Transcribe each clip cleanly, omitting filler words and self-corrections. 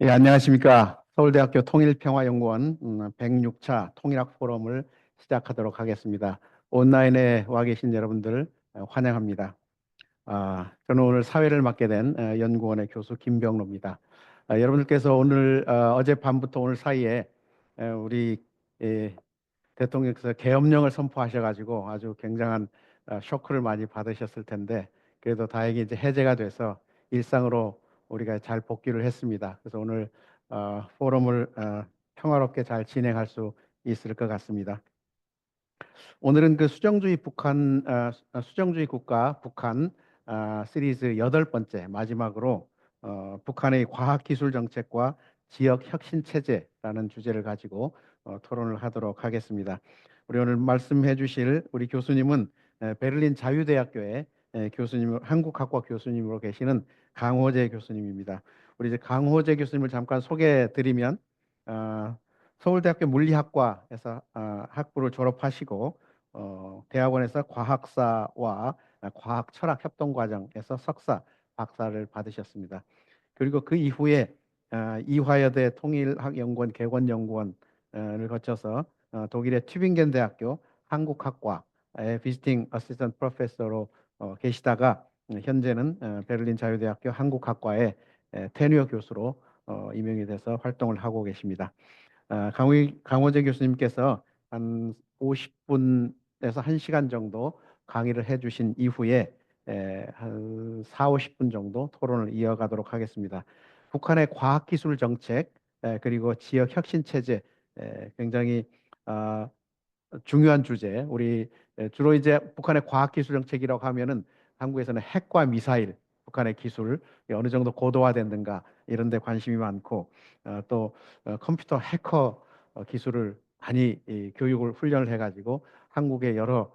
예, 안녕하십니까. 서울대학교 통일평화연구원 106차 통일학 포럼을 시작하도록 하겠습니다. 온라인에 와 계신 여러분들 환영합니다. 저는 오늘 사회를 맡게 된 연구원의 교수 김병로입니다. 여러분들께서 오늘 어젯밤부터 오늘 사이에 우리 예, 대통령께서 계엄령을 선포하셔가지고 아주 굉장한 쇼크를 많이 받으셨을 텐데 그래도 다행히 이제 해제가 돼서 일상으로 우리가 잘 복귀를 했습니다. 그래서 오늘 포럼을 평화롭게 잘 진행할 수 있을 것 같습니다. 오늘은 그 수정주의 국가 북한 시리즈 여덟 번째 마지막으로 북한의 과학기술 정책과 지역 혁신 체제라는 주제를 가지고 토론을 하도록 하겠습니다. 우리 오늘 말씀해 주실 우리 교수님은 베를린 자유대학교의 교수님, 한국학과 교수님으로 계시는 강호재 교수님입니다. 우리 이제 강호재 교수님을 잠깐 소개해 드리면 어, 서울대학교 물리학과에서 학부를 졸업하시고 대학원에서 과학사와 과학 철학 협동 과정에서 석사, 박사를 받으셨습니다. 그리고 그 이후에 이화여대 통일학연구원 개원연구원을 거쳐서 독일의 튜빙겐 대학교 한국학과의 비지팅 어시스턴트 프로페서로 계시다가 현재는 베를린 자유대학교 한국학과의 테뉴어 교수로 임명이 돼서 활동을 하고 계십니다. 강호재 교수님께서 한 50분에서 1시간 정도 강의를 해주신 이후에 한 4, 50분 정도 토론을 이어가도록 하겠습니다. 북한의 과학기술 정책 그리고 지역 혁신 체제 굉장히 아, 중요한 주제. 우리 주로 이제 북한의 과학기술 정책이라고 하면은 한국에서는 핵과 미사일, 북한의 기술 어느 정도 고도화됐는가 이런 데 관심이 많고 또 컴퓨터 해커 기술을 많이 교육을 훈련을 해가지고 한국의 여러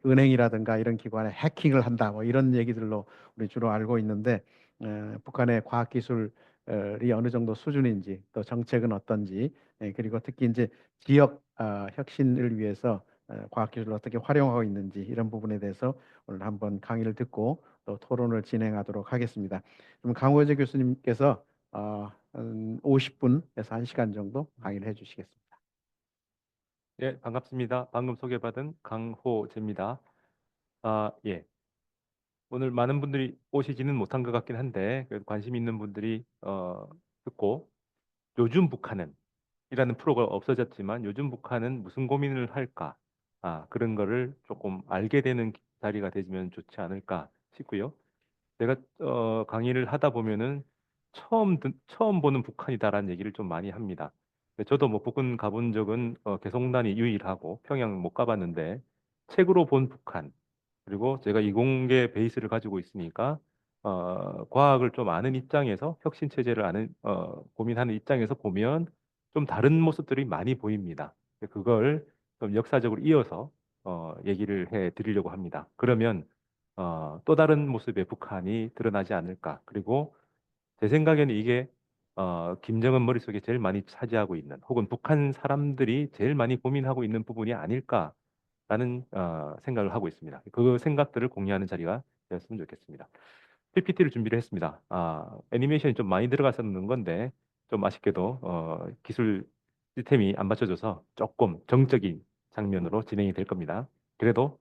은행이라든가 이런 기관에 해킹을 한다 뭐 이런 얘기들로 우리 주로 알고 있는데 북한의 과학기술이 어느 정도 수준인지 또 정책은 어떤지 그리고 특히 이제 지역 혁신을 위해서 과학기술을 어떻게 활용하고 있는지 이런 부분에 대해서 오늘 한번 강의를 듣고 또 토론을 진행하도록 하겠습니다. 그럼 강호재 교수님께서 한 50분에서 1시간 정도 강의를 해주시겠습니다. 예, 반갑습니다. 방금 소개받은 강호재입니다. 예. 오늘 많은 분들이 오시지는 못한 것 같긴 한데, 그래도 관심 있는 분들이 듣고, 요즘 북한은 이라는 프로가 없어졌지만, 요즘 북한은 무슨 고민을 할까? 그런 거를 조금 알게 되는 자리가 되면 좋지 않을까 싶고요. 제가 강의를 하다 보면은 처음 보는 북한이다라는 얘기를 좀 많이 합니다. 저도 뭐 북한 가본 적은 개성단이 유일하고 평양 못 가봤는데 책으로 본 북한 그리고 제가 이공계 베이스를 가지고 있으니까 과학을 좀 아는 입장에서 혁신 체제를 아는 고민하는 입장에서 보면 좀 다른 모습들이 많이 보입니다. 그걸 좀 역사적으로 이어서 얘기를 해 드리려고 합니다. 그러면 또 다른 모습의 북한이 드러나지 않을까. 그리고 제 생각에는 이게 김정은 머릿속에 제일 많이 차지하고 있는 혹은 북한 사람들이 제일 많이 고민하고 있는 부분이 아닐까라는 생각을 하고 있습니다. 그 생각들을 공유하는 자리가 되었으면 좋겠습니다. PPT를 준비를 했습니다. 애니메이션이 좀 많이 들어갔었는 건데 좀 아쉽게도 기술 시스템이 안 받쳐줘서 조금 정적인 장면으로 진행이 될 겁니다. 그래도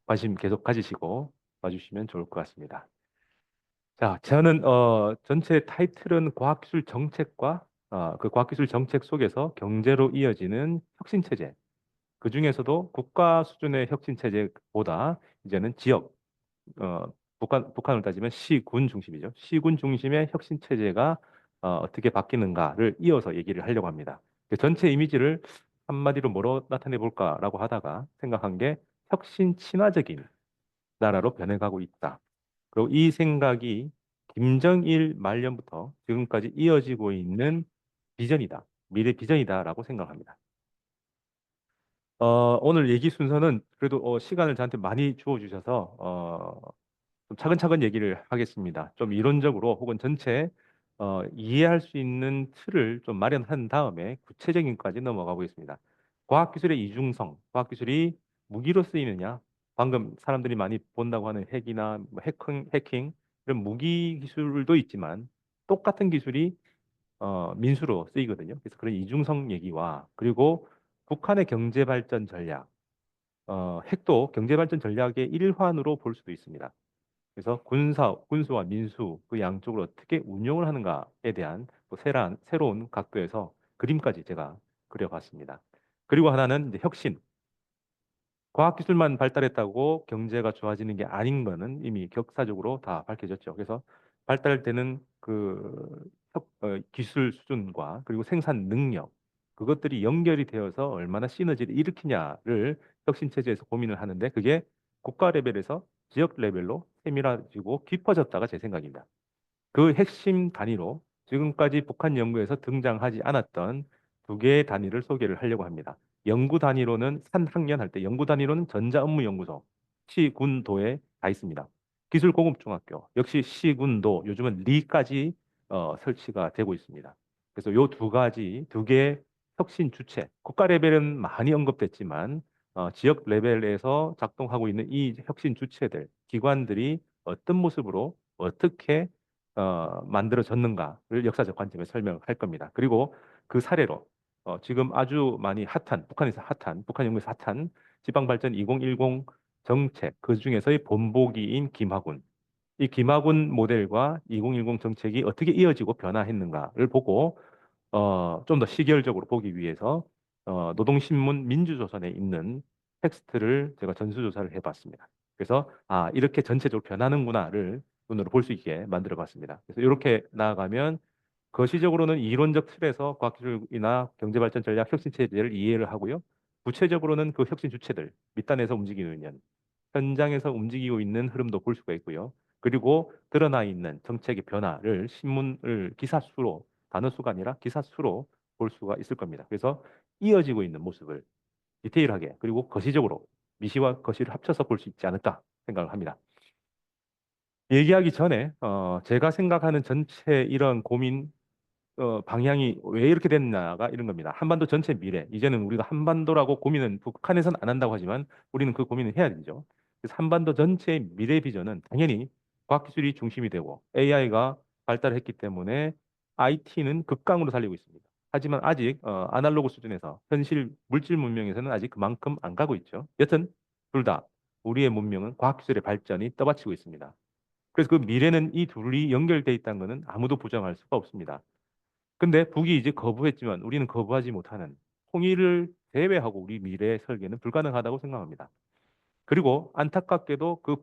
관심 계속 가지시고 봐주시면 좋을 것 같습니다. 자, 저는 전체 타이틀은 과학기술 정책과 그 과학기술 정책 속에서 경제로 이어지는 혁신 체제. 그 중에서도 국가 수준의 혁신 체제보다 이제는 지역, 북한을 따지면 시군 중심이죠. 시군 중심의 혁신 체제가 어떻게 바뀌는가를 이어서 얘기를 하려고 합니다. 그 전체 이미지를 한마디로 뭐로 나타내 볼까라고 하다가 생각한 게 혁신 친화적인 나라로 변해가고 있다. 그리고 이 생각이 김정일 말년부터 지금까지 이어지고 있는 비전이다. 미래 비전이다라고 생각합니다. 오늘 얘기 순서는 그래도 시간을 저한테 많이 주어주셔서 좀 차근차근 얘기를 하겠습니다. 좀 이론적으로 혹은 전체 이해할 수 있는 틀을 좀 마련한 다음에 구체적인 것까지 넘어가 보겠습니다. 과학기술의 이중성, 과학기술이 무기로 쓰이느냐, 방금 사람들이 많이 본다고 하는 핵이나 뭐 해킹 이런 무기 기술도 있지만 똑같은 기술이 민수로 쓰이거든요. 그래서 그런 이중성 얘기와 그리고 북한의 경제 발전 전략, 핵도 경제 발전 전략의 일환으로 볼 수도 있습니다. 그래서 군수와 민수 그 양쪽을 어떻게 운용을 하는가에 대한 또 새로운 각도에서 그림까지 제가 그려봤습니다. 그리고 하나는 이제 혁신. 과학기술만 발달했다고 경제가 좋아지는 게 아닌 거는 이미 격사적으로 다 밝혀졌죠. 그래서 발달되는 그 기술 수준과 그리고 생산 능력 그것들이 연결이 되어서 얼마나 시너지를 일으키냐를 혁신 체제에서 고민을 하는데 그게 국가 레벨에서 지역 레벨로 세밀화지고 깊어졌다가 제 생각입니다. 그 핵심 단위로 지금까지 북한 연구에서 등장하지 않았던 두 개의 단위를 소개를 하려고 합니다. 연구 단위로는 산학년 할 때 연구 단위로는 전자업무연구소, 시군도에 다 있습니다. 기술고급중학교 역시 시군도 요즘은 리까지 설치가 되고 있습니다. 그래서 요 두 가지 두 개의 혁신 주체 국가 레벨은 많이 언급됐지만 지역 레벨에서 작동하고 있는 이 혁신 주체들 기관들이 어떤 모습으로 어떻게 만들어졌는가를 역사적 관점에서 설명할 겁니다. 그리고 그 사례로 지금 아주 많이 핫한 북한에서 핫한 북한 연구에서 핫한 지방발전 2010 정책 그 중에서의 본보기인 김학운 이 김학운 모델과 2010 정책이 어떻게 이어지고 변화했는가를 보고 좀 더 시결적으로 보기 위해서 노동신문 민주조선에 있는 텍스트를 제가 전수조사를 해봤습니다. 그래서 이렇게 전체적으로 변하는구나를 눈으로 볼 수 있게 만들어 봤습니다. 그래서 이렇게 나아가면 거시적으로는 이론적 틀에서 과학기술이나 경제발전 전략 혁신 체제를 이해를 하고요. 구체적으로는 그 혁신 주체들, 밑단에서 움직이는 현장에서 움직이고 있는 흐름도 볼 수가 있고요. 그리고 드러나 있는 정책의 변화를 신문을 기사 수로 단어 수가 아니라 기사 수로 볼 수가 있을 겁니다. 그래서 이어지고 있는 모습을 디테일하게 그리고 거시적으로 미시와 거시를 합쳐서 볼 수 있지 않을까 생각을 합니다. 얘기하기 전에 제가 생각하는 전체 이런 고민 방향이 왜 이렇게 됐나가 이런 겁니다. 한반도 전체 미래. 이제는 우리가 한반도라고 고민은 북한에서는 안 한다고 하지만 우리는 그 고민을 해야 되죠. 그래서 한반도 전체의 미래 비전은 당연히 과학기술이 중심이 되고 AI가 발달했기 때문에 IT는 극강으로 살리고 있습니다. 하지만 아직 아날로그 수준에서 현실 물질 문명에서는 아직 그만큼 안 가고 있죠. 여튼 둘 다 우리의 문명은 과학기술의 발전이 떠받치고 있습니다. 그래서 그 미래는 이 둘이 연결돼 있다는 것은 아무도 부정할 수가 없습니다. 근데 북이 이제 거부했지만 우리는 거부하지 못하는 통일을 제외하고 우리 미래 설계는 불가능하다고 생각합니다. 그리고 안타깝게도 그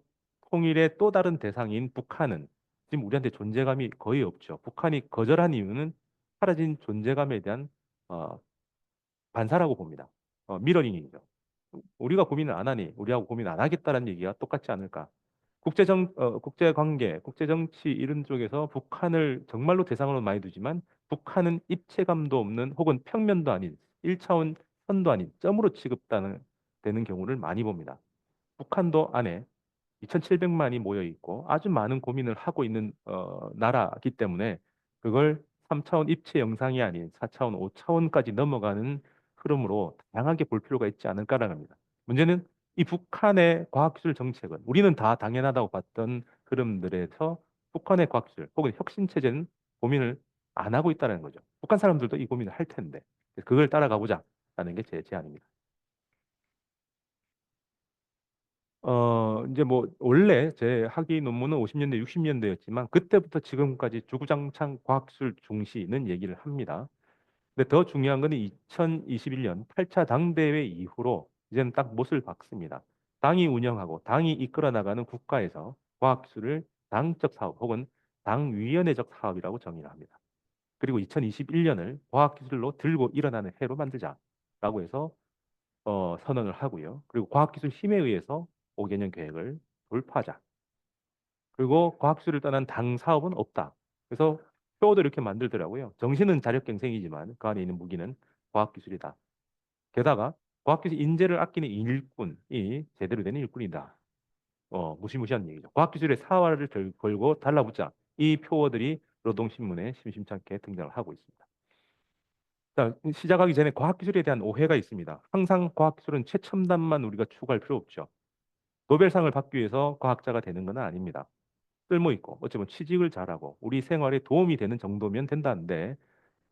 통일의 또 다른 대상인 북한은 지금 우리한테 존재감이 거의 없죠. 북한이 거절한 이유는 사라진 존재감에 대한 어, 반사라고 봅니다. 미러링이죠. 우리가 고민을 안 하니 우리하고 고민 안 하겠다는 얘기가 똑같지 않을까. 국제관계, 국제정치 이런 쪽에서 북한을 정말로 대상으로 많이 두지만 북한은 입체감도 없는 혹은 평면도 아닌 1차원 선도 아닌 점으로 되는 경우를 많이 봅니다. 북한도 안에 2,700만이 모여 있고 아주 많은 고민을 하고 있는 나라이기 때문에 그걸 3차원 입체 영상이 아닌 4차원, 5차원까지 넘어가는 흐름으로 다양하게 볼 필요가 있지 않을까라는 겁니다. 문제는 이 북한의 과학기술 정책은 우리는 다 당연하다고 봤던 흐름들에서 북한의 과학기술 혹은 혁신 체제는 고민을 안 하고 있다는 거죠. 북한 사람들도 이 고민을 할 텐데 그걸 따라가 보자라는 게 제 제안입니다. 이제 뭐 원래 제 학위 논문은 50년대, 60년대였지만 그때부터 지금까지 주구장창 과학기술 중시는 얘기를 합니다. 근데 더 중요한 거는 2021년 8차 당대회 이후로 이제는 딱 못을 박습니다. 당이 운영하고 당이 이끌어 나가는 국가에서 과학기술을 당적 사업 혹은 당위원회적 사업이라고 정의를 합니다. 그리고 2021년을 과학기술로 들고 일어나는 해로 만들자라고 해서 선언을 하고요. 그리고 과학기술 힘에 의해서 5개년 계획을 돌파하자. 그리고 과학기술을 떠난 당 사업은 없다. 그래서 표어도 이렇게 만들더라고요. 정신은 자력갱생이지만 그 안에 있는 무기는 과학기술이다. 게다가 과학기술 인재를 아끼는 일꾼이 제대로 된 일꾼이다. 무시무시한 얘기죠. 과학기술의 사활을 걸고 달라붙자. 이 표어들이 노동신문에 심심찮게 등장을 하고 있습니다. 자, 시작하기 전에 과학기술에 대한 오해가 있습니다. 항상 과학기술은 최첨단만 우리가 추구할 필요 없죠. 노벨상을 받기 위해서 과학자가 되는 건 아닙니다. 쓸모 있고 어쩌면 취직을 잘하고 우리 생활에 도움이 되는 정도면 된다는데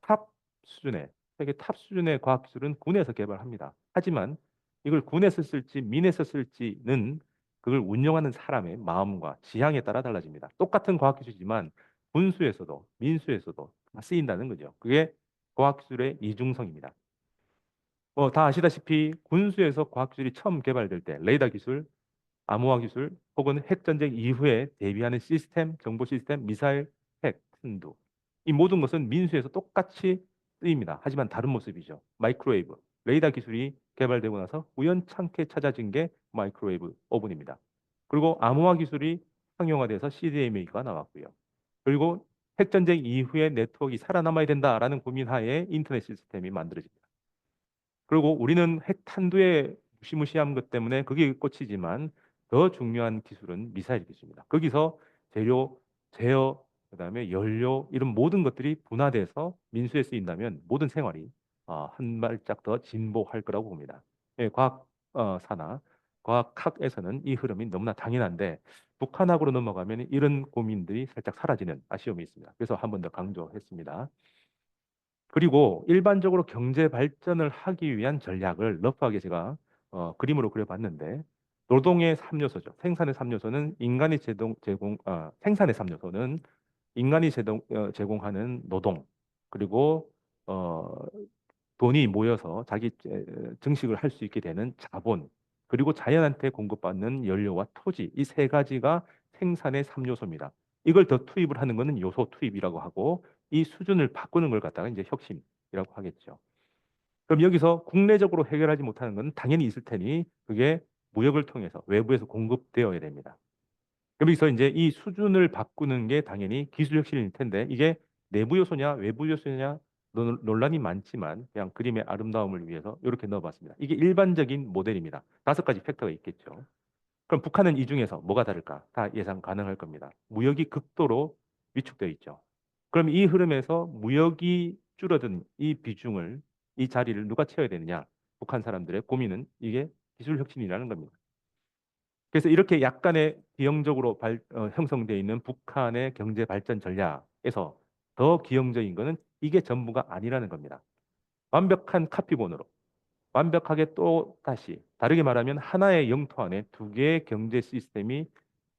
탑 수준의 세계 탑 수준의 과학기술은 군에서 개발합니다. 하지만 이걸 군에서 쓸지 민에서 쓸지는 그걸 운영하는 사람의 마음과 지향에 따라 달라집니다. 똑같은 과학기술이지만 군수에서도 민수에서도 다 쓰인다는 거죠. 그게 과학기술의 이중성입니다. 뭐 다 아시다시피 군수에서 과학기술이 처음 개발될 때 레이더 기술, 암호화 기술 혹은 핵전쟁 이후에 대비하는 시스템, 정보 시스템, 미사일, 핵, 탄두 이 모든 것은 민수에서 똑같이 쓰입니다. 하지만 다른 모습이죠. 마이크로웨이브, 레이더 기술이 개발되고 나서 우연찮게 찾아진 게 마이크로웨이브 오븐입니다. 그리고 암호화 기술이 상용화돼서 CDMA가 나왔고요. 그리고 핵전쟁 이후에 네트워크가 살아남아야 된다라는 고민하에 인터넷 시스템이 만들어집니다. 그리고 우리는 핵탄두의 무시무시한 것 때문에 그게 꽃이지만 더 중요한 기술은 미사일 기술입니다. 거기서 재료, 제어, 그다음에 연료 이런 모든 것들이 분화돼서 민수에 쓰인다면 모든 생활이 한 발짝 더 진보할 거라고 봅니다. 예, 과학 사나 과학학에서는 이 흐름이 너무나 당연한데 북한학으로 넘어가면 이런 고민들이 살짝 사라지는 아쉬움이 있습니다. 그래서 한 번 더 강조했습니다. 그리고 일반적으로 경제 발전을 하기 위한 전략을 러프하게 제가 그림으로 그려봤는데 노동의 3요소죠. 생산의 3요소는 인간이 생산의 3요소는 인간이 제공하는 노동 그리고 어, 돈이 모여서 자기 증식을 할 수 있게 되는 자본 그리고 자연한테 공급받는 연료와 토지 이 세 가지가 생산의 3요소입니다. 이걸 더 투입을 하는 것은 요소 투입이라고 하고 이 수준을 바꾸는 걸 갖다가 이제 혁신이라고 하겠죠. 그럼 여기서 국내적으로 해결하지 못하는 건 당연히 있을 테니 그게 무역을 통해서 외부에서 공급되어야 됩니다. 그럼 여기서 이제 이 수준을 바꾸는 게 당연히 기술 혁신일 텐데 이게 내부 요소냐 외부 요소냐 논란이 많지만 그냥 그림의 아름다움을 위해서 이렇게 넣어봤습니다. 이게 일반적인 모델입니다. 5가지 팩터가 있겠죠. 그럼 북한은 이 중에서 뭐가 다를까? 다 예상 가능할 겁니다. 무역이 극도로 위축되어 있죠. 그럼 이 흐름에서 무역이 줄어든 이 비중을 이 자리를 누가 채워야 되느냐? 북한 사람들의 고민은 이게 기술 혁신이라는 겁니다. 그래서 이렇게 약간의 비형적으로 형성되어 있는 북한의 경제 발전 전략에서 더 기형적인 것은 이게 전부가 아니라는 겁니다. 완벽한 카피본으로 완벽하게 또 다시 다르게 말하면 하나의 영토 안에 두 개의 경제 시스템이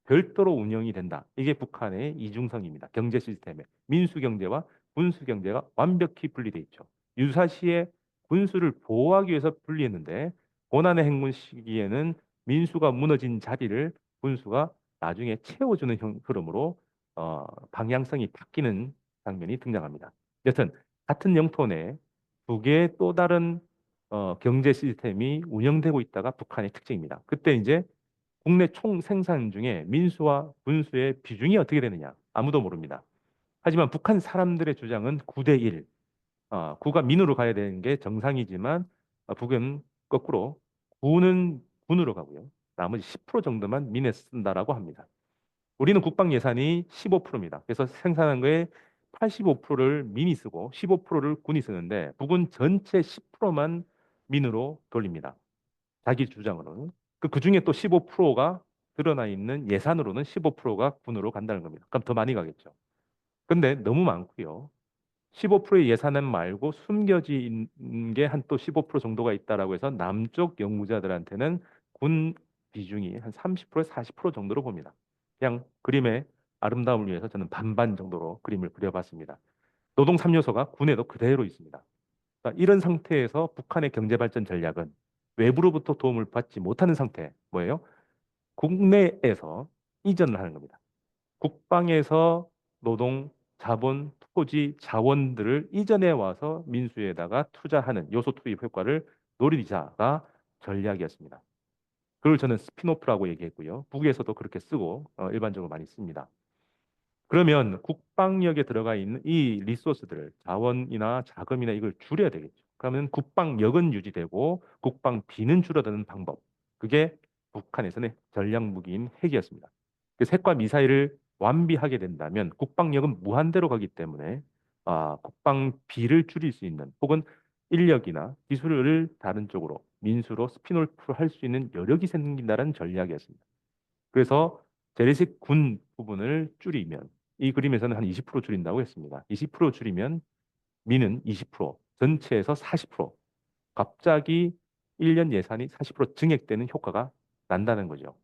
별도로 운영이 된다. 이게 북한의 이중성입니다. 경제 시스템에 민수 경제와 군수 경제가 완벽히 분리돼 있죠. 유사시에 군수를 보호하기 위해서 분리했는데 고난의 행군 시기에는 민수가 무너진 자리를 군수가 나중에 채워주는 흐름으로 방향성이 바뀌는 장면이 등장합니다. 여튼 같은 영토 내 두 개의 또 다른 경제 시스템이 운영되고 있다가 북한의 특징입니다. 그때 이제 국내 총 생산 중에 민수와 군수의 비중이 어떻게 되느냐 아무도 모릅니다. 하지만 북한 사람들의 주장은 9대 1. 구가 민으로 가야 되는 게 정상이지만 북은 거꾸로 구는 군으로 가고요. 나머지 10% 정도만 민에 쓴다라고 합니다. 우리는 국방 예산이 15%입니다. 그래서 생산한 거에 85%를 민이 쓰고 15%를 군이 쓰는데 북은 전체 10%만 민으로 돌립니다. 자기 주장으로는. 그 중에 또 15%가 드러나 있는 예산으로는 15%가 군으로 간다는 겁니다. 그럼 더 많이 가겠죠. 근데 너무 많고요. 15%의 예산은 말고 숨겨진 게 한 또 15% 정도가 있다라고 해서 남쪽 연구자들한테는 군 비중이 한 30%에서 40% 정도로 봅니다. 그냥 그림의 아름다움을 위해서 저는 반반 정도로 그림을 그려봤습니다. 노동 3요소가 군에도 그대로 있습니다. 그러니까 이런 상태에서 북한의 경제 발전 전략은 외부로부터 도움을 받지 못하는 상태. 뭐예요? 국내에서 이전을 하는 겁니다. 국방에서 노동, 자본, 토지, 자원들을 이전해 와서 민수에다가 투자하는 요소 투입 효과를 노리자가 전략이었습니다. 그걸 저는 스피노프라고 얘기했고요. 북에서도 그렇게 쓰고 일반적으로 많이 씁니다. 그러면 국방력에 들어가 있는 이 리소스들을 자원이나 자금이나 이걸 줄여야 되겠죠. 그러면 국방력은 유지되고 국방비는 줄어드는 방법. 그게 북한에서는 전략 무기인 핵이었습니다. 그래서 핵과 미사일을 완비하게 된다면 국방력은 무한대로 가기 때문에 국방비를 줄일 수 있는 혹은 인력이나 기술을 다른 쪽으로 민수로 스피노프 할 수 있는 여력이 생긴다는 전략이었습니다. 그래서 재래식 군 부분을 줄이면 이 그림에서는 한 20% 줄인다고 했습니다. 20% 줄이면 미는 20%, 전체에서 40% 갑자기 1년 예산이 40% 증액되는 효과가 난다는 거죠.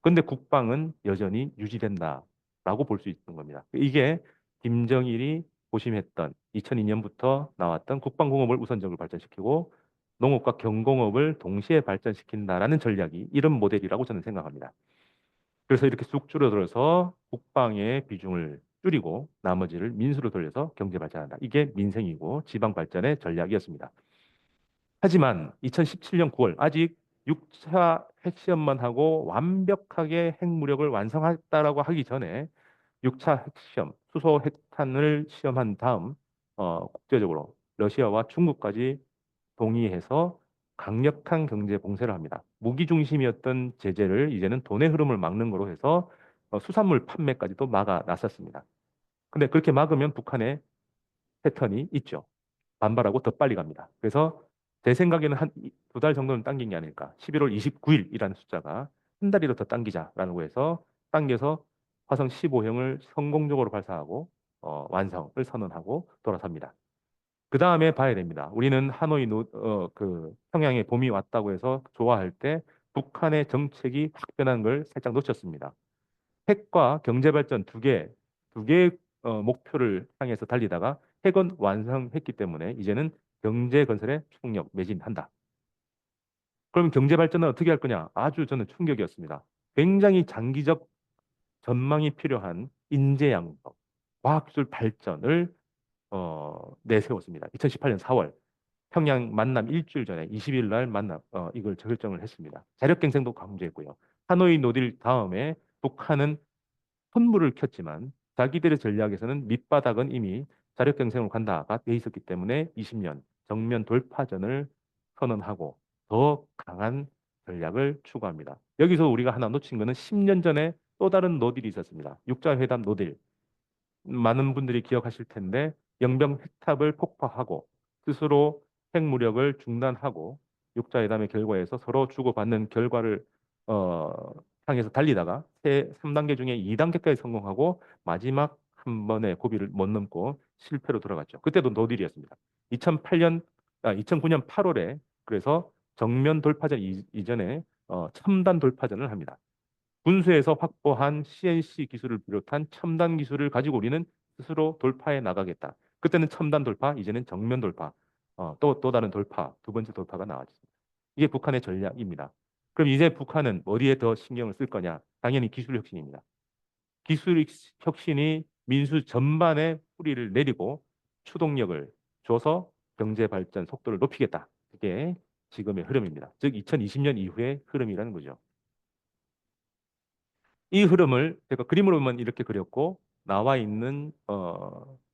그런데 국방은 여전히 유지된다라고 볼 수 있는 겁니다. 이게 김정일이 고심했던 2002년부터 나왔던 국방공업을 우선적으로 발전시키고 농업과 경공업을 동시에 발전시킨다라는 전략이 이런 모델이라고 저는 생각합니다. 그래서 이렇게 쑥 줄어들어서 국방의 비중을 줄이고 나머지를 민수로 돌려서 경제 발전한다. 이게 민생이고 지방 발전의 전략이었습니다. 하지만 2017년 9월 아직 6차 핵시험만 하고 완벽하게 핵무력을 완성했다라고 하기 전에 6차 핵시험, 수소 핵탄을 시험한 다음 국제적으로 러시아와 중국까지 동의해서 강력한 경제 봉쇄를 합니다. 무기 중심이었던 제재를 이제는 돈의 흐름을 막는 거로 해서 수산물 판매까지도 막아 놨었습니다. 근데 그렇게 막으면 북한의 패턴이 있죠. 반발하고 더 빨리 갑니다. 그래서 제 생각에는 한 두 달 정도는 당긴 게 아닐까. 11월 29일이라는 숫자가 한 달이라도 더 당기자라고 해서 당겨서 화성 15형을 성공적으로 발사하고 완성을 선언하고 돌아섭니다. 그 다음에 봐야 됩니다. 우리는 하노이 그 평양에 봄이 왔다고 해서 좋아할 때 북한의 정책이 확 변한 걸 살짝 놓쳤습니다. 핵과 경제 발전 두 개의 목표를 향해서 달리다가 핵은 완성했기 때문에 이제는 경제 건설에 총력 매진한다. 그럼 경제 발전은 어떻게 할 거냐? 아주 저는 충격이었습니다. 굉장히 장기적 전망이 필요한 인재 양성, 과학기술 발전을 내세웠습니다. 2018년 4월 평양 만남 일주일 전에 20일 날 만남 이걸 결정을 했습니다. 자력갱생도 강조했고요. 하노이 노딜 다음에 북한은 선물을 켰지만 자기들의 전략에서는 밑바닥은 이미 자력갱생으로 간다가 돼 있었기 때문에 20년 정면 돌파전을 선언하고 더 강한 전략을 추구합니다. 여기서 우리가 하나 놓친 거는 10년 전에 또 다른 노딜이 있었습니다. 육자회담 노딜. 많은 분들이 기억하실 텐데 영병 핵탑을 폭파하고 스스로 핵무력을 중단하고 육자회담의 결과에서 서로 주고받는 결과를 어, 향해서 달리다가 세 3단계 중에 2단계까지 성공하고 마지막 한 번의 고비를 못 넘고 실패로 돌아갔죠. 그때도 노딜이었습니다. 2009년 8월에 그래서 정면 돌파전 이전에 첨단 돌파전을 합니다. 군수에서 확보한 CNC 기술을 비롯한 첨단 기술을 가지고 우리는 스스로 돌파해 나가겠다. 그때는 첨단 돌파, 이제는 정면 돌파, 또 다른 돌파, 두 번째 돌파가 나왔습니다. 이게 북한의 전략입니다. 그럼 이제 북한은 어디에 더 신경을 쓸 거냐? 당연히 기술 혁신입니다. 기술 혁신이 민수 전반에 뿌리를 내리고 추동력을 줘서 경제 발전 속도를 높이겠다. 그게 지금의 흐름입니다. 즉 2020년 이후의 흐름이라는 거죠. 이 흐름을 제가 그림으로만 이렇게 그렸고 나와 있는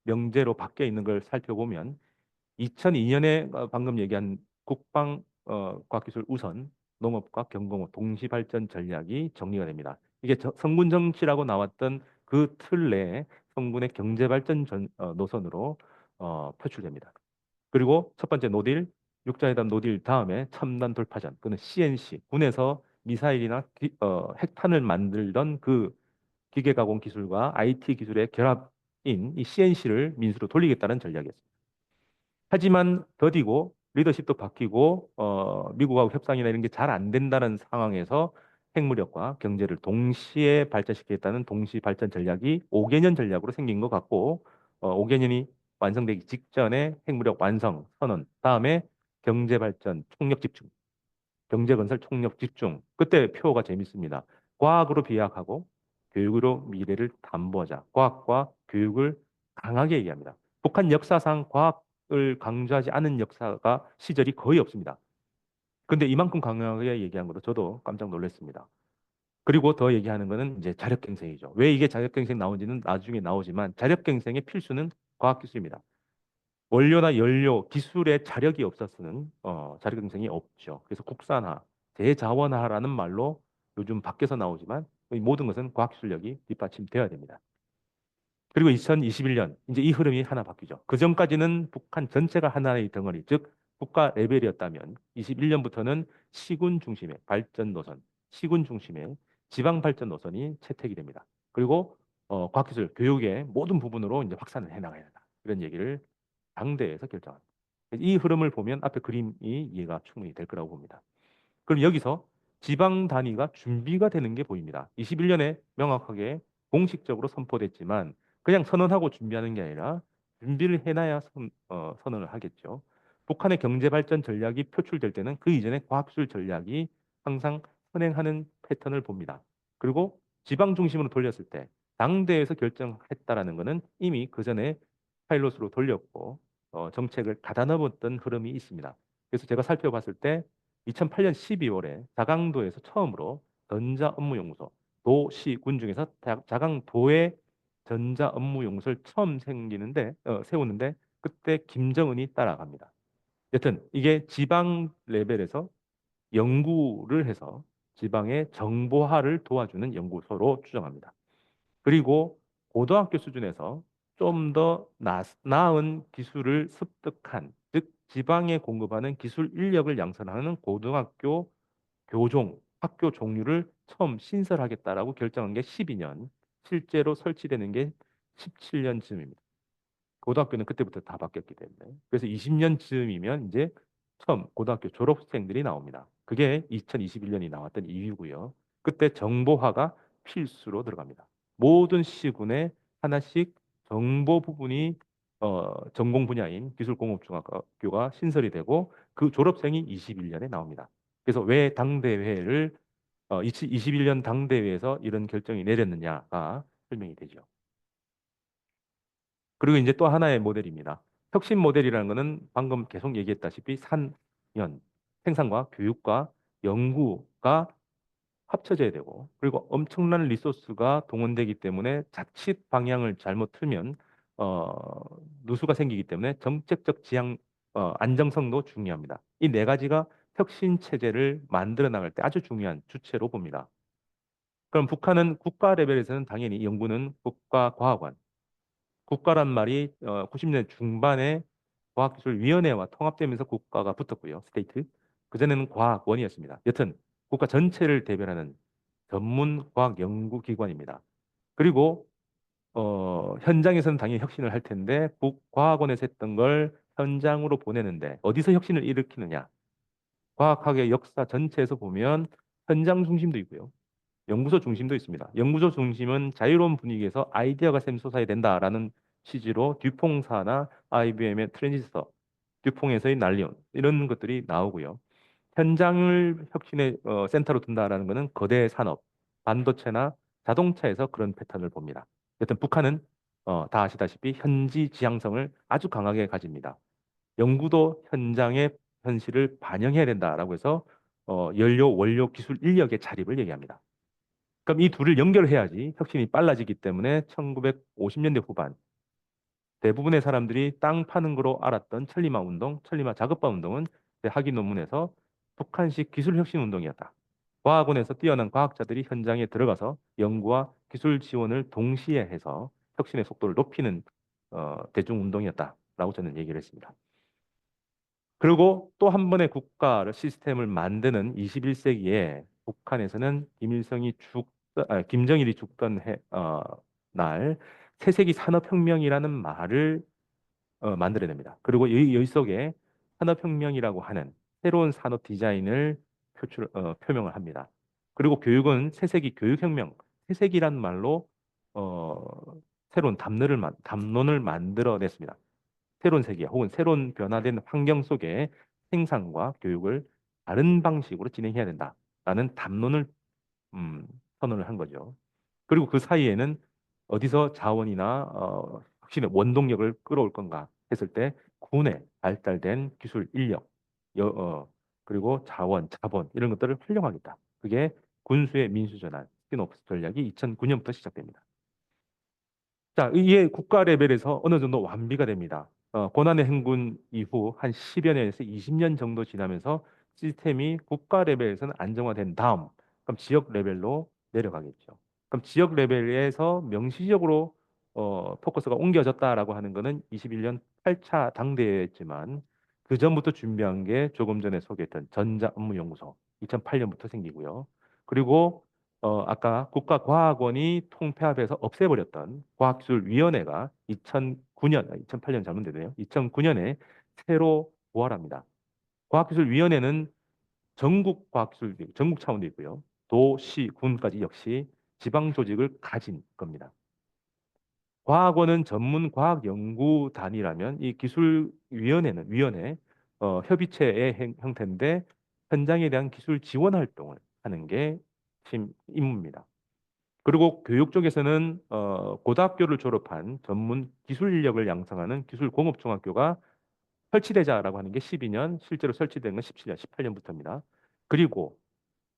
명제로 바뀌어 있는 걸 살펴보면 2002년에 방금 얘기한 국방 과학기술 우선 농업과 경공업 동시 발전 전략이 정리가 됩니다. 이게 성군 정치라고 나왔던 그 틀 내에 성군의 경제 발전 노선으로 표출됩니다. 그리고 첫 번째 노딜, 육자회담 노딜 다음에 첨단 돌파전, 그는 CNC, 군에서 미사일이나 핵탄을 만들던 그 기계가공 기술과 IT 기술의 결합인 이 CNC를 민수로 돌리겠다는 전략이었습니다. 하지만 더디고 리더십도 바뀌고 미국하고 협상이나 이런 게 잘 안 된다는 상황에서 핵무력과 경제를 동시에 발전시키겠다는 동시 발전 전략이 5개년 전략으로 생긴 것 같고 5개년이 완성되기 직전에 핵무력 완성 선언 다음에 경제 발전 총력 집중 경제 건설 총력 집중 그때 표어가 재밌습니다. 과학으로 비약하고 교육으로 미래를 담보하자. 과학과 교육을 강하게 얘기합니다. 북한 역사상 과학을 강조하지 않은 역사가 시절이 거의 없습니다. 근데 이만큼 강하게 얘기한 것도 저도 깜짝 놀랐습니다. 그리고 더 얘기하는 거는 이제 자력갱생이죠. 왜 이게 자력갱생 나온지는 나중에 나오지만 자력갱생의 필수는 과학기술입니다. 원료나 연료, 기술의 자력이 없었으면 자력갱생이 없죠. 그래서 국산화, 대자원화라는 말로 요즘 밖에서 나오지만 이 모든 것은 과학기술력이 뒷받침되어야 됩니다. 그리고 2021년 이제 이 흐름이 하나 바뀌죠. 그 전까지는 북한 전체가 하나의 덩어리, 즉 국가 레벨이었다면 21년부터는 시군 중심의 발전 노선, 시군 중심의 지방 발전 노선이 채택이 됩니다. 그리고 과학기술 교육의 모든 부분으로 이제 확산을 해 나가야 된다. 이런 얘기를 당대에서 결정합니다. 이 흐름을 보면 앞에 그림이 이해가 충분히 될 거라고 봅니다. 그럼 여기서 지방 단위가 준비가 되는 게 보입니다. 21년에 명확하게 공식적으로 선포됐지만 그냥 선언하고 준비하는 게 아니라 준비를 해놔야 선언을 하겠죠. 북한의 경제 발전 전략이 표출될 때는 그 이전에 과학기술 전략이 항상 선행하는 패턴을 봅니다. 그리고 지방 중심으로 돌렸을 때 당대에서 결정했다라는 것은 이미 그 전에 파일럿으로 돌렸고 정책을 가다넘었던 흐름이 있습니다. 그래서 제가 살펴봤을 때 2008년 12월에 자강도에서 처음으로 전자업무연구소, 도시, 군 중에서 자강도에 전자업무연구소를 처음 세우는데 그때 김정은이 따라갑니다. 여튼 이게 지방 레벨에서 연구를 해서 지방의 정보화를 도와주는 연구소로 추정합니다. 그리고 고등학교 수준에서 좀 더 나은 기술을 습득한, 즉 지방에 공급하는 기술 인력을 양성하는 고등학교 교종, 학교 종류를 처음 신설하겠다라고 결정한 게 12년, 실제로 설치되는 게 17년쯤입니다. 고등학교는 그때부터 다 바뀌었기 때문에. 그래서 20년쯤이면 이제 처음 고등학교 졸업생들이 나옵니다. 그게 2021년이 나왔던 이유고요. 그때 정보화가 필수로 들어갑니다. 모든 시군에 하나씩 정보 부분이 전공 분야인 기술공업중학교가 신설이 되고 그 졸업생이 21년에 나옵니다. 그래서 왜 당대회를 21년 당대회에서 이런 결정이 내렸느냐가 설명이 되죠. 그리고 이제 또 하나의 모델입니다. 혁신 모델이라는 것은 방금 계속 얘기했다시피 산연, 생산과 교육과 연구가 합쳐져야 되고 그리고 엄청난 리소스가 동원되기 때문에 자칫 방향을 잘못 틀면 어, 누수가 생기기 때문에 정책적 안정성도 중요합니다. 이 네 가지가 혁신 체제를 만들어 나갈 때 아주 중요한 주체로 봅니다. 그럼 북한은 국가 레벨에서는 당연히 연구는 국가과학원, 국가란 말이 90년대 중반에 과학기술위원회와 통합되면서 국가가 붙었고요. 스테이트. 그전에는 과학원이었습니다. 여튼 국가 전체를 대변하는 전문 과학 연구기관입니다. 그리고 현장에서는 당연히 혁신을 할 텐데 국과학원에서 했던 걸 현장으로 보내는데 어디서 혁신을 일으키느냐? 과학학의 역사 전체에서 보면 현장 중심도 있고요. 연구소 중심도 있습니다. 연구소 중심은 자유로운 분위기에서 아이디어가 샘솟아야 된다라는 취지로 듀퐁사나 IBM의 트랜지스터, 듀퐁에서의 난리온 이런 것들이 나오고요. 현장을 혁신의 센터로 둔다라는 것은 거대 산업, 반도체나 자동차에서 그런 패턴을 봅니다. 여튼 북한은 다 아시다시피 현지 지향성을 아주 강하게 가집니다. 연구도 현장의 현실을 반영해야 된다라고 해서 연료, 원료, 기술 인력의 자립을 얘기합니다. 그럼 이 둘을 연결해야지 혁신이 빨라지기 때문에 1950년대 후반 대부분의 사람들이 땅 파는 거로 알았던 천리마 운동, 천리마 작업바 운동은 학위 논문에서 북한식 기술 혁신 운동이었다. 과학원에서 뛰어난 과학자들이 현장에 들어가서 연구와 기술 지원을 동시에 해서 혁신의 속도를 높이는 대중 운동이었다라고 저는 얘기를 했습니다. 그리고 또 한 번의 국가를 시스템을 만드는 21세기에 북한에서는 김정일이 죽던 날 새세기 산업혁명이라는 말을 만들어냅니다. 그리고 여기 속에 산업혁명이라고 하는 새로운 산업 디자인을 표명을 합니다. 그리고 교육은 새세기 교육혁명, 새세기란 말로 어, 새로운 담론을 만들어냈습니다. 새로운 세계 혹은 새로운 변화된 환경 속에 생산과 교육을 다른 방식으로 진행해야 된다라는 담론을 음, 선언을 한 거죠. 그리고 그 사이에는 어디서 자원이나 혁신의 원동력을 끌어올 건가 했을 때 군에 발달된 기술 인력, 그리고 자본 이런 것들을 활용하겠다. 그게 군수의 민수전환 스피노프 전략이 2009년부터 시작됩니다. 자, 이게 국가 레벨에서 어느 정도 완비가 됩니다. 고난의 행군 이후 한 10여 년에서 20년 정도 지나면서 시스템이 국가 레벨에서는 안정화된 다음, 그럼 지역 레벨로 내려가겠죠. 그럼 지역 레벨에서 명시적으로 포커스가 옮겨졌다라고 하는 것은 21년 8차 당대회였지만 그 전부터 준비한 게 조금 전에 소개했던 전자업무연구소 2008년부터 생기고요. 그리고 아까 국가과학원이 통폐합해서 없애버렸던 과학기술위원회가 2009년, 2008년 잘못되네요. 2009년에 새로 부활합니다. 과학기술위원회는 전국 차원도 있고요. 도, 시, 군까지 역시 지방 조직을 가진 겁니다. 과학원은 전문 과학 연구 단위라면 이 기술위원회는 협의체의 형태인데 현장에 대한 기술 지원 활동을 하는 게 팀 임무입니다. 그리고 교육 쪽에서는 고등학교를 졸업한 전문 기술 인력을 양성하는 기술공업중학교가 설치되자라고 하는 게 12년, 실제로 설치된 건 17년, 18년부터입니다. 그리고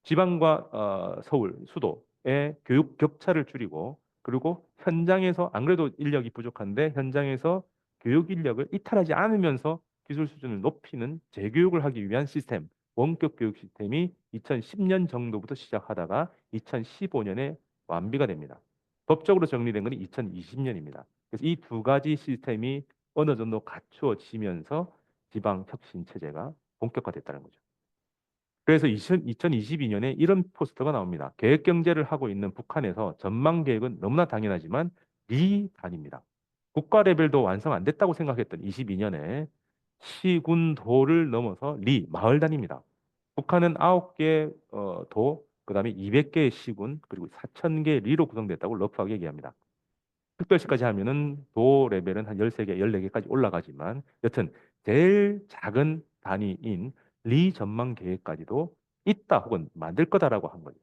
지방과 서울, 수도의 교육 격차를 줄이고 그리고 현장에서 안 그래도 인력이 부족한데 현장에서 교육 인력을 이탈하지 않으면서 기술 수준을 높이는 재교육을 하기 위한 시스템, 원격 교육 시스템이 2010년 정도부터 시작하다가 2015년에 완비가 됩니다. 법적으로 정리된 건 2020년입니다. 그래서 이 두 가지 시스템이 어느 정도 갖추어지면서 지방 혁신 체제가 본격화됐다는 거죠. 그래서 2022년에 이런 포스터가 나옵니다. 계획 경제를 하고 있는 북한에서 전망 계획은 너무나 당연하지만 리단입니다. 국가 레벨도 완성 안 됐다고 생각했던 22년에 시군도를 넘어서 마을 단위입니다. 북한은 9개 도, 그다음에 200개의 시군, 그리고 4,000개 리로 구성됐다고 러프하게 얘기합니다. 특별시까지 하면은 도 레벨은 한 13개, 14개까지 올라가지만 여튼 제일 작은 단위인 리 전망 계획까지도 있다 혹은 만들 거다라고 한 거죠.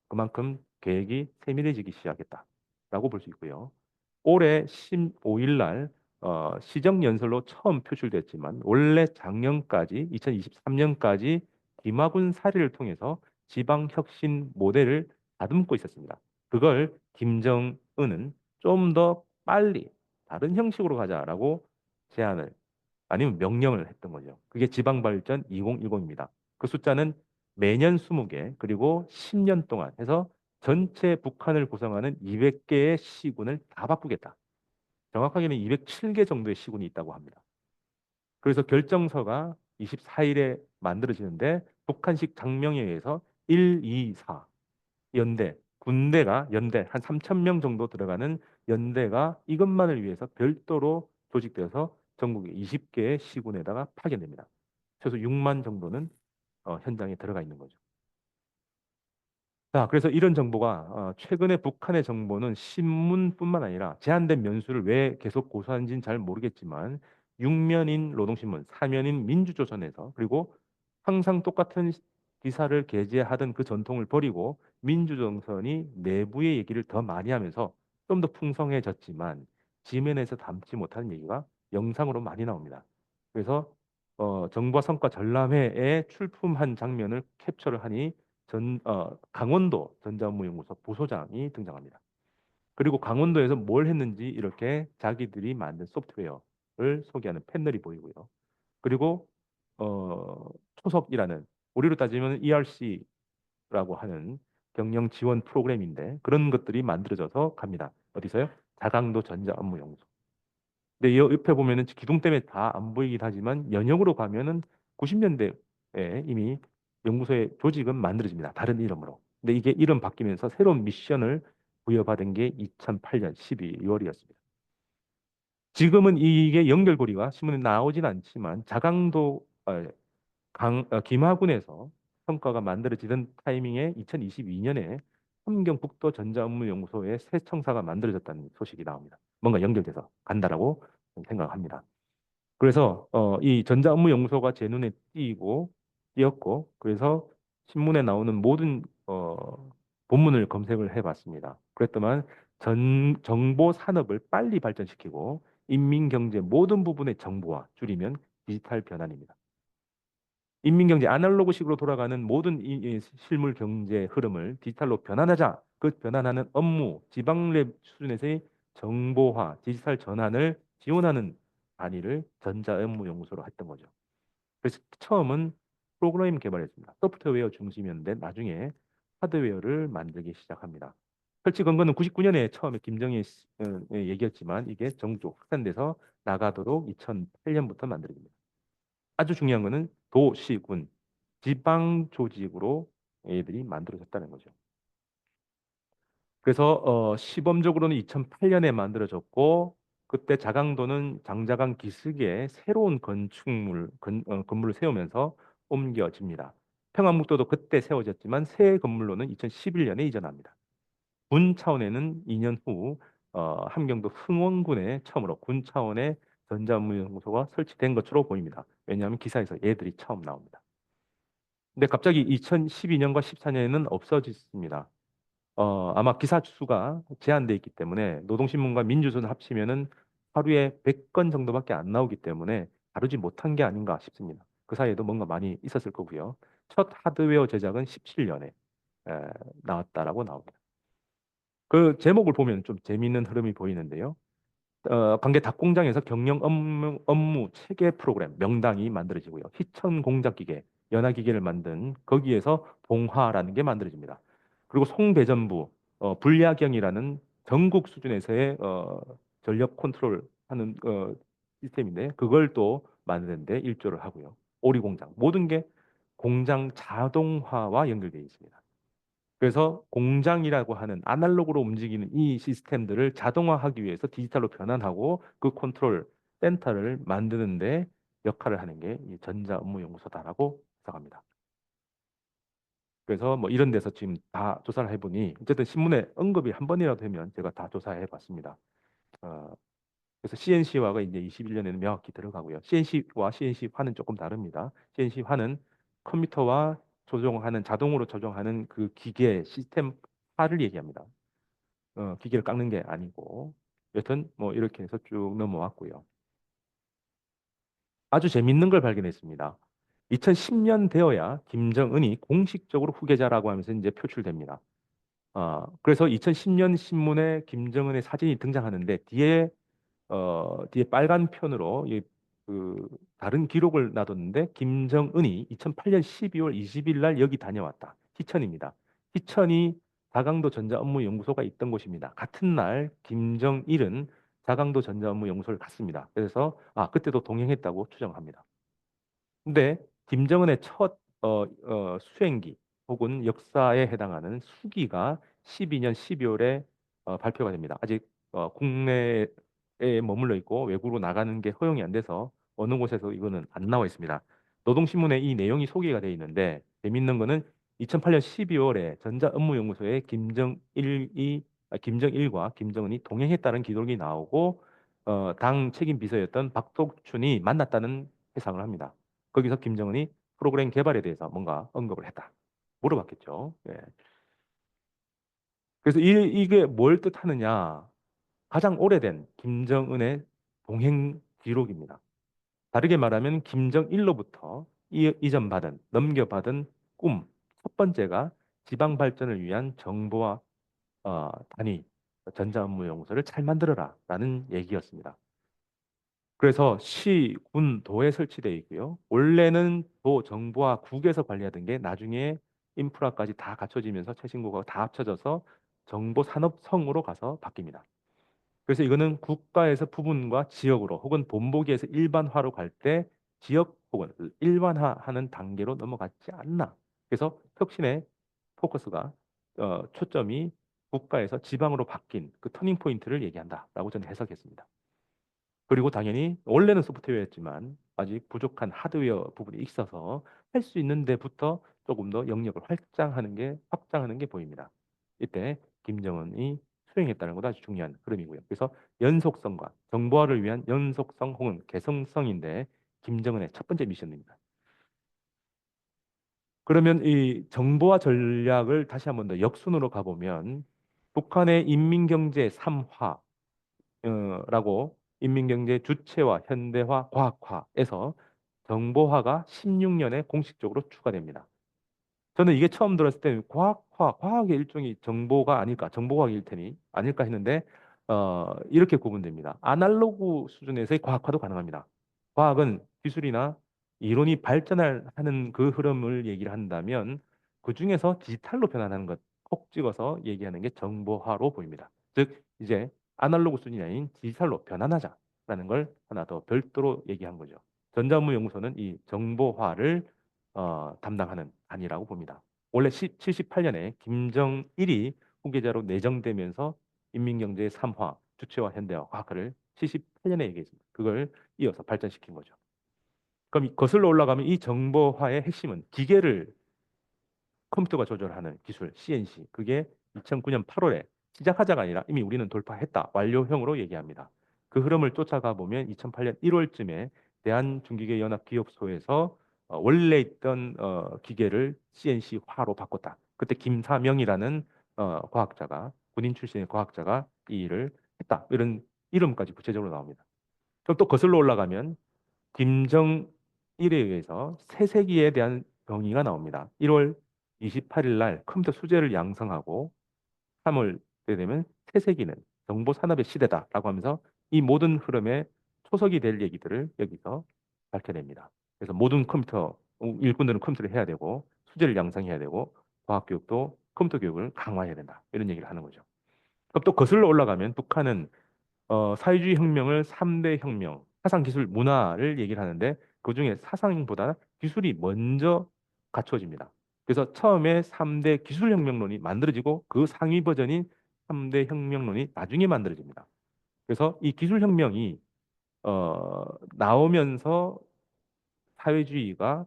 그만큼 계획이 세밀해지기 시작했다라고 볼 수 있고요. 올해 15일 날 시정연설로 처음 표출됐지만 원래 작년까지 2023년까지 김학군 사례를 통해서 지방혁신 모델을 다듬고 있었습니다. 그걸 김정은은 좀 더 빨리 다른 형식으로 가자라고 제안을 아니면 명령을 했던 거죠. 그게 지방발전 2010입니다. 그 숫자는 매년 20개 그리고 10년 동안 해서 전체 북한을 구성하는 200개의 시군을 다 바꾸겠다. 정확하게는 207개 정도의 시군이 있다고 합니다. 그래서 결정서가 24일에 만들어지는데 북한식 장명에 의해서 1, 2, 4 연대 한 3천 명 정도 들어가는 연대가 이것만을 위해서 별도로 조직되어서 전국의 20개의 시군에다가 파견됩니다. 최소 6만 정도는 현장에 들어가 있는 거죠. 자, 그래서 이런 정보가 최근에 북한의 정보는 신문뿐만 아니라 제한된 면수를 왜 계속 고수하는지는 잘 모르겠지만 6면인 노동신문, 4면인 민주조선에서 그리고 항상 똑같은 기사를 게재하던 그 전통을 버리고 민주정선이 내부의 얘기를 더 많이 하면서 좀 더 풍성해졌지만 지면에서 담지 못하는 얘기가 영상으로 많이 나옵니다. 그래서 정보와 성과 전람회에 출품한 장면을 캡처를 하니 강원도 전자업무연구소 부소장이 등장합니다. 그리고 강원도에서 뭘 했는지 이렇게 자기들이 만든 소프트웨어를 소개하는 패널이 보이고요. 그리고 초석이라는 우리로 따지면 ERC라고 하는 경영 지원 프로그램인데 그런 것들이 만들어져서 갑니다. 어디서요? 자강도 전자업무연구소. 근데 이 옆에 보면은 기둥 때문에 다 안 보이긴 하지만 연역으로 가면은 90년대에 이미 연구소의 조직은 만들어집니다. 다른 이름으로. 근데 이게 이름 바뀌면서 새로운 미션을 부여받은 게 2008년 12월이었습니다. 지금은 이게 연결고리가 신문에 나오진 않지만 자강도 김하군에서 성과가 만들어지던 타이밍에 2022년에 함경북도 전자업무연구소에 새 청사가 만들어졌다는 소식이 나옵니다. 뭔가 연결돼서 간다라고 생각합니다. 그래서 이 전자업무연구소가 제 눈에 띄었고 그래서 신문에 나오는 모든 본문을 검색을 해봤습니다. 그랬더만 정보 산업을 빨리 발전시키고 인민경제 모든 부분의 정보화 줄이면 디지털 변환입니다. 인민경제 아날로그식으로 돌아가는 모든 이 실물 경제 흐름을 디지털로 변환하자. 그 변환하는 업무, 지방랩 수준에서의 정보화, 디지털 전환을 지원하는 단위를 전자업무연구소로 했던 거죠. 그래서 처음은 프로그램 개발했습니다. 소프트웨어 중심이었는데 나중에 하드웨어를 만들기 시작합니다. 설치 근거는 99년에 처음에 김정일 얘기했지만 이게 전국적으로 확산돼서 나가도록 2008년부터 만들어집니다. 아주 중요한 거는 도시군 지방 조직으로 얘들이 만들어졌다는 거죠. 그래서 시범적으로는 2008년에 만들어졌고 그때 자강도는 장자강 기슭에 새로운 건물을 세우면서 옮겨집니다. 평안북도도 그때 세워졌지만 새 건물로는 2011년에 이전합니다. 군 차원에는 2년 후 함경도 흥원군에 처음으로 군 차원의 전자무연구소가 설치된 것으로 보입니다. 왜냐하면 기사에서 얘들이 처음 나옵니다. 근데 갑자기 2012년과 14년에는 없어졌습니다. 아마 기사 수가 제한돼 있기 때문에 노동신문과 민주수는 합치면은 하루에 100건 정도밖에 안 나오기 때문에 다루지 못한 게 아닌가 싶습니다. 그 사이에도 뭔가 많이 있었을 거고요. 첫 하드웨어 제작은 17년에 나왔다라고 나옵니다. 그 제목을 보면 좀 재미있는 흐름이 보이는데요. 관계 닭공장에서 경영 업무 체계 프로그램 명당이 만들어지고요. 희천 공작기계, 연화기계를 만든 거기에서 봉화라는 게 만들어집니다. 그리고 송배전부, 불야경이라는 전국 수준에서의 전력 컨트롤하는 시스템인데 그걸 또 만드는데 일조를 하고요. 오리공장 모든 게 공장 자동화와 연결되어 있습니다. 그래서 공장이라고 하는 아날로그로 움직이는 이 시스템들을 자동화하기 위해서 디지털로 변환하고 그 컨트롤 센터를 만드는데 역할을 하는 게 이 전자업무연구소다라고 생각합니다. 그래서 뭐 이런 데서 지금 다 조사를 해보니 어쨌든 신문에 언급이 한 번이라도 되면 제가 다 조사해 봤습니다. 어, 그래서 CNC화가 이제 21년에는 명확히 들어가고요. CNC와 CNC화는 조금 다릅니다. CNC화는 컴퓨터와 조종하는 자동으로 조종하는 그 기계 시스템화를 얘기합니다. 기계를 깎는 게 아니고 여튼 뭐 이렇게 해서 쭉 넘어왔고요. 아주 재밌는 걸 발견했습니다. 2010년 되어야 김정은이 공식적으로 후계자라고 하면서 이제 표출됩니다. 그래서 2010년 신문에 김정은의 사진이 등장하는데 뒤에 빨간 편으로 그 다른 기록을 놔뒀는데 김정은이 2008년 12월 20일 날 여기 다녀왔다. 희천입니다. 희천이 자강도 전자업무연구소가 있던 곳입니다. 같은 날 김정일은 자강도 전자업무연구소를 갔습니다. 그래서 그때도 동행했다고 추정합니다. 근데 김정은의 첫 수행기 혹은 역사에 해당하는 수기가 12년 12월에 발표가 됩니다. 아직 국내에 머물러 있고 외국으로 나가는 게 허용이 안 돼서 어느 곳에서 이거는 안 나와 있습니다. 노동신문에 이 내용이 소개가 되어 있는데 재밌는 거는 2008년 12월에 전자업무연구소에 김정일과 김정은이 동행했다는 기록이 나오고 당 책임 비서였던 박덕춘이 만났다는 해상을 합니다. 거기서 김정은이 프로그램 개발에 대해서 뭔가 언급을 했다. 물어봤겠죠. 예. 그래서 이게 뭘 뜻하느냐? 가장 오래된 김정은의 동행 기록입니다. 다르게 말하면 김정일로부터 이전받은 넘겨받은 꿈 첫 번째가 지방 발전을 위한 정보와 단위 전자업무연구소를 잘 만들어라라는 얘기였습니다. 그래서 시, 군, 도에 설치되어 있고요. 원래는 도, 정부와 국에서 관리하던 게 나중에 인프라까지 다 갖춰지면서 최신고가 다 합쳐져서 정보산업성으로 가서 바뀝니다. 그래서 이거는 국가에서 부분과 지역으로 혹은 본보기에서 일반화로 갈 때 지역 혹은 일반화하는 단계로 넘어갔지 않나. 그래서 혁신의 포커스가 초점이 국가에서 지방으로 바뀐 그 터닝 포인트를 얘기한다라고 저는 해석했습니다. 그리고 당연히 원래는 소프트웨어였지만 아직 부족한 하드웨어 부분이 있어서 할 수 있는 데부터 조금 더 영역을 확장하는 게 보입니다. 이때 김정은이 수행했다는 것도 아주 중요한 흐름이고요. 그래서 연속성과 정보화를 위한 연속성 혹은 개성성인데 김정은의 첫 번째 미션입니다. 그러면 이 정보화 전략을 다시 한번 더 역순으로 가보면 북한의 인민경제 3화 라고 인민경제 주체화, 현대화, 과학화에서 정보화가 16년에 공식적으로 추가됩니다. 저는 이게 처음 들었을 때 과학의 일종이 정보가 아닐까, 정보과학일 테니 아닐까 했는데 이렇게 구분됩니다. 아날로그 수준에서의 과학화도 가능합니다. 과학은 기술이나 이론이 발전하는 그 흐름을 얘기를 한다면 그 중에서 디지털로 변환하는 것 콕 찍어서 얘기하는 게 정보화로 보입니다. 즉 이제 아날로그 수준이 아닌 디지털로 변환하자라는 걸 하나 더 별도로 얘기한 거죠. 전자업무연구소는 이 정보화를 담당하는 단이라고 봅니다. 원래 78년에 김정일이 후계자로 내정되면서 인민경제의 3화, 주체와 현대화, 과학화를 78년에 얘기했습니다. 그걸 이어서 발전시킨 거죠. 그럼 거슬러 올라가면 이 정보화의 핵심은 기계를 컴퓨터가 조절하는 기술 CNC 그게 2009년 8월에 시작하자가 아니라 이미 우리는 돌파했다 완료형으로 얘기합니다. 그 흐름을 쫓아가 보면 2008년 1월쯤에 대한중기계연합기업소에서 원래 있던 기계를 CNC화로 바꿨다. 그때 김사명이라는 과학자가 군인 출신의 과학자가 이 일을 했다. 이런 이름까지 구체적으로 나옵니다. 그럼 또 거슬러 올라가면 김정일에 의해서 새세기에 대한 경위가 나옵니다. 1월 28일 날 컴퓨터 수재를 양성하고 3월 때 되면 새세기는 정보 산업의 시대다라고 하면서 이 모든 흐름의 초석이 될 얘기들을 여기서 밝혀냅니다. 그래서 모든 컴퓨터 일꾼들은 컴퓨터를 해야 되고 수재를 양성해야 되고 과학 교육도 컴퓨터 교육을 강화해야 된다. 이런 얘기를 하는 거죠. 그럼 또 거슬러 올라가면 북한은 사회주의 혁명을 3대 혁명, 사상, 기술, 문화를 얘기를 하는데 그중에 사상보다 기술이 먼저 갖춰집니다. 그래서 처음에 3대 기술 혁명론이 만들어지고 그 상위 버전인 3대 혁명론이 나중에 만들어집니다. 그래서 이 기술 혁명이 나오면서 사회주의가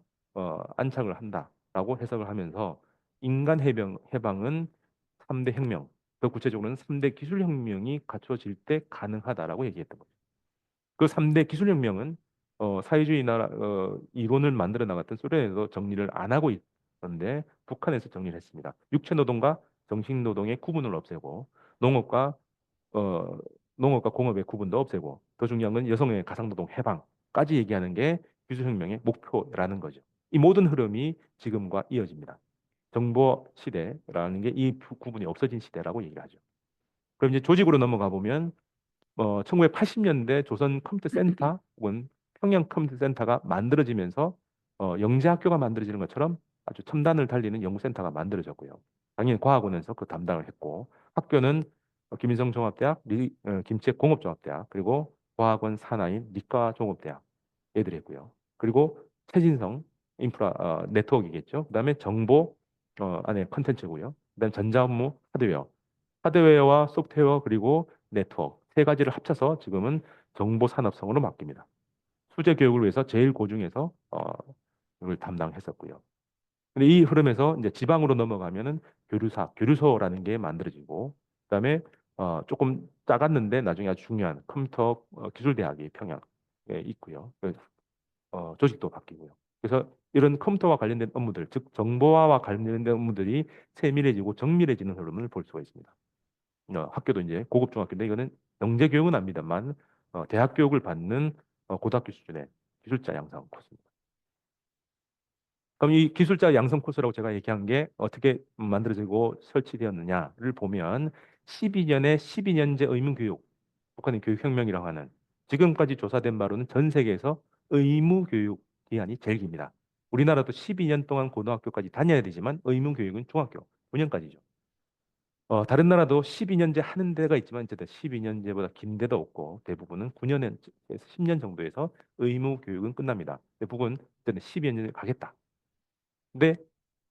안착을 한다라고 해석을 하면서 인간 해방은 3대 혁명, 더 구체적으로는 3대 기술 혁명이 갖춰질 때 가능하다라고 얘기했던 거죠. 그 3대 기술혁명은 사회주의 나라 이론을 만들어 나갔던 소련에서 정리를 안 하고 있었는데 북한에서 정리를 했습니다. 육체 노동과 정식 노동의 구분을 없애고 농업과 어, 농업과 공업의 구분도 없애고 더 중요한 건 여성의 가상노동 해방까지 얘기하는 게 기술혁명의 목표라는 거죠. 이 모든 흐름이 지금과 이어집니다. 정보 시대라는 게 이 구분이 없어진 시대라고 얘기하죠. 그럼 이제 조직으로 넘어가 보면 1980년대 조선 컴퓨터 센터 혹은 평양 컴퓨터 센터가 만들어지면서 영재학교가 만들어지는 것처럼 아주 첨단을 달리는 연구센터가 만들어졌고요. 당연히 과학원에서 그 담당을 했고 학교는 김일성 종합대학, 김책 공업종합대학 그리고 과학원 산하인理科종합대학 애들이 했고요. 그리고 최진성 인프라 네트워크이겠죠. 그다음에 정보 안에 컨텐츠고요. 그다음 전자업무 하드웨어 하드웨어와 소프트웨어 그리고 네트워크 세 가지를 합쳐서 지금은 정보산업성으로 바뀝니다. 수제 교육을 위해서 제일 고중에서 이걸 담당했었고요. 근데 이 흐름에서 이제 지방으로 넘어가면은 교류소라는 게 만들어지고 그다음에 조금 작았는데 나중에 아주 중요한 컴퓨터 기술대학이 평양에 있고요. 조직도 바뀌고요. 그래서 이런 컴퓨터와 관련된 업무들, 즉 정보화와 관련된 업무들이 세밀해지고 정밀해지는 흐름을 볼 수가 있습니다. 학교도 이제 고급 중학교인데 이거는 영재 교육은 아닙니다만 대학 교육을 받는 고등학교 수준의 기술자 양성 코스입니다. 그럼 이 기술자 양성 코스라고 제가 얘기한 게 어떻게 만들어지고 설치되었느냐를 보면 12년에 12년제 의무 교육, 북한의 교육혁명이라고 하는 지금까지 조사된 바로는 전 세계에서 의무 교육 기한이 제일 깁니다. 우리나라도 12년 동안 고등학교까지 다녀야 되지만 의무 교육은 중학교 9년까지죠. 다른 나라도 12년제 하는 데가 있지만 이제 12년제보다 긴 데도 없고 대부분은 9년에서 10년 정도에서 의무 교육은 끝납니다. 대부분 이제는 12년제 가겠다. 근데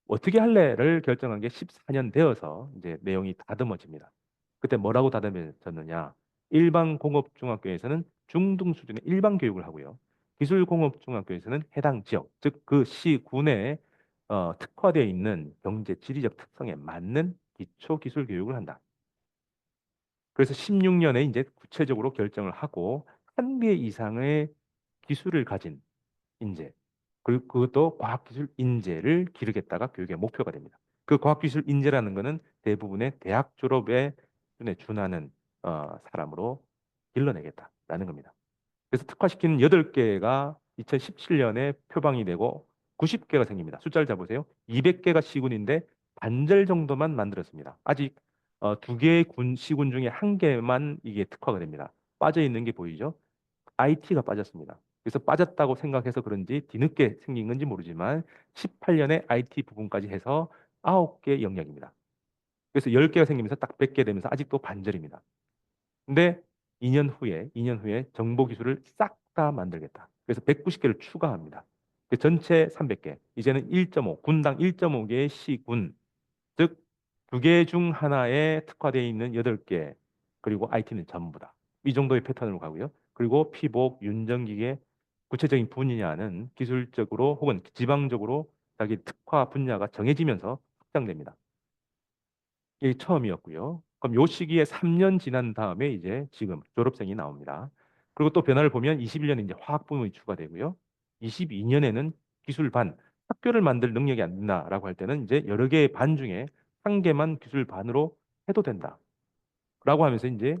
어떻게 할래를 결정한 게 14년 되어서 이제 내용이 다듬어집니다. 그때 뭐라고 다듬어졌느냐? 일반 공업중학교에서는 중등 수준의 일반 교육을 하고요. 기술공업중학교에서는 해당 지역, 즉 그 시군에 특화되어 있는 경제 지리적 특성에 맞는 기초 기술 교육을 한다. 그래서 16년에 이제 구체적으로 결정을 하고 한 개 이상의 기술을 가진 인재, 그리고 그것도 과학기술 인재를 기르겠다가 교육의 목표가 됩니다. 그 과학기술 인재라는 것은 대부분의 대학 졸업에 준하는 사람으로 길러내겠다라는 겁니다. 그래서 특화시키는 8개가 2017년에 표방이 되고 90개가 생깁니다. 숫자를 잡으세요. 200개가 시군인데 반절 정도만 만들었습니다. 아직 2개의 시군 중에 1개만 이게 특화가 됩니다. 빠져 있는 게 보이죠? IT가 빠졌습니다. 그래서 빠졌다고 생각해서 그런지 뒤늦게 생긴 건지 모르지만 18년에 IT 부분까지 해서 9개 영역입니다. 그래서 10개가 생기면서 딱 100개 되면서 아직도 반절입니다. 근데 2년 후에 정보 기술을 싹 다 만들겠다. 그래서 190개를 추가합니다. 전체 300개. 이제는 1.5, 군당 1.5개의 시군, 즉 두 개 중 하나에 특화되어 있는 8개, 그리고 IT는 전부다. 이 정도의 패턴으로 가고요. 그리고 피복, 윤전기계, 구체적인 분야는 기술적으로 혹은 지방적으로 자기 특화 분야가 정해지면서 확장됩니다. 이게 처음이었고요. 그럼 요 시기에 3년 지난 다음에 이제 지금 졸업생이 나옵니다. 그리고 또 변화를 보면 21년에 이제 화학 부문이 추가되고요. 22년에는 기술 반, 학교를 만들 능력이 안 된다라고 할 때는 이제 여러 개의 반 중에 한 개만 기술 반으로 해도 된다. 라고 하면서 이제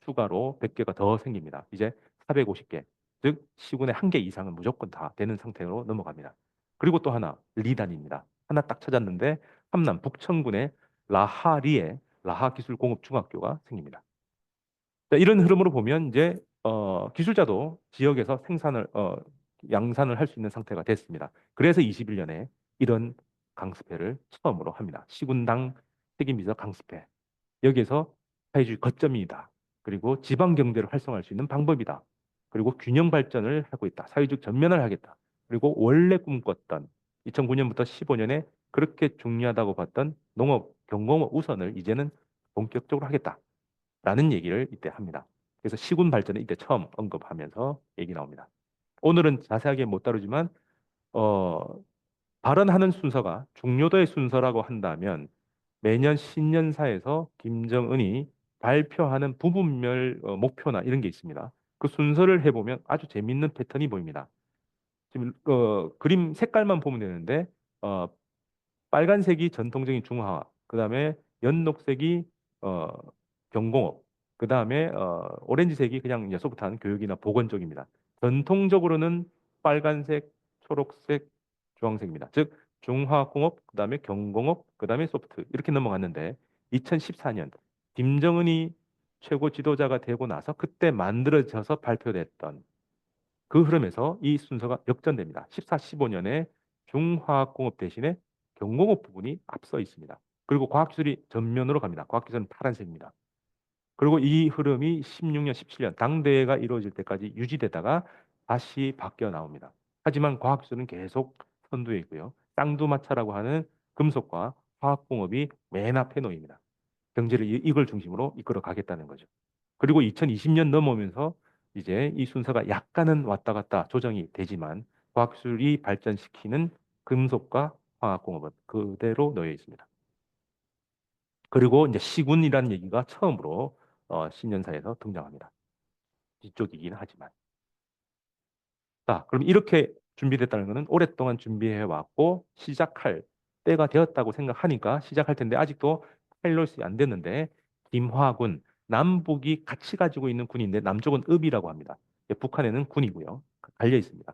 추가로 100개가 더 생깁니다. 이제 450개. 즉 시군의 한 개 이상은 무조건 다 되는 상태로 넘어갑니다. 그리고 또 하나 리단입니다. 하나 딱 찾았는데 함남 북천군의 라하리에 라하기술공업중학교가 생깁니다. 자, 이런 흐름으로 보면 이제 기술자도 지역에서 생산을 양산을 할 수 있는 상태가 됐습니다. 그래서 21년에 이런 강습회를 처음으로 합니다. 시군당 책임비서 강습회. 여기에서 사회주의 거점이다. 그리고 지방 경제를 활성화할 수 있는 방법이다. 그리고 균형 발전을 하고 있다. 사회적 전면을 하겠다. 그리고 원래 꿈꿨던 2009년부터 15년에 그렇게 중요하다고 봤던 농업, 경공업 우선을 이제는 본격적으로 하겠다라는 얘기를 이때 합니다. 그래서 시군 발전을 이때 처음 언급하면서 얘기 나옵니다. 오늘은 자세하게 못 다루지만 어, 발언하는 순서가 중요도의 순서라고 한다면 매년 신년사에서 김정은이 발표하는 부분별 목표나 이런 게 있습니다. 그 순서를 해보면 아주 재밌는 패턴이 보입니다. 지금 그림 색깔만 보면 되는데 어, 빨간색이 전통적인 중화화, 그 다음에 연녹색이 어, 경공업, 그 다음에 오렌지색이 그냥 이제 소프트한 교육이나 보건 쪽입니다. 전통적으로는 빨간색, 초록색, 주황색입니다. 즉 중화공업, 그 다음에 경공업, 그 다음에 소프트 이렇게 넘어갔는데 2014년 김정은이 최고 지도자가 되고 나서 그때 만들어져서 발표됐던 그 흐름에서 이 순서가 역전됩니다. 14, 15년에 중화학공업 대신에 경공업 부분이 앞서 있습니다. 그리고 과학기술이 전면으로 갑니다. 과학기술은 파란색입니다. 그리고 이 흐름이 16년, 17년 당대회가 이루어질 때까지 유지되다가 다시 바뀌어 나옵니다. 하지만 과학기술은 계속 선두에 있고요. 쌍두마차라고 하는 금속과 화학공업이 맨 앞에 놓입니다. 경제를 이걸 중심으로 이끌어 가겠다는 거죠. 그리고 2020년 넘어오면서 이제 이 순서가 약간은 왔다 갔다 조정이 되지만 과학기술이 발전시키는 금속과 화학공업은 그대로 놓여 있습니다. 그리고 이제 시군이라는 얘기가 처음으로 신년사에서 등장합니다. 뒤쪽이긴 하지만. 자, 그럼 이렇게 준비됐다는 것은 오랫동안 준비해 왔고 시작할 때가 되었다고 생각하니까 시작할 텐데 아직도 파일럿이 안 됐는데 김화군 남북이 같이 가지고 있는 군인데 남쪽은 읍이라고 합니다. 예, 북한에는 군이고요. 달려 있습니다.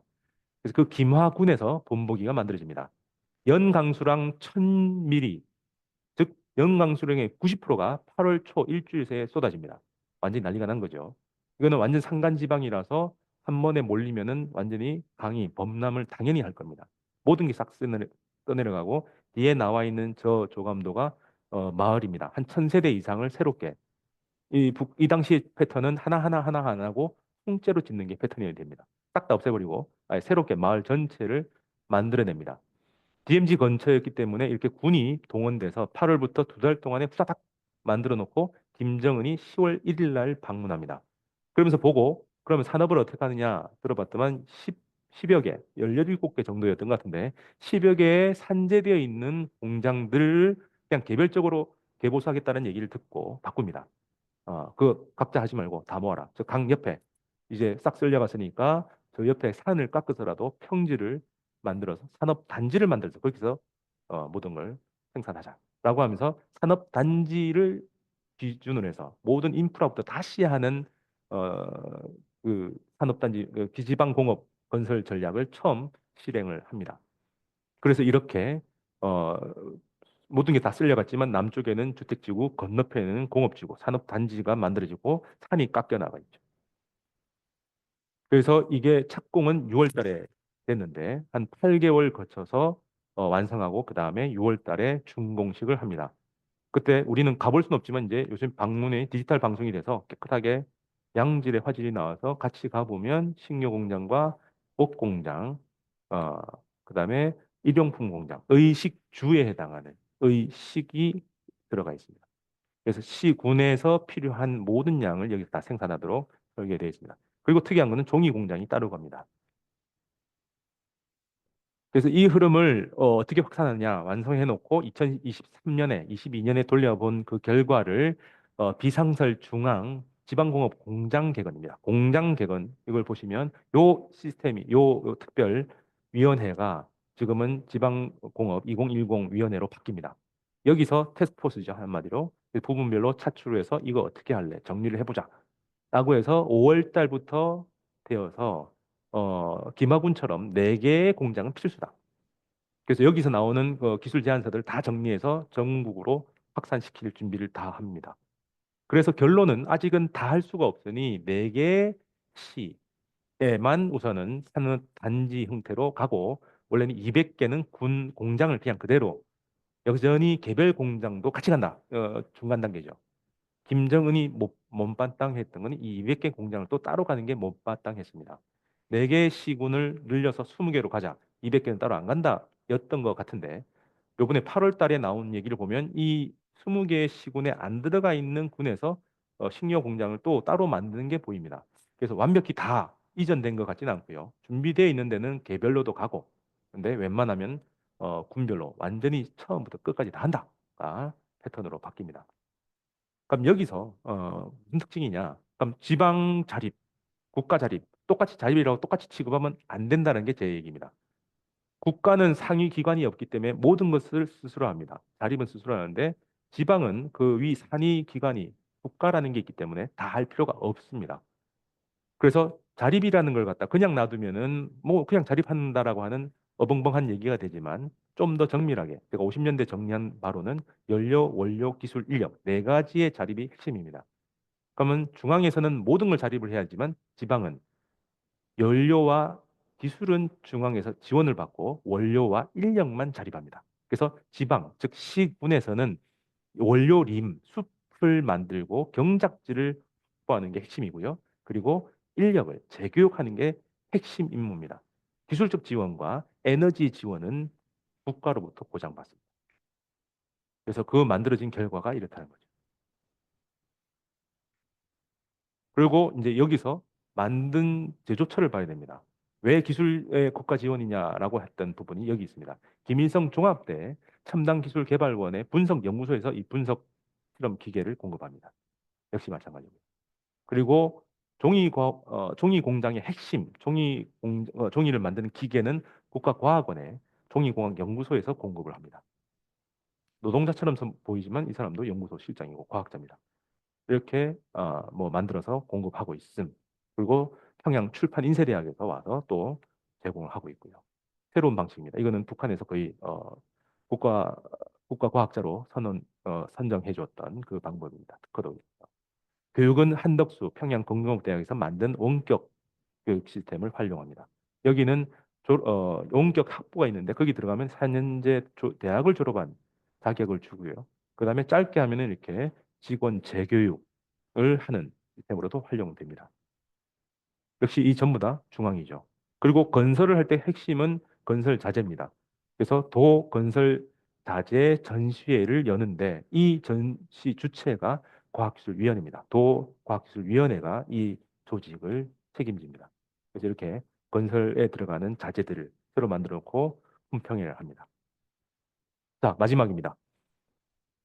그래서 그 김화군에서 본보기가 만들어집니다. 연강수량 1000mm, 즉 연강수량의 90%가 8월 초 일주일 새에 쏟아집니다. 완전히 난리가 난 거죠. 이거는 완전 산간지방이라서 한 번에 몰리면은 완전히 강이 범람을 당연히 할 겁니다. 모든 게 싹 떠내려가고 뒤에 나와 있는 저 조감도가 마을입니다. 한 1000세대 이상을 새롭게 이 당시 패턴은 하나하나하고 통째로 짓는 게 패턴이 됩니다. 싹 다 없애버리고 아예 새롭게 마을 전체를 만들어냅니다. DMZ 근처였기 때문에 이렇게 군이 동원돼서 8월부터 2달 동안에 후다닥 만들어 놓고 김정은이 10월 1일 날 방문합니다. 그러면서 보고 그러면 산업을 어떻게 하느냐 들어봤더만 10여 개, 17개 정도였던 것 같은데 10여 개의 산재되어 있는 공장들을 그냥 개별적으로 개보수하겠다는 얘기를 듣고 바꿉니다. 그 각자 하지 말고 다 모아라. 저 강 옆에 이제 싹 쓸려갔으니까 저 옆에 산을 깎아서라도 평지를 만들어서 산업 단지를 만들어서 거기서 모든 걸 생산하자라고 하면서 산업 단지를 기준으로 해서 모든 인프라부터 다시 하는 어, 그 산업 단지 기지방 공업 건설 전략을 처음 실행을 합니다. 그래서 이렇게 어, 모든 게 다 쓸려갔지만 남쪽에는 주택지구, 건너편에는 공업지구, 산업단지가 만들어지고 산이 깎여 나가 있죠. 그래서 이게 착공은 6월 달에 됐는데 한 8개월 거쳐서 완성하고 그 다음에 6월 달에 준공식을 합니다. 그때 우리는 가볼 수는 없지만 이제 요즘 방문이 디지털 방송이 돼서 깨끗하게 양질의 화질이 나와서 같이 가보면 식료 공장과 옷 공장, 어, 그다음에 일용품 공장, 의식주에 해당하는 의식이 들어가 있습니다. 그래서 시군에서 필요한 모든 양을 여기서 다 생산하도록 설계되어 있습니다. 그리고 특이한 것은 종이 공장이 따로 갑니다. 그래서 이 흐름을 떻게 확산하느냐 완성해 놓고 2023년에 22년에 돌려본 그 결과를 비상설 중앙 지방공업 공장 개건입니다. 공장 개건 이걸 보시면 요 시스템이 요 특별 위원회가 지금은 지방공업 2010 위원회로 바뀝니다. 여기서 테스크포스죠 한마디로 부분별로 차출해서 이거 어떻게 할래 정리를 해보자. 라고 해서 5월 달부터 되어서 김하군처럼 4개의 공장은 필수다. 그래서 여기서 나오는 그 기술 제안서들 다 정리해서 전국으로 확산시킬 준비를 다 합니다. 그래서 결론은 아직은 다 할 수가 없으니 4개의 시에만 우선은 산업 단지 형태로 가고 원래는 200개는 군 공장을 그냥 그대로 여전히 개별 공장도 같이 간다. 중간 단계죠. 김정은이 못마땅했던 거는 이 200개 공장을 또 따로 가는 게 못마땅했습니다. 4개의 시군을 늘려서 20개로 가자. 200개는 따로 안 간다. 였던 것 같은데 요번에 8월 달에 나온 얘기를 보면 이 20개의 시군에 안 들어가 있는 군에서 식료 공장을 또 따로 만드는 게 보입니다. 그래서 완벽히 다 이전된 것 같지는 않고요. 준비되어 있는 데는 개별로도 가고 근데 웬만하면 군별로 완전히 처음부터 끝까지 다 한다가 패턴으로 바뀝니다. 그럼 여기서 무슨 특징이냐? 그럼 지방 자립, 국가 자립, 똑같이 자립이라고 똑같이 취급하면 안 된다는 게 제 얘기입니다. 국가는 상위 기관이 없기 때문에 모든 것을 스스로 합니다. 자립은 스스로 하는데 지방은 그 위 상위 기관이 국가라는 게 있기 때문에 다 할 필요가 없습니다. 그래서 자립이라는 걸 갖다 그냥 놔두면은 뭐 그냥 자립한다라고 하는 어벙벙한 얘기가 되지만 좀 더 정밀하게 제가 50년대 정리한 바로는 연료, 원료, 기술, 인력 4가지의 자립이 핵심입니다. 그러면 중앙에서는 모든 걸 자립을 해야지만 지방은 연료와 기술은 중앙에서 지원을 받고 원료와 인력만 자립합니다. 그래서 지방, 즉 시군에서는 원료림, 숲을 만들고 경작지를 확보하는 게 핵심이고요. 그리고 인력을 재교육하는 게 핵심 임무입니다. 기술적 지원과 에너지 지원은 국가로부터 보장받습니다. 그래서 그 만들어진 결과가 이렇다는 거죠. 그리고 이제 여기서 만든 제조처를 봐야 됩니다. 왜 기술의 국가 지원이냐라고 했던 부분이 여기 있습니다. 김일성 종합대 첨단기술개발원의 분석연구소에서 이 분석 실험 기계를 공급합니다. 역시 마찬가지입니다. 그리고 종이 공장의 핵심, 종이를 만드는 기계는 국가과학원의 종이공학연구소에서 공급을 합니다. 노동자처럼 보이지만 이 사람도 연구소 실장이고 과학자입니다. 이렇게 뭐 만들어서 공급하고 있음. 그리고 평양 출판 인쇄대학에서 와서 또 제공을 하고 있고요. 새로운 방식입니다. 이거는 북한에서 거의 국가 과학자로 선정해 줬던 그 방법입니다. 특허도 교육은 한덕수 평양건국대학에서 만든 원격 교육 시스템을 활용합니다. 여기는 원격 학부가 있는데 거기 들어가면 4년제 대학을 졸업한 자격을 주고요. 그다음에 짧게 하면은 이렇게 직원 재교육을 하는 시스템으로도 활용됩니다. 역시 이 전부 다 중앙이죠. 그리고 건설을 할 때 핵심은 건설 자재입니다. 그래서 도 건설 자재 전시회를 여는데 이 전시 주체가 과학기술위원회입니다. 도 과학기술위원회가 이 조직을 책임집니다. 그래서 이렇게 건설에 들어가는 자재들을 새로 만들어 놓고 품평회를 합니다. 자, 마지막입니다.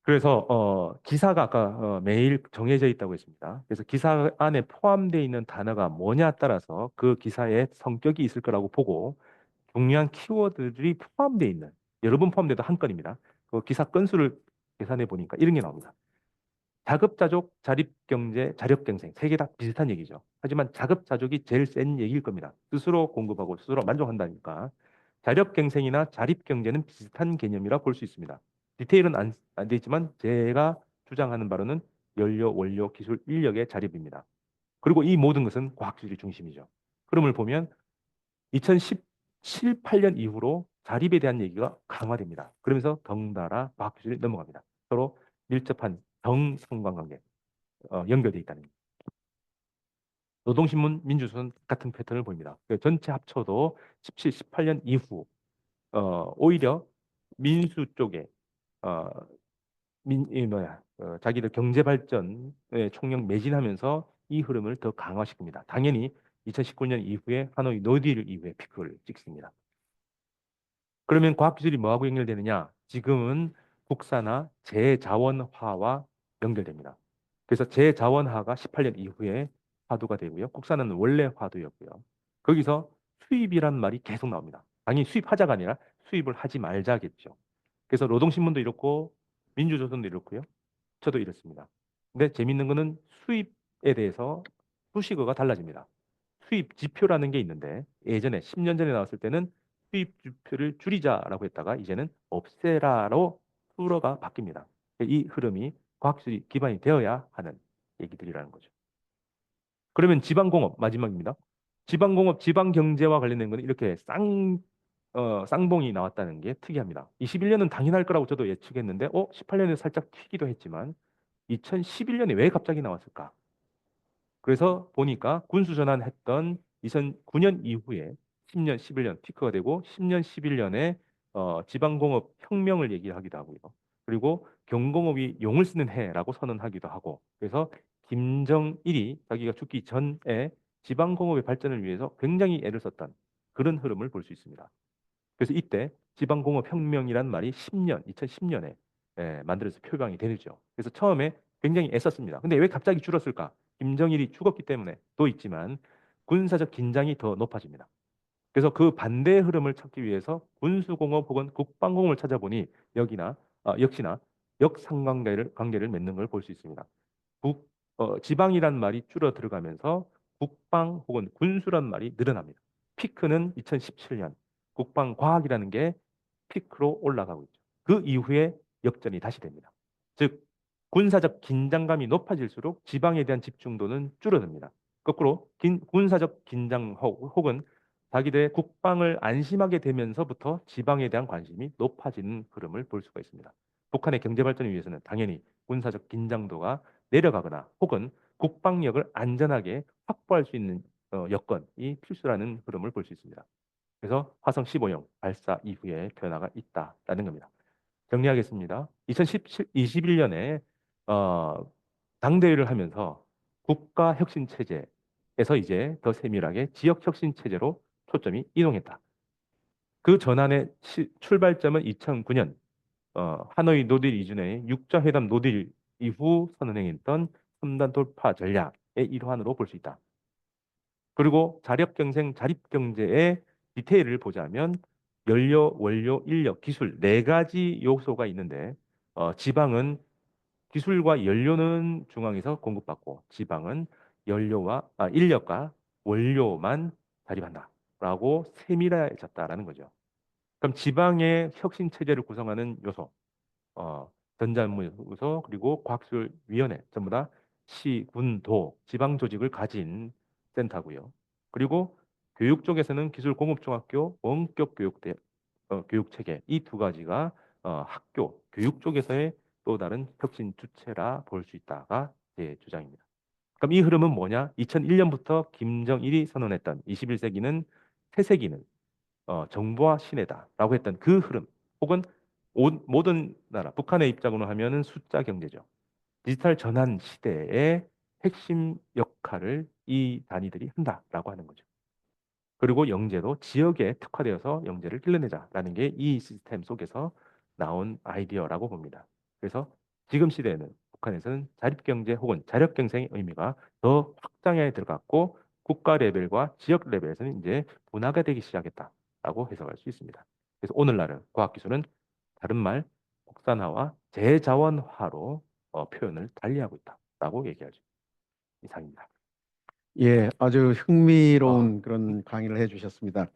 그래서 기사가 아까 매일 정해져 있다고 했습니다. 그래서 기사 안에 포함되어 있는 단어가 뭐냐에 따라서 그 기사의 성격이 있을 거라고 보고 중요한 키워드들이 포함되어 있는 여러 번 포함돼도 한 건입니다. 그 기사 건수를 계산해 보니까 이런 게 나옵니다. 자급자족, 자립경제, 자력경생 세 개 다 비슷한 얘기죠. 하지만 자급자족이 제일 센 얘기일 겁니다. 스스로 공급하고 스스로 만족한다니까. 자력경생이나 자립경제는 비슷한 개념이라 볼 수 있습니다. 디테일은 안 돼 있지만 제가 주장하는 바로는 연료, 원료, 기술, 인력의 자립입니다. 그리고 이 모든 것은 과학기술이 중심이죠. 흐름을 보면 2017, 8년 이후로 자립에 대한 얘기가 강화됩니다. 그러면서 덩달아 과학기술이 넘어갑니다. 서로 밀접한 정상관관계 연결돼 있다는 거예요. 노동신문, 민주수는 같은 패턴을 보입니다. 전체 합쳐도 17, 18년 이후 오히려 민수 쪽에 어, 자기들 경제 발전에 총력 매진하면서 이 흐름을 더 강화시킵니다. 당연히 2019년 이후에 하노이 노딜 이후에 피크를 찍습니다. 그러면 과학기술이 뭐하고 연결되느냐? 지금은 국산화, 재자원화와 연결됩니다. 그래서 재자원화가 18년 이후에 화두가 되고요. 국산화는 원래 화두였고요. 거기서 수입이란 말이 계속 나옵니다. 당연히 수입하자가 아니라 수입을 하지 말자겠죠. 그래서 노동신문도 이렇고 민주조선도 이렇고요. 저도 이렇습니다. 근데 재밌는 거는 수입에 대해서 수식어가 달라집니다. 수입 지표라는 게 있는데 예전에 10년 전에 나왔을 때는 수입 지표를 줄이자라고 했다가 이제는 없애라로 풀어가 바뀝니다. 이 흐름이 과학술이 기반이 되어야 하는 얘기들이라는 거죠. 그러면 지방공업 마지막입니다. 지방공업, 지방경제와 관련된 것은 이렇게 쌍봉이 나왔다는 게 특이합니다. 21년은 당연할 거라고 저도 예측했는데 18년에 살짝 튀기도 했지만 2011년에 왜 갑자기 나왔을까? 그래서 보니까 군수 전환했던 2009년 이후에 10년, 11년 피크가 되고 10년, 11년에 지방공업 혁명을 얘기하기도 하고요. 그리고 경공업이 용을 쓰는 해라고 선언하기도 하고 그래서 김정일이 자기가 죽기 전에 지방공업의 발전을 위해서 굉장히 애를 썼던 그런 흐름을 볼 수 있습니다. 그래서 이때 지방공업 혁명이란 말이 10년, 2010년에 만들어서 표방이 되죠. 그래서 처음에 굉장히 애썼습니다. 근데 왜 갑자기 줄었을까? 김정일이 죽었기 때문에 또 있지만 군사적 긴장이 더 높아집니다. 그래서 그 반대의 흐름을 찾기 위해서 군수공업 혹은 국방공업을 찾아보니 역시나 역상관계를 맺는 걸 볼 수 있습니다. 지방이란 말이 줄어 들어가면서 국방 혹은 군수란 말이 늘어납니다. 피크는 2017년, 국방과학이라는 게 피크로 올라가고 있죠. 그 이후에 역전이 다시 됩니다. 즉, 군사적 긴장감이 높아질수록 지방에 대한 집중도는 줄어듭니다. 거꾸로 군사적 긴장 혹은 자기들의 국방을 안심하게 되면서부터 지방에 대한 관심이 높아지는 흐름을 볼 수가 있습니다. 북한의 경제 발전을 위해서는 당연히 군사적 긴장도가 내려가거나 혹은 국방력을 안전하게 확보할 수 있는 여건이 필수라는 흐름을 볼 수 있습니다. 그래서 화성 15형 발사 이후에 변화가 있다라는 겁니다. 정리하겠습니다. 2021년에 당대회를 하면서 국가 혁신 체제에서 이제 더 세밀하게 지역 혁신 체제로 초점이 이동했다. 그 전환의 출발점은 2009년 하노이 노딜 이전에 육자회담 노딜 이후 선언했던 3단 돌파 전략의 일환으로 볼 수 있다. 그리고 자력경쟁, 자립경제의 디테일을 보자면 연료, 원료, 인력, 기술 네 가지 요소가 있는데 지방은 기술과 연료는 중앙에서 공급받고 지방은 인력과 원료만 자립한다라고 세밀해졌다라는 거죠. 그럼 지방의 혁신 체제를 구성하는 요소, 전자연구소 그리고 과학기술위원회 전부 다 시, 군, 도, 지방 조직을 가진 센터고요. 그리고 교육 쪽에서는 기술공업중학교, 원격교육대, 교육체계 이 두 가지가 학교, 교육 쪽에서의 또 다른 혁신 주체라 볼 수 있다가 제 주장입니다. 그럼 이 흐름은 뭐냐? 2001년부터 김정일이 선언했던 21세기는 새세기는 정보화 시대다라고 했던 그 흐름 혹은 모든 나라 북한의 입장으로 하면은 숫자 경제죠. 디지털 전환 시대의 핵심 역할을 이 단위들이 한다라고 하는 거죠. 그리고 영재도 지역에 특화되어서 영재를 길러내자라는 게 이 시스템 속에서 나온 아이디어라고 봅니다. 그래서 지금 시대에는 북한에서는 자립경제 혹은 자력경쟁의 의미가 더 확장해 들어갔고 국가 레벨과 지역 레벨에서는 이제 분화가 되기 시작했다라고 해석할 수 있습니다. 그래서 오늘날은 과학기술은 다른 말 국산화와 재자원화로 표현을 달리하고 있다라고 얘기하죠. 이상입니다. 예, 아주 어, 흥미로운 그런 강의를 해주셨습니다.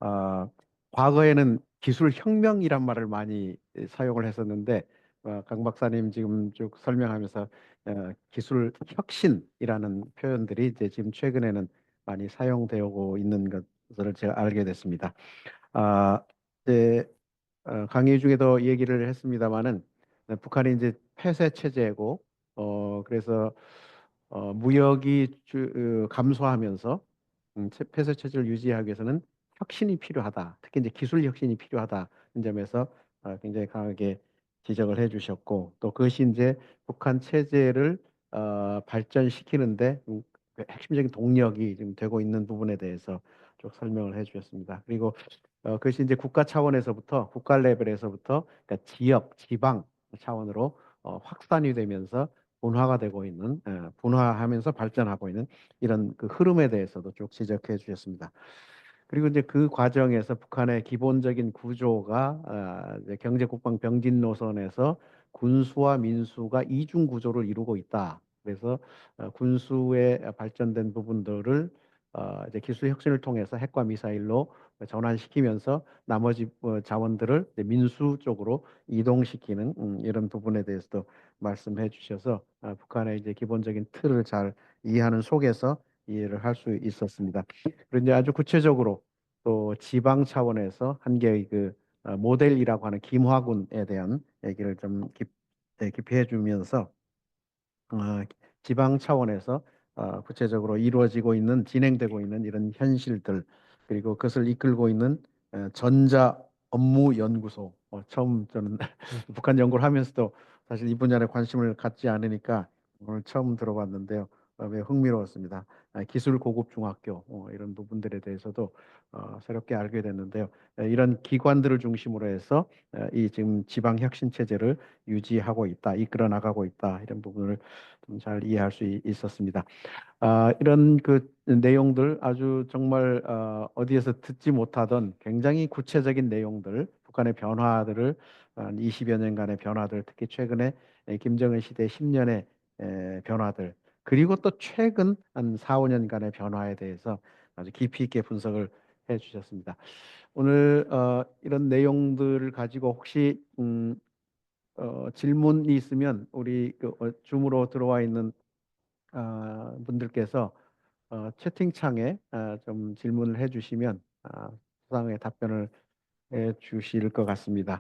아, 과거에는 기술 혁명이란 말을 많이 사용을 했었는데, 강 박사님 지금 쭉 설명하면서 기술 혁신이라는 표현들이 이제 지금 최근에는 많이 사용되고 있는 것을 제가 알게 됐습니다. 아, 이제 강의 중에도 얘기를 했습니다마는 북한이 이제 폐쇄 체제고, 그래서 무역이 감소하면서 폐쇄 체제를 유지하기 위해서는 혁신이 필요하다. 특히 이제 기술 혁신이 필요하다는 점에서 굉장히 강하게 지적을 해주셨고 또 그것이 이제 북한 체제를 발전시키는데 그 핵심적인 동력이 지금 되고 있는 부분에 대해서 쭉 설명을 해주셨습니다. 그리고 그것이 이제 국가 차원에서부터 국가 레벨에서부터 그러니까 지역, 지방 차원으로 확산이 되면서 분화가 되고 있는 분화하면서 발전하고 있는 이런 그 흐름에 대해서도 쭉 지적해 주셨습니다. 그리고 이제 그 과정에서 북한의 기본적인 구조가 이제 경제 국방 병진 노선에서 군수와 민수가 이중 구조를 이루고 있다. 그래서 군수에 발전된 부분들을 이제 기술 혁신을 통해서 핵과 미사일로 전환시키면서 나머지 자원들을 이제 민수 쪽으로 이동시키는 이런 부분에 대해서도 말씀해 주셔서 북한의 이제 기본적인 틀을 잘 이해하는 속에서 이해를 할 수 있었습니다. 그리고 이제 아주 구체적으로 또 지방 차원에서 한 개의 그 모델이라고 하는 김화군에 대한 얘기를 좀 깊이 해주면서 어, 지방 차원에서 구체적으로 이루어지고 있는 진행되고 있는 이런 현실들 그리고 그것을 이끌고 있는 전자 업무 연구소 처음 저는 음. 북한 연구를 하면서도 사실 이 분야에 관심을 갖지 않으니까 오늘 처음 들어봤는데요. 매우 흥미로웠습니다. 기술 고급 중학교 이런 부분들에 대해서도 새롭게 알게 됐는데요. 이런 기관들을 중심으로 해서 이 지금 지방 혁신 체제를 유지하고 있다, 이끌어 나가고 있다 이런 부분을 좀 잘 이해할 수 있었습니다. 이런 그 내용들 아주 정말 어디에서 듣지 못하던 굉장히 구체적인 내용들, 북한의 변화들을 한 20여 년간의 변화들, 특히 최근에 김정은 시대 10년의 변화들, 그리고 또 최근 한 4, 5년간의 변화에 대해서 아주 깊이 있게 분석을 해 주셨습니다. 오늘 이런 내용들을 가지고 혹시 질문이 있으면 우리 그 줌으로 들어와 있는 분들께서 채팅창에 좀 질문을 해주시면 수상의 답변을 해 주실 것 같습니다.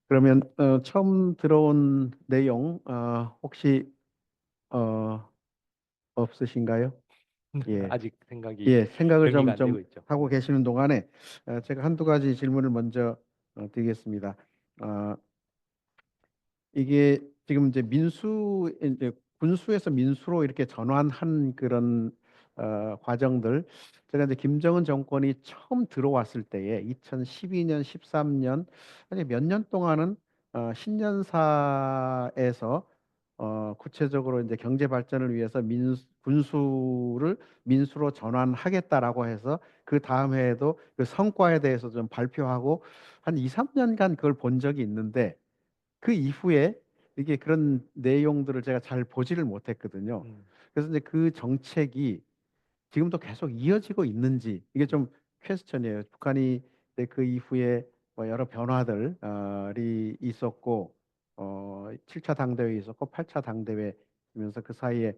그러면 처음 들어온 내용 혹시 어, 없으신가요? 예, 아직 생각이 예, 생각을 정리가 좀 안 되고 있죠. 하고 계시는 동안에 제가 한두 가지 질문을 먼저 드리겠습니다. 어, 이게 지금 이제 이제 군수에서 민수로 이렇게 전환한 그런 과정들 제가 이제 김정은 정권이 처음 들어왔을 때에 2012년, 13년 아니 몇 년 동안은 신년사에서 구체적으로 이제 경제 발전을 위해서 군수를 민수로 전환하겠다라고 해서 그 다음 해에도 그 성과에 대해서 좀 발표하고 한 2, 3년간 그걸 본 적이 있는데 그 이후에 이게 그런 내용들을 제가 잘 보지를 못했거든요. 음. 그래서 이제 그 정책이 지금도 계속 이어지고 있는지 이게 좀 퀘스천이에요. 북한이 이제 그 이후에 뭐 여러 변화들이 있었고 7차 당대회 있었고 8차 당대회면서 그 사이에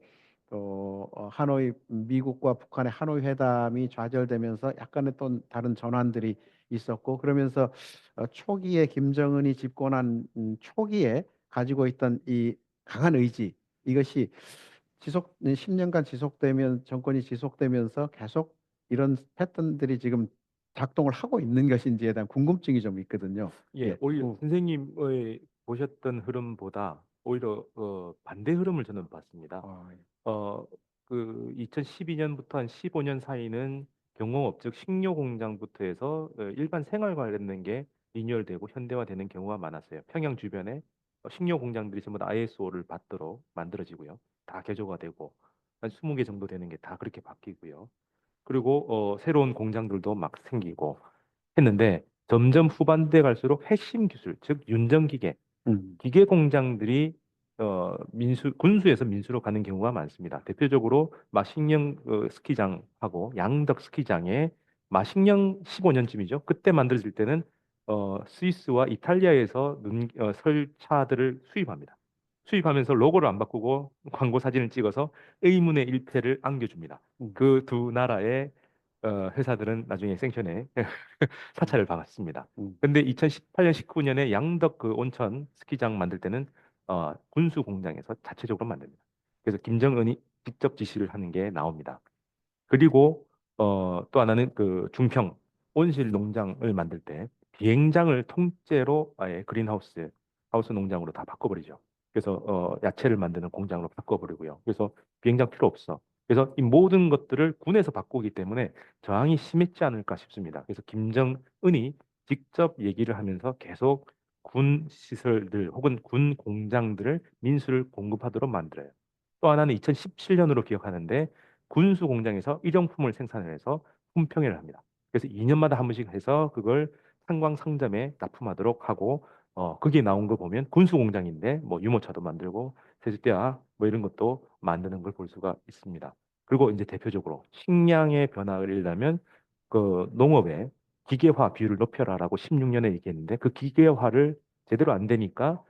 또 하노이 미국과 북한의 하노이 회담이 좌절되면서 약간의 또 다른 전환들이 있었고 그러면서 초기에 김정은이 집권한 초기에 가지고 있던 이 강한 의지 이것이 10년간 지속되면 정권이 지속되면서 계속 이런 패턴들이 지금 작동을 하고 있는 것인지에 대한 궁금증이 좀 있거든요. 예, 예, 오히려 선생님의 보셨던 흐름보다 오히려 반대 흐름을 저는 봤습니다. 어, 어, 그 2012년부터 한 15년 사이는 경공업, 즉 식료 공장부터 해서 일반 생활 관련된 게 리뉴얼되고 현대화되는 경우가 많았어요. 평양 주변에 식료 공장들이 전부 다 ISO를 받도록 만들어지고요. 다 개조가 되고 한 20개 정도 되는 게 다 그렇게 바뀌고요. 그리고 새로운 공장들도 막 생기고 했는데 점점 후반대 갈수록 핵심 기술, 즉 윤정기계, 음, 기계 공장들이 군수에서 민수로 가는 경우가 많습니다. 대표적으로 마식령 스키장하고 양덕 스키장에 마식령 15년쯤이죠. 그때 만들어질 때는 스위스와 이탈리아에서 설차들을 수입합니다. 수입하면서 로고를 안 바꾸고 광고 사진을 찍어서 의문의 일패를 안겨줍니다. 음, 그 두 나라의 회사들은 나중에 생전에 음, 사찰을 박았습니다. 음, 근데 2018년, 19년에 양덕 그 온천 스키장 만들 때는 군수 공장에서 자체적으로 만듭니다. 그래서 김정은이 직접 지시를 하는 게 나옵니다. 그리고 또 하나는 그 중평 온실 농장을 만들 때 비행장을 통째로 아예 그린하우스 하우스 농장으로 다 바꿔버리죠. 그래서 야채를 만드는 공장으로 바꿔버리고요. 그래서 비행장 필요 없어. 그래서 이 모든 것들을 군에서 바꾸기 때문에 저항이 심했지 않을까 싶습니다. 그래서 김정은이 직접 얘기를 하면서 계속 군 시설들 혹은 군 공장들을 민수를 공급하도록 만들어요. 또 하나는 2017년으로 기억하는데 군수 공장에서 일용품을 생산을 해서 품평회를 합니다. 그래서 2년마다 한 번씩 해서 그걸 상광 상점에 납품하도록 하고 거기에 나온 거 보면 군수 공장인데 뭐 유모차도 만들고 세숫대야 뭐 이런 것도 만드는 걸 볼 수가 있습니다. 그리고 이제 대표적으로 식량의 변화를 일다면 그 농업의 기계화 비율을 높여라라고 16년에 얘기했는데 그 기계화를 제대로 안 되니까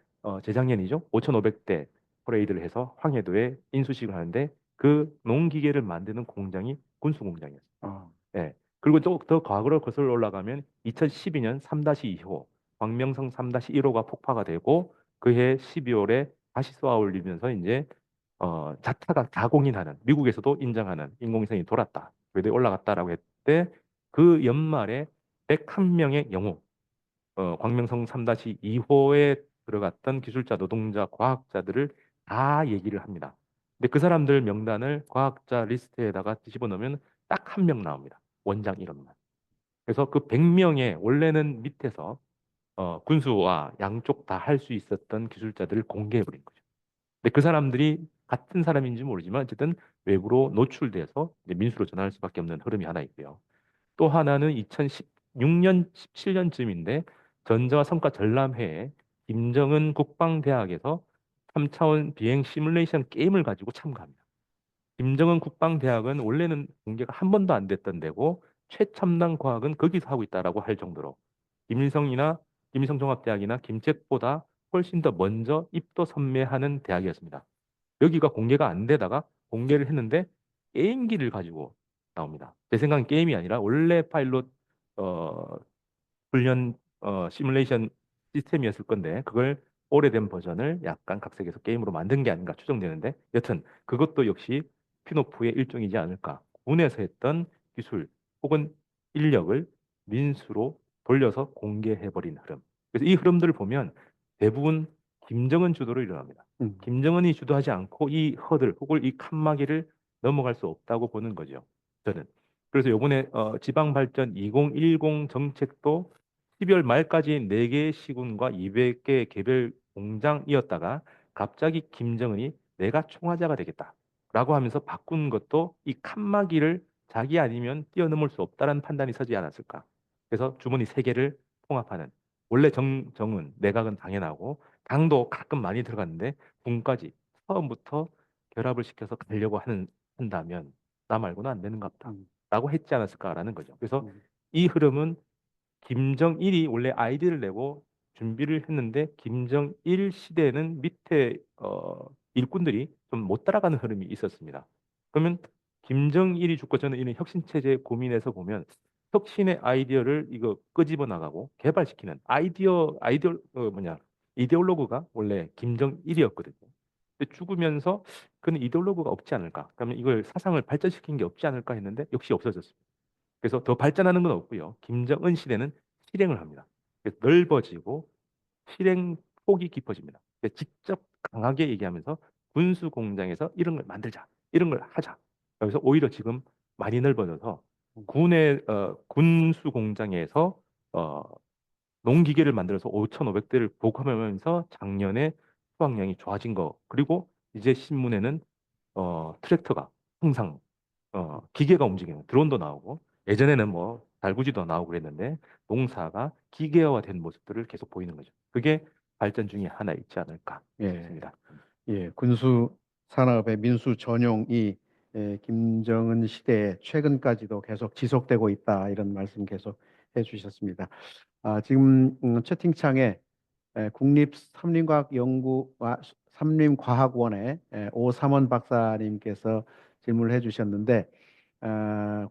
재작년이죠. 5,500대 퍼레이드를 해서 황해도에 인수식을 하는데 그 농기계를 만드는 공장이 군수 공장이었어요. 어, 예. 그리고 또 더 과거로 거슬러 올라가면 2012년 3-2호 광명성 3-1호가 폭파가 되고 그해 12월에 다시 쏘아 올리면서 이제 자타가 자공인하는 미국에서도 인정하는 인공위성이 돌았다. 궤도에 올라갔다라고 했대. 그 연말에 101명의 영웅 광명성 3-2호에 들어갔던 기술자, 노동자, 과학자들을 다 얘기를 합니다. 근데 그 사람들 명단을 과학자 리스트에다가 뒤집어 넣으면 딱 한 명 나옵니다. 원장 이름만. 그래서 그 100명의 원래는 밑에서 군수와 양쪽 다 할 수 있었던 기술자들을 공개해버린 거죠. 근데 그 사람들이 같은 사람인지 모르지만 어쨌든 외부로 노출돼서 이제 민수로 전환할 수밖에 없는 흐름이 하나 있고요. 또 하나는 2016년, 17년쯤인데 전자와 성과 전람회에 김정은 국방대학에서 3차원 비행 시뮬레이션 게임을 가지고 참가합니다. 김정은 국방대학은 원래는 공개가 한 번도 안 됐던 데고 최첨단 과학은 거기서 하고 있다라고 할 정도로 김일성이나 김일성 종합대학이나 김책보다 훨씬 더 먼저 입도 선매하는 대학이었습니다. 여기가 공개가 안 되다가 공개를 했는데 게임기를 가지고 나옵니다. 제 생각엔 게임이 아니라 원래 파일럿 어, 훈련 시뮬레이션 시스템이었을 건데 그걸 오래된 버전을 약간 각색해서 게임으로 만든 게 아닌가 추정되는데 여튼 그것도 역시 피노프의 일종이지 않을까. 군에서 했던 기술 혹은 인력을 민수로 돌려서 공개해버린 흐름. 그래서 이 흐름들을 보면 대부분 김정은 주도로 일어납니다. 음, 김정은이 주도하지 않고 이 허들 혹은 이 칸막이를 넘어갈 수 없다고 보는 거죠. 저는. 그래서 이번에 지방발전 2010 정책도 12월 말까지 4개의 시군과 200개 개별 공장이었다가 갑자기 김정은이 내가 총화자가 되겠다라고 하면서 바꾼 것도 이 칸막이를 자기 아니면 뛰어넘을 수 없다는 판단이 서지 않았을까. 그래서 주머니 3개를 통합하는 원래 정은 내각은 당연하고 당도 가끔 많이 들어갔는데 군까지 처음부터 결합을 시켜서 가려고 한다면 나 말고는 안 되는 것 같다. 음, 라고 했지 않았을까라는 거죠. 그래서 음, 이 흐름은 김정일이 원래 아이디를 내고 준비를 했는데 김정일 시대에는 밑에 일꾼들이 좀 못 따라가는 흐름이 있었습니다. 그러면 김정일이 죽고 저는 이런 혁신 체제 고민에서 보면 혁신의 아이디어를 이거 끄집어 나가고 개발시키는 아이디어 뭐냐 이데올로그가 원래 김정일이었거든요. 근데 죽으면서 그는 이데올로그가 없지 않을까? 그러면 이걸 사상을 발전시킨 게 없지 않을까 했는데 역시 없어졌습니다. 그래서 더 발전하는 건 없고요. 김정은 시대는 실행을 합니다. 그래서 넓어지고 실행 폭이 깊어집니다. 그래서 직접 강하게 얘기하면서 군수 공장에서 이런 걸 만들자, 이런 걸 하자. 그래서 오히려 지금 많이 넓어져서 음, 군의 군수 공장에서 어, 농기계를 만들어서 5,500대를 보급하면서 작년에 수확량이 좋아진 거. 그리고 이제 신문에는 트랙터가 항상 기계가 움직이는 드론도 나오고 예전에는 뭐 달구지도 나오고 그랬는데 농사가 기계화된 모습들을 계속 보이는 거죠. 그게 발전 중에 하나 있지 않을까 예, 싶습니다. 예, 군수 산업의 민수 전용이 김정은 시대에 최근까지도 계속 지속되고 있다 이런 말씀 계속 해주셨습니다. 지금 채팅창에 국립삼림과학연구와 삼림과학원의 오삼원 박사님께서 질문을 해주셨는데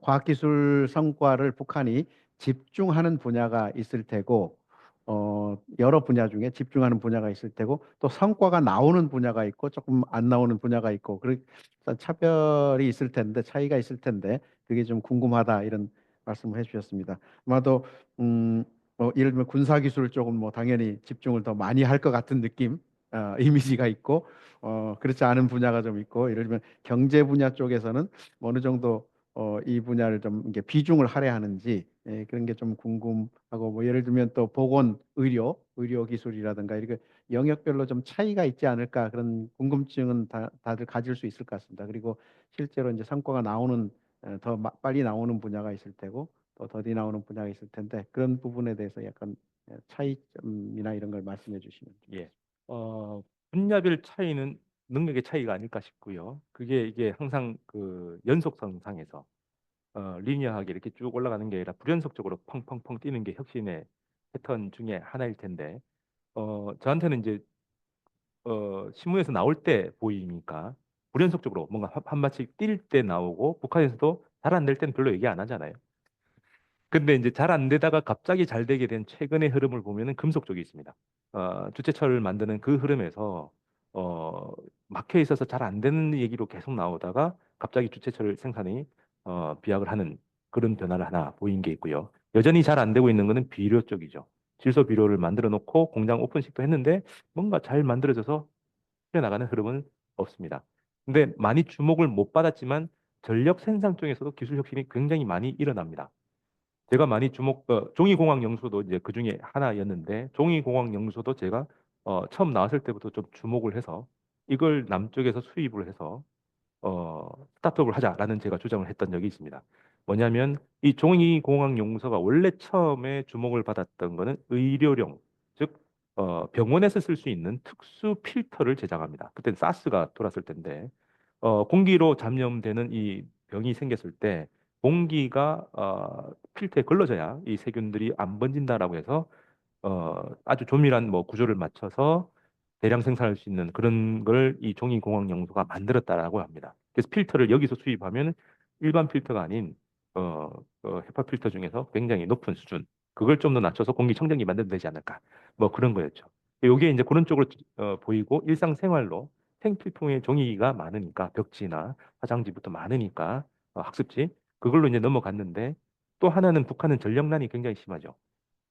과학기술 성과를 북한이 집중하는 분야가 있을 테고 여러 분야 중에 집중하는 분야가 있을 테고 또 성과가 나오는 분야가 있고 조금 안 나오는 분야가 있고 그래서 차별이 있을 텐데 차이가 있을 텐데 그게 좀 궁금하다 이런 말씀을 해주셨습니다. 아마도 음, 예를 들면 군사 기술 쪽은 뭐 당연히 집중을 더 많이 할 것 같은 느낌, 이미지가 있고, 그렇지 않은 분야가 좀 있고, 예를 들면 경제 분야 쪽에서는 뭐 어느 정도 이 분야를 좀 이게 비중을 할애하는지, 그런 게 좀 궁금하고, 뭐 예를 들면 또 보건, 의료 기술이라든가 이렇게 영역별로 좀 차이가 있지 않을까, 그런 궁금증은 다들 가질 수 있을 것 같습니다. 그리고 실제로 이제 성과가 나오는 빨리 나오는 분야가 있을 테고, 또 더디 나오는 분야가 있을 텐데, 그런 부분에 대해서 약간 차이점이나 이런 걸 말씀해 주시면 예. 좋겠습니다. 어, 분야별 차이는 능력의 차이가 아닐까 싶고요. 그게 이게 항상 그 연속선상에서 리니어하게 이렇게 쭉 올라가는 게 아니라 불연속적으로 펑펑펑 뛰는 게 혁신의 패턴 중에 하나일 텐데, 저한테는 이제 신문에서 나올 때 보이니까 불연속적으로 뭔가 한 마씩 뛸 때 나오고, 북한에서도 잘 안 될 때는 별로 얘기 안 하잖아요. 근데 이제 잘 안 되다가 갑자기 잘 되게 된 최근의 흐름을 보면은 금속 쪽이 있습니다. 주체철을 만드는 그 흐름에서 어, 막혀 있어서 잘 안 되는 얘기로 계속 나오다가 갑자기 주체철 생산이 비약을 하는 그런 변화를 하나 보인 게 있고요. 여전히 잘 안 되고 있는 거는 비료 쪽이죠. 질소 비료를 만들어 놓고 공장 오픈식도 했는데 뭔가 잘 만들어져서 나가는 흐름은 없습니다. 근데 많이 주목을 못 받았지만 전력 생산 쪽에서도 기술 혁신이 굉장히 많이 일어납니다. 제가 많이 종이공학 영수도 이제 그 중에 하나였는데, 종이공학 영수도 제가 처음 나왔을 때부터 좀 주목을 해서 이걸 남쪽에서 수입을 해서 스타트업을 하자라는 제가 주장을 했던 적이 있습니다. 뭐냐면 이 종이공학 용서가 원래 처음에 주목을 받았던 거는 의료용, 즉 병원에서 쓸 수 있는 특수 필터를 제작합니다. 그때는 사스가 돌았을 텐데 공기로 감염되는 이 병이 생겼을 때 공기가 필터에 걸러져야 이 세균들이 안 번진다라고 해서 아주 조밀한 뭐 구조를 맞춰서 대량 생산할 수 있는 그런 걸 이 종이공학연구소가 만들었다라고 합니다. 그래서 필터를 여기서 수입하면 일반 필터가 아닌 헤파 필터 중에서 굉장히 높은 수준, 그걸 좀 더 낮춰서 공기청정기 만들면 되지 않을까, 뭐 그런 거였죠. 요게 이제 그런 쪽으로 보이고, 일상생활로 생필품의 종이가 많으니까 벽지나 화장지부터 많으니까 학습지, 그걸로 이제 넘어갔는데, 또 하나는 북한은 전력난이 굉장히 심하죠.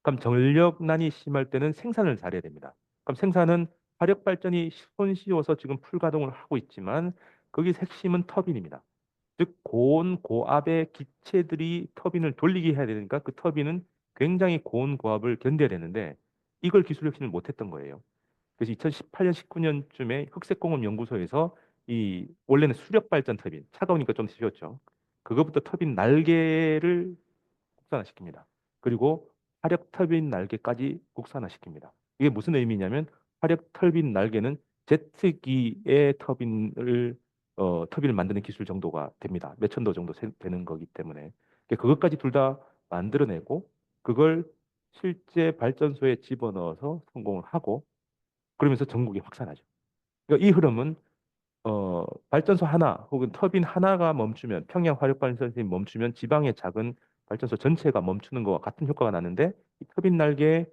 그럼 전력난이 심할 때는 생산을 잘해야 됩니다. 그럼 생산은 화력 발전이 손쉬워서 지금 풀가동을 하고 있지만 거기 핵심은 터빈입니다. 즉 고온 고압의 기체들이 터빈을 돌리게 해야 되니까 그 터빈은 굉장히 고온 고압을 견뎌야 되는데 이걸 기술 혁신을 못했던 거예요. 그래서 2018년 19년쯤에 흑색공업 연구소에서 이 원래는 수력 발전 터빈, 차가우니까 좀 쉬웠죠. 그거부터 터빈 날개를 국산화시킵니다. 그리고 화력 터빈 날개까지 국산화시킵니다. 이게 무슨 의미냐면 화력 터빈 날개는 제트기의 터빈을 만드는 기술 정도가 됩니다. 몇천 도 정도 되는 거기 때문에 그것까지 둘 다 만들어내고 그걸 실제 발전소에 집어넣어서 성공을 하고 그러면서 전국에 확산하죠. 그러니까 이 흐름은 발전소 하나 혹은 터빈 하나가 멈추면, 평양 화력 발전소이 멈추면 지방의 작은 발전소 전체가 멈추는 것과 같은 효과가 나는데, 이 터빈 날개의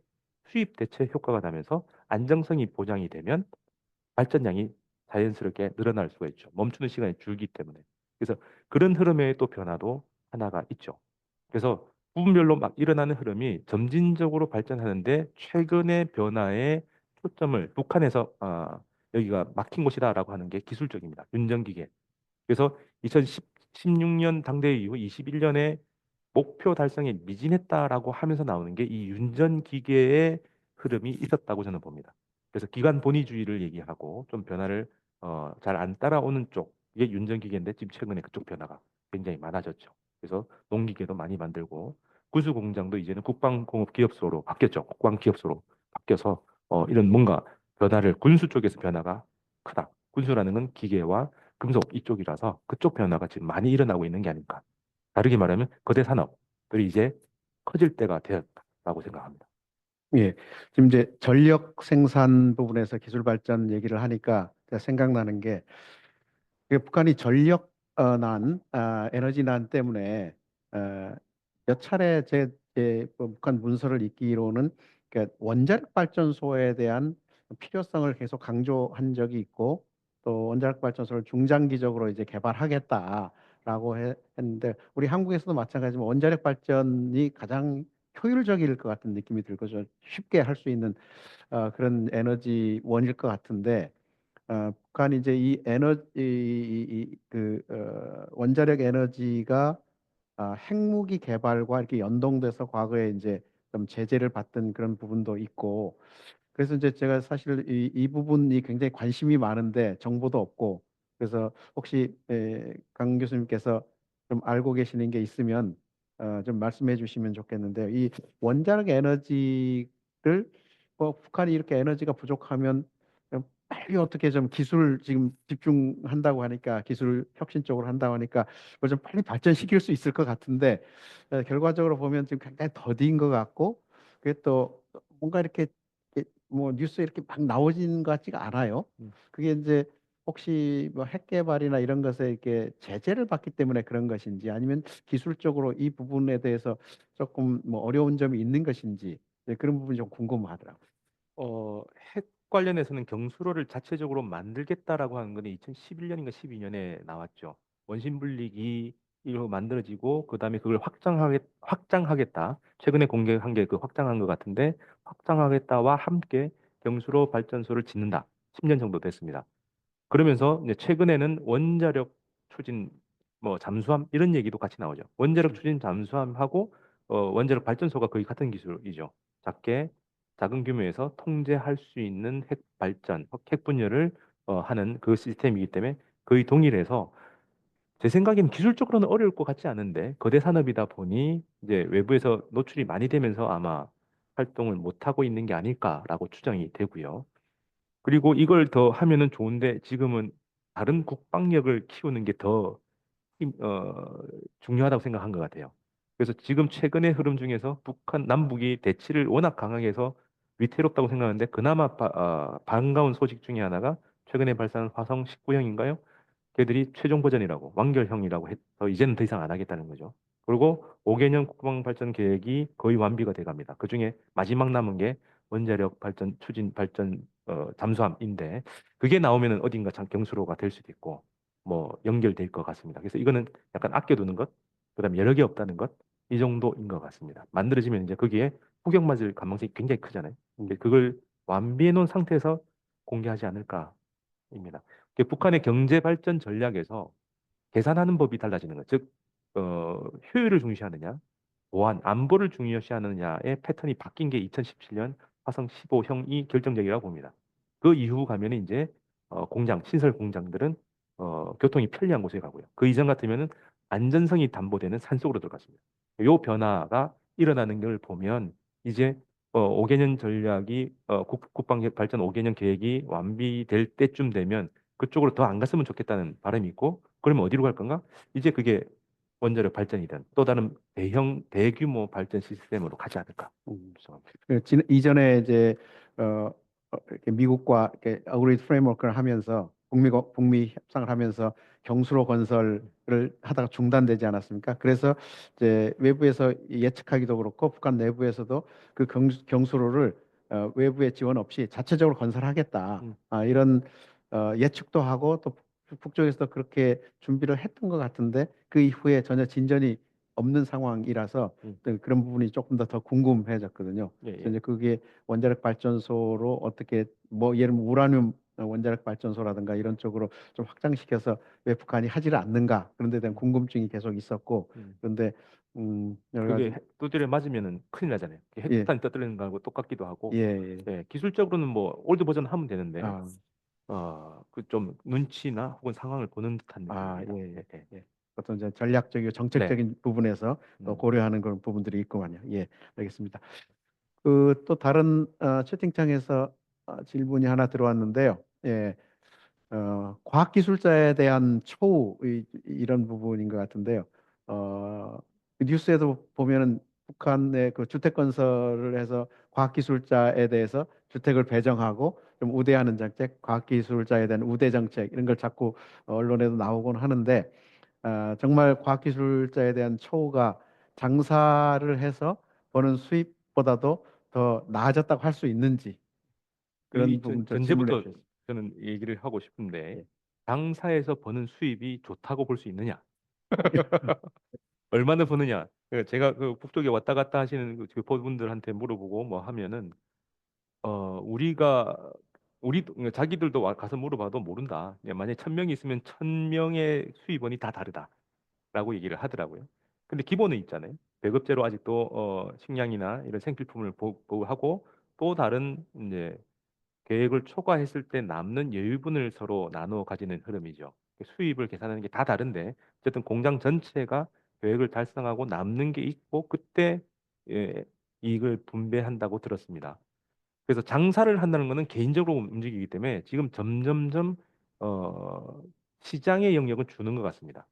수입 대체 효과가 나면서 안정성이 보장이 되면 발전량이 자연스럽게 늘어날 수가 있죠. 멈추는 시간이 줄기 때문에. 그래서 그런 흐름의 또 변화도 하나가 있죠. 그래서 부분별로 막 일어나는 흐름이 점진적으로 발전하는데, 최근의 변화의 초점을 북한에서 여기가 막힌 곳이다라고 하는 게 기술적입니다. 윤전기계. 그래서 2016년 당대회 이후 21년에 목표 달성에 미진했다라고 하면서 나오는 게 이 윤전기계의 흐름이 있었다고 저는 봅니다. 그래서 기관 본위주의를 얘기하고 좀 변화를 잘 안 따라오는 쪽, 이게 윤전기계인데 지금 최근에 그쪽 변화가 굉장히 많아졌죠. 그래서 농기계도 많이 만들고 구수공장도 이제는 국방공업기업소로 바뀌었죠. 국방기업소로 바뀌어서 이런 뭔가 변화를, 군수 쪽에서 변화가 크다. 군수라는 건 기계와 금속 이쪽이라서 그쪽 변화가 지금 많이 일어나고 있는 게 아닐까. 다르게 말하면 거대 산업들이 이제 커질 때가 되었다라고 생각합니다. 예, 지금 이제 전력 생산 부분에서 기술 발전 얘기를 하니까 제가 생각나는 게 북한이 에너지 난 때문에 어, 몇 차례 뭐 북한 문서를 읽기로는 원자력 발전소에 대한 필요성을 계속 강조한 적이 있고 또 원자력 발전소를 중장기적으로 이제 개발하겠다라고 했는데 우리 한국에서도 마찬가지지만 원자력 발전이 가장 효율적일 것 같은 느낌이 들고 좀 쉽게 할 수 있는 그런 에너지원일 것 같은데 북한이 이제 이 에너지 원자력 에너지가 핵무기 개발과 이렇게 연동돼서 과거에 이제 좀 제재를 받던 그런 부분도 있고 그래서 이제 제가 사실 이 부분이 굉장히 관심이 많은데 정보도 없고 그래서 혹시 강 교수님께서 좀 알고 계시는 게 있으면 좀 말씀해 주시면 좋겠는데요. 이 원자력 에너지를 뭐 북한이 이렇게 에너지가 부족하면 좀 빨리 어떻게 좀 기술 지금 집중한다고 하니까 기술 혁신 쪽으로 한다고 하니까 그걸 좀 빨리 발전시킬 수 있을 것 같은데 결과적으로 보면 지금 굉장히 더딘 것 같고 그게 또 뭔가 이렇게 뭐 뉴스에 이렇게 막 나오지는 것 같지가 않아요. 음. 그게 이제 혹시 뭐 핵 개발이나 이런 것에 이렇게 제재를 받기 때문에 그런 것인지 아니면 기술적으로 이 부분에 대해서 조금 뭐 어려운 점이 있는 것인지 그런 부분이 좀 궁금하더라고요. 핵 관련해서는 경수로를 자체적으로 만들겠다라고 하는 건 2011년인가 12년에 나왔죠. 원심 분리기 로 만들어지고 그다음에 그걸 확장하겠다. 최근에 공개한 게 그 확장한 것 같은데 확장하겠다와 함께 경수로 발전소를 짓는다. 10년 정도 됐습니다. 그러면서 이제 최근에는 원자력 추진 뭐 잠수함 이런 얘기도 같이 나오죠. 원자력 추진 잠수함하고 원자력 발전소가 거의 같은 기술이죠. 작은 규모에서 통제할 수 있는 핵 발전, 핵 분열을 하는 그 시스템이기 때문에 거의 동일해서 제 생각에는 기술적으로는 어려울 것 같지 않은데 거대 산업이다 보니 이제 외부에서 노출이 많이 되면서 아마 활동을 못 하고 있는 게 아닐까라고 추정이 되고요. 그리고 이걸 더 하면은 좋은데 지금은 다른 국방력을 키우는 게 더 중요하다고 생각한 것 같아요. 그래서 지금 최근의 흐름 중에서 남북이 대치를 워낙 강하게 해서 위태롭다고 생각하는데 그나마 반가운 소식 중에 하나가 최근에 발사한 화성 19형인가요? 걔들이 최종 버전이라고 완결형이라고 해서 이제는 더 이상 안 하겠다는 거죠. 그리고 5개년 국방 발전 계획이 거의 완비가 돼 갑니다. 그중에 마지막 남은 게 원자력 발전 추진 발전 잠수함인데 그게 나오면은 어딘가 참 경수로가 될 수도 있고 뭐 연결될 것 같습니다. 그래서 이거는 약간 아껴두는 것, 그다음에 여러 개 없다는 것, 이 정도인 것 같습니다. 만들어지면 이제 거기에 후격 맞을 가능성이 굉장히 크잖아요. 그걸 완비해 놓은 상태에서 공개하지 않을까입니다. 북한의 경제 발전 전략에서 계산하는 법이 달라지는 거예요. 즉, 효율을 중시하느냐, 보안, 안보를 중요시하느냐의 패턴이 바뀐 게 2017년 화성 15형이 결정적이라고 봅니다. 그 이후 가면 이제 신설 공장들은 교통이 편리한 곳에 가고요. 그 이전 같으면은 안전성이 담보되는 산속으로 들어갔습니다. 이 변화가 일어나는 걸 보면 이제 5개년 전략이 국방 발전 5개년 계획이 완비될 때쯤 되면 그쪽으로 더 안 갔으면 좋겠다는 바람이 있고 그러면 어디로 갈 건가? 이제 그게 원자력 발전이든 또 다른 대규모 발전 시스템으로 가지 않을까 음. 추정합니다. 이전에 이제 이렇게 미국과 이렇게 어그리드 프레임워크를 하면서 북미 협상을 하면서 경수로 건설을 하다가 중단되지 않았습니까? 그래서 이제 외부에서 예측하기도 그렇고 북한 내부에서도 그 경수로를 외부의 지원 없이 자체적으로 건설하겠다. 음, 이런 예측도 하고 또 북쪽에서도 그렇게 준비를 했던 것 같은데 그 이후에 전혀 진전이 없는 상황이라서 음, 그런 부분이 조금 더 궁금해졌거든요. 예, 그래서 예. 이제 그게 원자력 발전소로 어떻게 뭐 예를 들면 우라늄 원자력 발전소라든가 이런 쪽으로 좀 확장시켜서 왜 북한이 하지를 않는가 그런 데 대한 음, 궁금증이 계속 있었고 음. 그런데 여러 그게 가지 두드려 맞으면은 큰일 나잖아요. 예, 핵폭탄 떠들리는 거하고 똑같기도 예, 하고, 예. 예, 기술적으로는 뭐 올드 버전 하면 되는데, 아, 그 좀 눈치나 혹은 상황을 보는 듯한 예, 느낌입니다. 예, 예, 예. 예. 어떤 이제 전략적이고 네. 정책적인 부분에서 또 음. 고려하는 그런 부분들이 있구만요. 예, 알겠습니다. 그 또 다른 채팅창에서 질문이 하나 들어왔는데요. 예, 과학기술자에 대한 초우 이런 부분인 것 같은데요. 그 뉴스에도 보면은 북한의 그 주택 건설을 해서 과학기술자에 대해서 주택을 배정하고 좀 우대하는 정책, 과학기술자에 대한 우대 정책 이런 걸 자꾸 언론에도 나오곤 하는데 정말 과학기술자에 대한 초우가 장사를 해서 버는 수입보다도 더 나아졌다고 할 수 있는지 그런 부분 저 질문을 전제부터 해주셨어요. 저는 얘기를 하고 싶은데, 예. 장사에서 버는 수입이 좋다고 볼 수 있느냐? 얼마나 버느냐. 제가 그 북쪽에 왔다 갔다 하시는 그 교포분들한테 물어보고 뭐 하면은 우리가 자기들도 가서 물어봐도 모른다. 예, 만약에 1,000명이 있으면 1,000명의 수입원이 다 다르다라고 얘기를 하더라고요. 근데 기본은 있잖아요. 배급제로 아직도 식량이나 이런 생필품을 보호하고 또 다른 이제 계획을 초과했을 때 남는 여유분을 서로 나누어 가지는 흐름이죠. 수입을 계산하는 게 다 다른데 어쨌든 공장 전체가 계획을 달성하고 남는 게 있고 그때 예, 이익을 분배한다고 들었습니다. 그래서 장사를 한다는 거는 개인적으로 움직이기 때문에 지금 점점점 어, 시장의 영역을 주는 것 같습니다.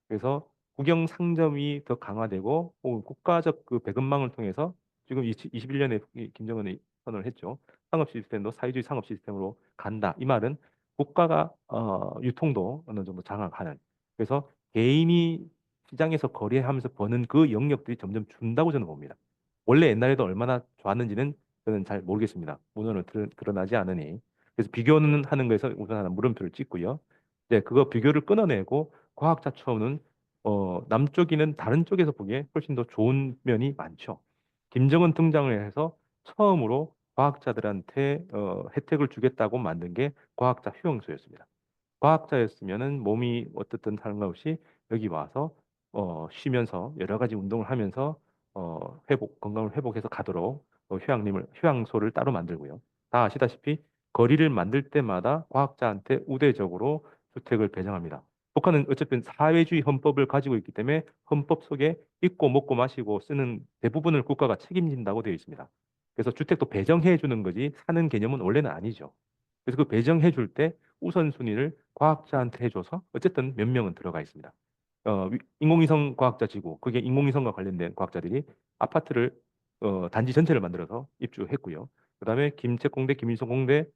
그래서 국영 상점이 더 강화되고 혹은 국가적 그 배급망을 통해서 지금 21년에 김정은이 선언을 했죠. 상업 시스템도 사회주의 상업 시스템으로 간다. 이 말은 국가가 유통도 어느 정도 장악하는. 그래서 개인이 시장에서 거래하면서 버는 그 영역들이 점점 준다고 저는 봅니다. 원래 옛날에도 얼마나 좋았는지는 저는 잘 모르겠습니다. 문헌은 드러나지 않으니. 그래서 비교는 하는 거에서 우선 하나 물음표를 찍고요. 이제 그거 비교를 끊어내고 과학자 처우는 남쪽이는 다른 쪽에서 보기에 훨씬 더 좋은 면이 많죠. 김정은 등장을 해서 처음으로 과학자들한테 혜택을 주겠다고 만든 게 과학자 휴양소였습니다. 과학자였으면은 몸이 어떻든 상관없이 여기 와서 쉬면서 여러 가지 운동을 하면서 건강을 회복해서 가도록 휴양소를 따로 만들고요. 다 아시다시피 거리를 만들 때마다 과학자한테 우대적으로 주택을 배정합니다. 북한은 어쨌든 사회주의 헌법을 가지고 있기 때문에 헌법 속에 입고 먹고 마시고 쓰는 대부분을 국가가 책임진다고 되어 있습니다. 그래서 주택도 배정해 주는 거지 사는 개념은 원래는 아니죠. 그래서 그 배정해 줄 때 우선순위를 과학자한테 해줘서 어쨌든 몇 명은 들어가 있습니다. 인공위성 과학자 지구, 그게 인공위성과 관련된 과학자들이 아파트를 단지 전체를 만들어서 입주했고요. 그다음에 김책공대, 김일성공대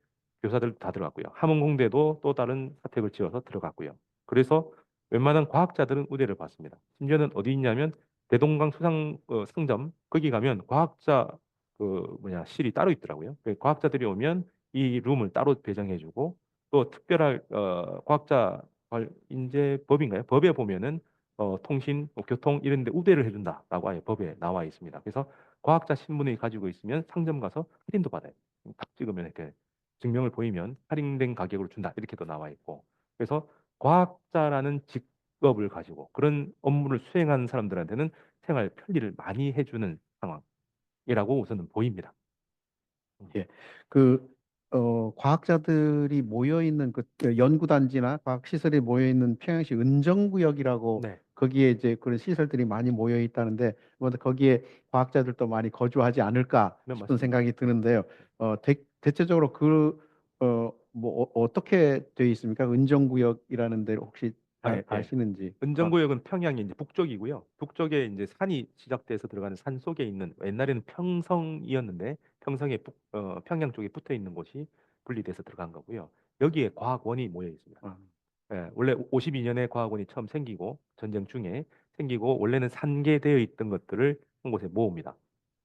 교사들 다 들어갔고요. 함흥공대도 또 다른 사택을 지어서 들어갔고요. 그래서 웬만한 과학자들은 우대를 받습니다. 심지어는 어디 있냐면 대동강 수상 상점 거기 가면 과학자 그 뭐냐 실이 따로 있더라고요. 과학자들이 오면 이 룸을 따로 배정해주고 또 특별한 과학자 인재법인가요? 법에 보면은 통신, 뭐 교통 이런 데 우대를 해준다라고 아예 법에 나와 있습니다. 그래서 과학자 신분을 가지고 있으면 상점 가서 할인도 받아요. 딱 찍으면 이렇게 증명을 보이면 할인된 가격으로 준다 이렇게도 나와 있고 그래서 과학자라는 직업을 가지고 그런 업무를 수행하는 사람들한테는 생활 편리를 많이 해주는 상황이라고 우선은 보입니다. 예. 그, 과학자들이 모여 있는 그 연구단지나 과학시설이 모여 있는 평양시 은정구역이라고 네, 거기에 이제 그런 시설들이 많이 모여 있다는데, 뭐 거기에 과학자들도 많이 거주하지 않을까 네 싶은 맞습니다. 생각이 드는데요. 대체적으로 어떻게 되어 있습니까? 은정구역이라는 데 혹시 아, 예. 아시는지? 은정구역은 평양이 이제 북쪽이고요. 북쪽에 이제 산이 시작돼서 들어가는 산 속에 있는 옛날에는 평성이었는데 평성에 평양 쪽에 붙어 있는 곳이 분리돼서 들어간 거고요. 여기에 과학원이 모여 있습니다. 아, 예, 원래 52년에 과학원이 처음 생기고 전쟁 중에 생기고 원래는 산계되어 있던 것들을 한 곳에 모읍니다.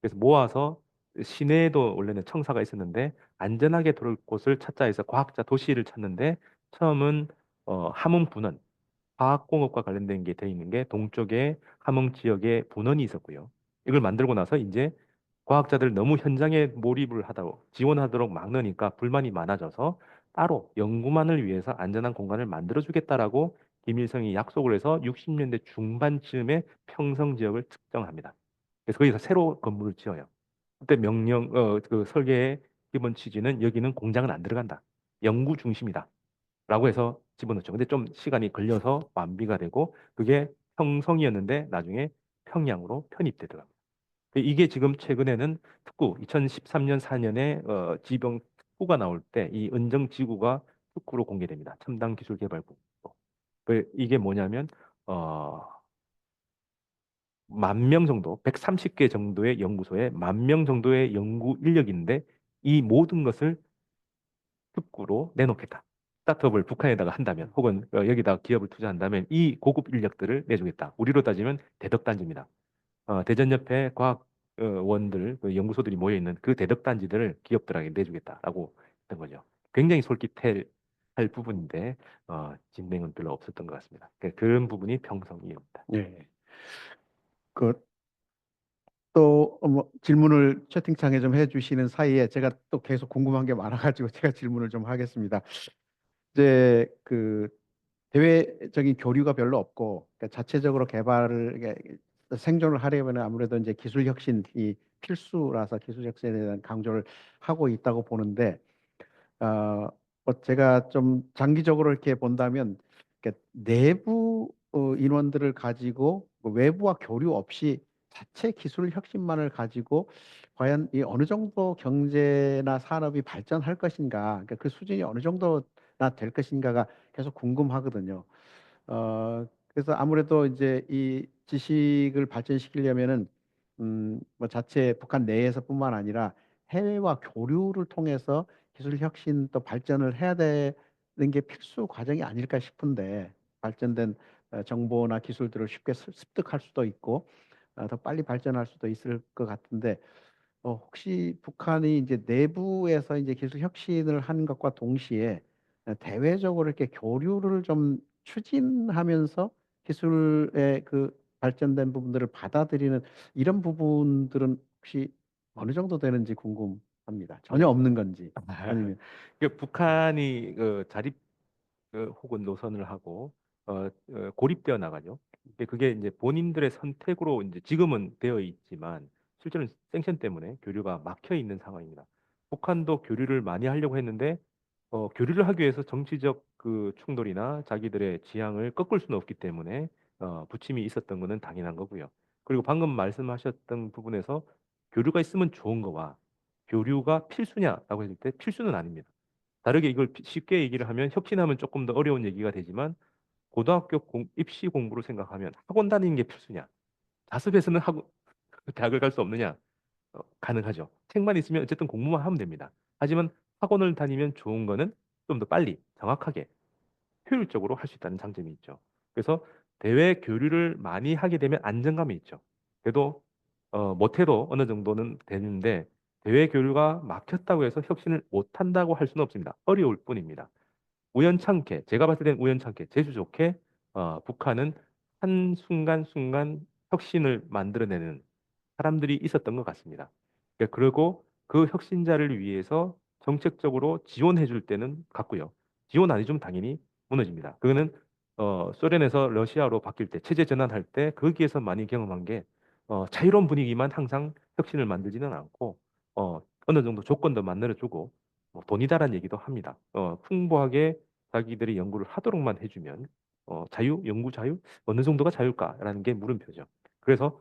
그래서 모아서 시내에도 원래는 청사가 있었는데 안전하게 돌을 곳을 찾자 해서 과학자 도시를 찾는데 처음은 함흥 분원 화학공업과 관련된 게 돼 있는 게 동쪽에 함흥 지역에 분원이 있었고요. 이걸 만들고 나서 이제 과학자들 너무 현장에 몰입을 하도록 지원하도록 막으니까 불만이 많아져서 따로 연구만을 위해서 안전한 공간을 만들어 주겠다라고 김일성이 약속을 해서 60년대 중반쯤에 평성 지역을 특정합니다. 그래서 거기서 새로 건물을 지어요. 그때 그 설계의 기본 취지는 여기는 공장은 안 들어간다. 연구 중심이다. 라고 해서 집어넣죠. 근데 좀 시간이 걸려서 완비가 되고 그게 평성이었는데 나중에 평양으로 편입되더라고요. 이게 지금 최근에는 특구 2013년 4년에 지병 특구가 나올 때 이 은정 지구가 특구로 공개됩니다. 첨단 기술 개발부. 이게 뭐냐면 어, 10,000명 정도, 130개 정도의 연구소에 10,000명 정도의 연구 인력인데 이 모든 것을 특구로 내놓겠다. 스타트업을 북한에다가 한다면 혹은 여기다가 기업을 투자한다면 이 고급 인력들을 내주겠다. 우리로 따지면 대덕단지입니다. 대전 옆에 과학원들, 그 연구소들이 모여 있는 그 대덕단지들을 기업들에게 내주겠다라고 했던 거죠. 굉장히 솔깃할 할 부분인데 진행은 별로 없었던 것 같습니다. 그런 부분이 평성이입니다. 예. 그 또 뭐 질문을 채팅창에 좀 해주시는 사이에 제가 또 계속 궁금한 게 많아가지고 제가 질문을 좀 하겠습니다. 이제 그 대외적인 교류가 별로 없고 그러니까 자체적으로 개발을 이게 생존을 하려면 아무래도 이제 기술 혁신이 필수라서 기술 혁신에 대한 강조를 하고 있다고 보는데 제가 좀 장기적으로 이렇게 본다면 이렇게 내부 인원들을 가지고 그 외부와 교류 없이 자체 기술 혁신만을 가지고 과연 이 어느 정도 경제나 산업이 발전할 것인가, 그러니까 그 수준이 어느 정도나 될 것인가가 계속 궁금하거든요. 그래서 아무래도 이제 이 지식을 발전시키려면은 뭐 자체 북한 내에서뿐만 아니라 해외와 교류를 통해서 기술 혁신 또 발전을 해야 되는 게 필수 과정이 아닐까 싶은데 발전된 정보나 기술들을 쉽게 습득할 수도 있고 더 빨리 발전할 수도 있을 것 같은데 혹시 북한이 이제 내부에서 이제 기술 혁신을 하는 것과 동시에 대외적으로 이렇게 교류를 좀 추진하면서 기술의 그 발전된 부분들을 받아들이는 이런 부분들은 혹시 어느 정도 되는지 궁금합니다. 전혀 네. 없는 건지 아니면 북한이 그 자립 혹은 노선을 하고 고립되어 나가죠. 그게 이제 본인들의 선택으로 이제 지금은 되어 있지만 실제로는 생션 때문에 교류가 막혀 있는 상황입니다. 북한도 교류를 많이 하려고 했는데 교류를 하기 위해서 정치적 그 충돌이나 자기들의 지향을 꺾을 수는 없기 때문에 부침이 있었던 것은 당연한 거고요. 그리고 방금 말씀하셨던 부분에서 교류가 있으면 좋은 거와 교류가 필수냐라고 했을 때 필수는 아닙니다. 다르게 이걸 쉽게 얘기를 하면 혁신하면 조금 더 어려운 얘기가 되지만 고등학교 입시 공부를 생각하면 학원 다니는 게 필수냐? 자습해서는 대학을 갈 수 없느냐? 가능하죠. 책만 있으면 어쨌든 공부만 하면 됩니다. 하지만 학원을 다니면 좋은 거는 좀 더 빨리 정확하게 효율적으로 할 수 있다는 장점이 있죠. 그래서 대외 교류를 많이 하게 되면 안정감이 있죠. 그래도 못해도 어느 정도는 되는데 대외 교류가 막혔다고 해서 혁신을 못한다고 할 수는 없습니다. 어려울 뿐입니다. 우연찮게 제가 봤을 땐 우연찮게 재주 좋게 북한은 한 순간순간 혁신을 만들어내는 사람들이 있었던 것 같습니다. 그리고 그 혁신자를 위해서 정책적으로 지원해 줄 때는 같고요. 지원 안 해주면 당연히 무너집니다. 그거는 소련에서 러시아로 바뀔 때 체제 전환할 때 거기에서 많이 경험한 게 자유로운 분위기만 항상 혁신을 만들지는 않고 어느 정도 조건도 만들어주고 뭐 돈이다라는 얘기도 합니다. 풍부하게 자기들이 연구를 하도록만 해주면 연구 자유 어느 정도가 자유일까라는 게 물음표죠. 그래서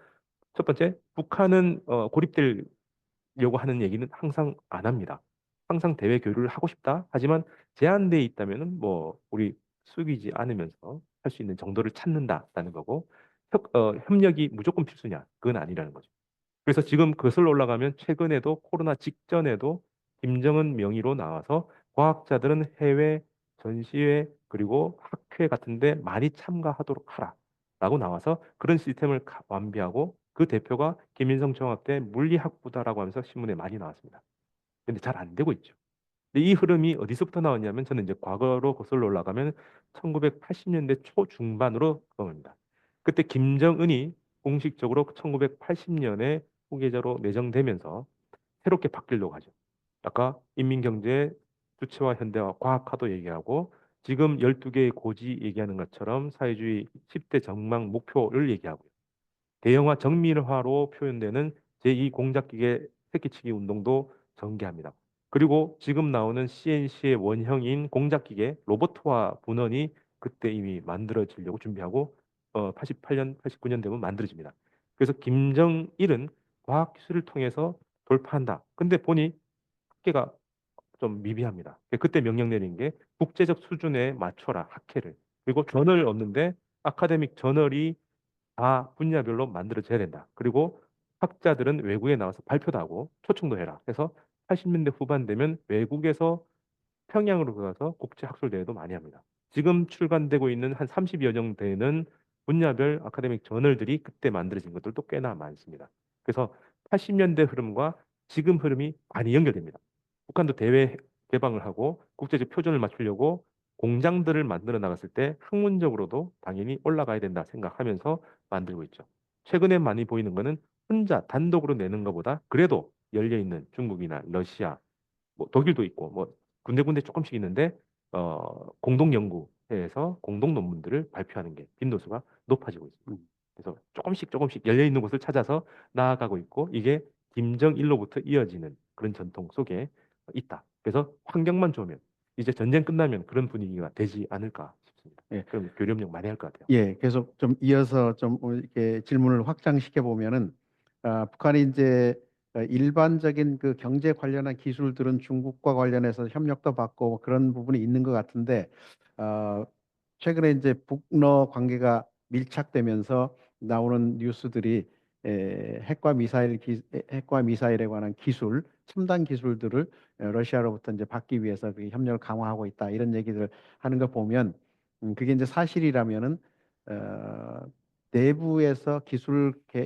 첫 번째, 북한은 고립되려고 하는 얘기는 항상 안 합니다. 항상 대외 교류를 하고 싶다. 하지만 제한돼 있다면은 뭐 우리 숙이지 않으면서 할 수 있는 정도를 찾는다라는 거고 협력이 무조건 필수냐? 그건 아니라는 거죠. 그래서 지금 거슬러 올라가면 최근에도 코로나 직전에도 김정은 명의로 나와서 과학자들은 해외 전시회 그리고 학회 같은 데 많이 참가하도록 하라라고 나와서 그런 시스템을 완비하고 그 대표가 김일성 정학대 물리학부다라고 하면서 신문에 많이 나왔습니다. 근데 잘 안 되고 있죠. 근데 이 흐름이 어디서부터 나왔냐면 저는 이제 과거로 거슬러 올라가면 1980년대 초중반으로 넘어갑니다. 그때 김정은이 공식적으로 1980년에 후계자로 내정되면서 새롭게 바뀌려고 하죠. 아까 인민경제, 주체와 현대화, 과학화도 얘기하고 지금 12개의 고지 얘기하는 것처럼 사회주의 10대 전망 목표를 얘기하고요. 대영화 정밀화로 표현되는 제2 공작기계 새끼치기 운동도 전개합니다. 그리고 지금 나오는 CNC의 원형인 공작기계 로봇화 분원이 그때 이미 만들어지려고 준비하고 88년, 89년 되면 만들어집니다. 그래서 김정일은 과학기술을 통해서 돌파한다. 근데 보니 학계가 좀 미비합니다. 그때 명령 내린 게 국제적 수준에 맞춰라 학회를. 그리고 저널 없는데 아카데믹 저널이 다 분야별로 만들어져야 된다. 그리고 학자들은 외국에 나와서 발표도 하고 초청도 해라. 그래서 80년대 후반 되면 외국에서 평양으로 가서 국제 학술 대회도 많이 합니다. 지금 출간되고 있는 한 30여 정 되는 분야별 아카데믹 저널들이 그때 만들어진 것들도 꽤나 많습니다. 그래서 80년대 흐름과 지금 흐름이 많이 연결됩니다. 북한도 대외 개방을 하고 국제적 표준을 맞추려고 공장들을 만들어 나갔을 때 학문적으로도 당연히 올라가야 된다 생각하면서 만들고 있죠. 최근에 많이 보이는 거는 혼자 단독으로 내는 것보다 그래도 열려 있는 중국이나 러시아, 뭐 독일도 있고 뭐 군데군데 조금씩 있는데 공동 연구회에서 공동 논문들을 발표하는 게 빈도수가 높아지고 있습니다. 음, 그래서 조금씩 조금씩 열려 있는 곳을 찾아서 나아가고 있고 이게 김정일로부터 이어지는 그런 전통 속에 있다. 그래서 환경만 좋으면 이제 전쟁 끝나면 그런 분위기가 되지 않을까 싶습니다. 예. 그럼 교류협력 많이 할 것 같아요. 예, 계속 좀 이어서 좀 이렇게 질문을 확장시켜 보면은 북한이 이제 일반적인 그 경제 관련한 기술들은 중국과 관련해서 협력도 받고 뭐 그런 부분이 있는 것 같은데 어, 최근에 이제 북러 관계가 밀착되면서 나오는 뉴스들이 핵과 미사일에 관한 기술, 첨단 기술들을 러시아로부터 이제 받기 위해서 그 협력을 강화하고 있다 이런 얘기들 하는 거 보면 그게 이제 사실이라면은 어, 내부에서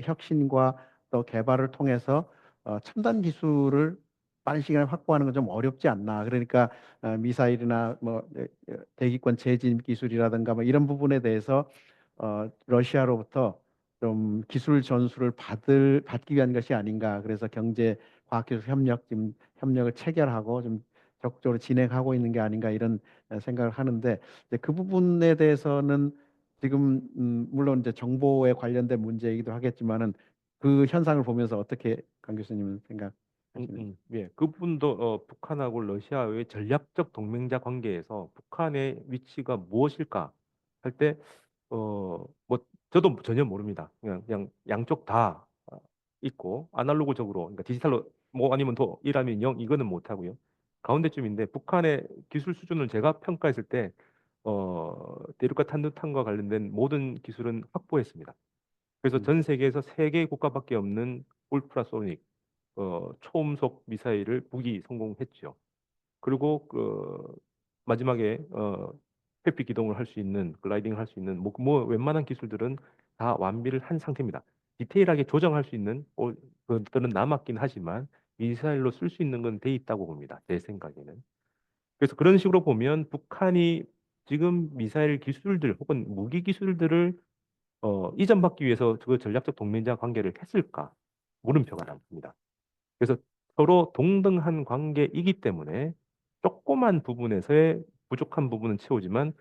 혁신과 또 개발을 통해서 첨단 기술을 빠른 시간에 확보하는 건 좀 어렵지 않나. 그러니까 미사일이나 뭐 대기권 제진 기술이라든가 뭐 이런 부분에 대해서 러시아로부터 좀 기술 전수를 받기 위한 것이 아닌가. 그래서 경제 과학기술 협력을 체결하고 좀 적극적으로 진행하고 있는 게 아닌가 이런 생각을 하는데 이제 그 부분에 대해서는 지금 물론 이제 정보에 관련된 문제이기도 하겠지만은 그 현상을 보면서 어떻게 강 교수님은 생각하시는지? 예. 그분도 북한하고 러시아의 전략적 동맹자 관계에서 북한의 위치가 무엇일까 할 때, 뭐, 저도 전혀 모릅니다. 그냥 양쪽 다 있고, 아날로그적으로, 그러니까 디지털로 뭐 아니면 더, 일하면 영, 이거는 못하고요. 가운데쯤인데, 북한의 기술 수준을 제가 평가했을 때, 대륙과 탄도탄과 관련된 모든 기술은 확보했습니다. 그래서 음, 전 세계에서 세 개 국가밖에 없는 울트라소닉 초음속 미사일을 북이 성공했죠. 그리고 그 마지막에 회피 기동을 할 수 있는 글라이딩을 할 수 있는 뭐 웬만한 기술들은 다 완비를 한 상태입니다. 디테일하게 조정할 수 있는 그것들은 남았긴 하지만 미사일로 쓸 수 있는 건 돼 있다고 봅니다. 제 생각에는. 그래서 그런 식으로 보면 북한이 지금 미사일 기술들 혹은 무기 기술들을 이전받기 위해서 그 전략적 동맹자 관계를 했을까? 물음표가 남습니다. 그래서 서로 동등한 관계이기 때문에 조그만 부분에서의 부족한 부분은 채우지만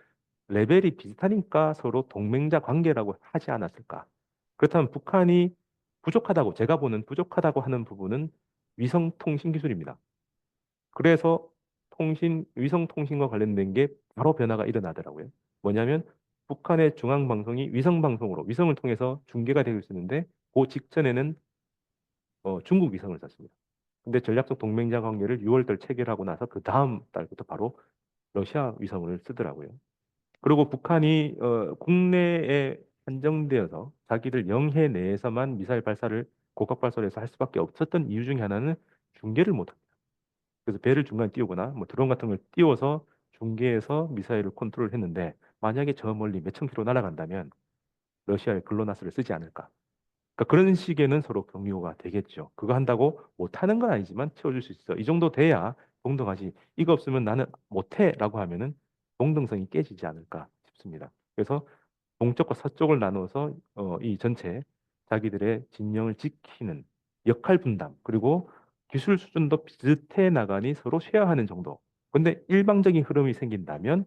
레벨이 비슷하니까 서로 동맹자 관계라고 하지 않았을까? 그렇다면 북한이 부족하다고 제가 보는 부족하다고 하는 부분은 위성 통신 기술입니다. 그래서 위성 통신과 관련된 게 바로 변화가 일어나더라고요. 뭐냐면 북한의 중앙 방송이 위성 방송으로 위성을 통해서 중계가 되고 있었는데 그 직전에는 중국 위성을 썼습니다. 근데 전략적 동맹자 관계를 6월달 체결하고 나서 그 다음 달부터 바로 러시아 위성을 쓰더라고요. 그리고 북한이 국내에 한정되어서 자기들 영해 내에서만 미사일 발사를 고각 발사를 해서 할 수밖에 없었던 이유 중에 하나는 중계를 못합니다. 그래서 배를 중간에 띄우거나 뭐 드론 같은 걸 띄워서 중계에서 미사일을 컨트롤했는데 만약에 저 멀리 몇천 킬로 날아간다면 러시아의 글로나스를 쓰지 않을까? 그러니까 그런 식에는 서로 경유가 되겠죠. 그거 한다고 못하는 건 아니지만 채워줄 수 있어. 이 정도 돼야 동등하지. 이거 없으면 나는 못해라고 하면은 동등성이 깨지지 않을까 싶습니다. 그래서 동쪽과 서쪽을 나누어서 이 전체 자기들의 진영을 지키는 역할 분담 그리고 기술 수준도 비슷해 나가니 서로 쉐어하는 정도. 근데 일방적인 흐름이 생긴다면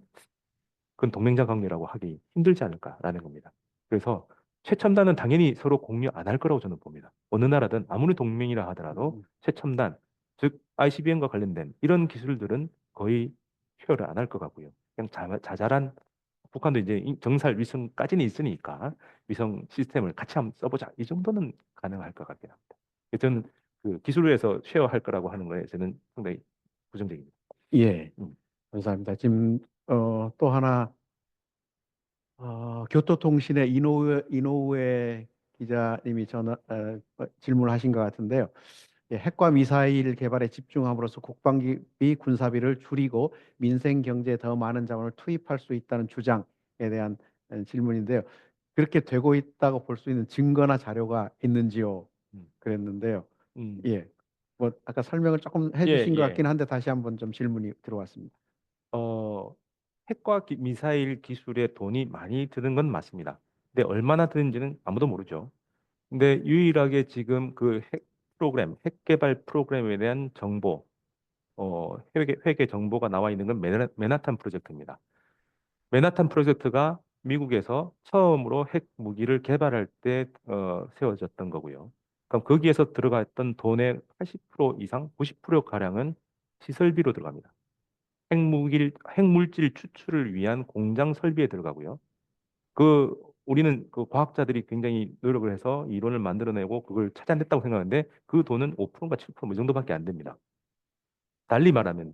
그건 동맹자 관계라고 하기 힘들지 않을까라는 겁니다. 그래서 최첨단은 당연히 서로 공유 안 할 거라고 저는 봅니다. 어느 나라든 아무리 동맹이라 하더라도 음, 최첨단, 즉 ICBM과 관련된 이런 기술들은 거의 쉐어를 안 할 것 같고요. 그냥 자잘한 북한도 이제 정살 위성까지는 있으니까 위성 시스템을 같이 한번 써보자. 이 정도는 가능할 것 같긴 합니다. 저는 그 기술에서 쉐어할 거라고 하는 거에 저는 상당히 부정적입니다. 예, 음, 감사합니다. 지금 또 하나 교토통신의 이노우에 기자님이 질문하신 것 같은데요. 예, 핵과 미사일 개발에 집중함으로써 국방비 군사비를 줄이고 민생 경제에 더 많은 자원을 투입할 수 있다는 주장에 대한 질문인데요. 그렇게 되고 있다고 볼 수 있는 증거나 자료가 있는지요? 음, 그랬는데요. 음. 예, 뭐 아까 설명을 조금 예, 해주신 것 예. 같긴 한데 다시 한번 좀 질문이 들어왔습니다. 어, 핵과 미사일 기술에 돈이 많이 드는 건 맞습니다. 근데 얼마나 드는지는 아무도 모르죠. 근데 유일하게 지금 그 핵 개발 프로그램에 대한 정보, 회계 정보가 나와 있는 건 맨하탄 프로젝트입니다. 맨하탄 프로젝트가 미국에서 처음으로 핵 무기를 개발할 때 세워졌던 거고요. 그럼 거기에서 들어갔던 돈의 80% 이상, 90%가량은 시설비로 들어갑니다. 핵물질 추출을 위한 공장 설비에 들어가고요. 그 우리는 그 과학자들이 굉장히 노력을 해서 이론을 만들어내고 그걸 찾아냈다고 생각하는데 그 돈은 5%인가 7%이 정도밖에 안 됩니다. 달리 말하면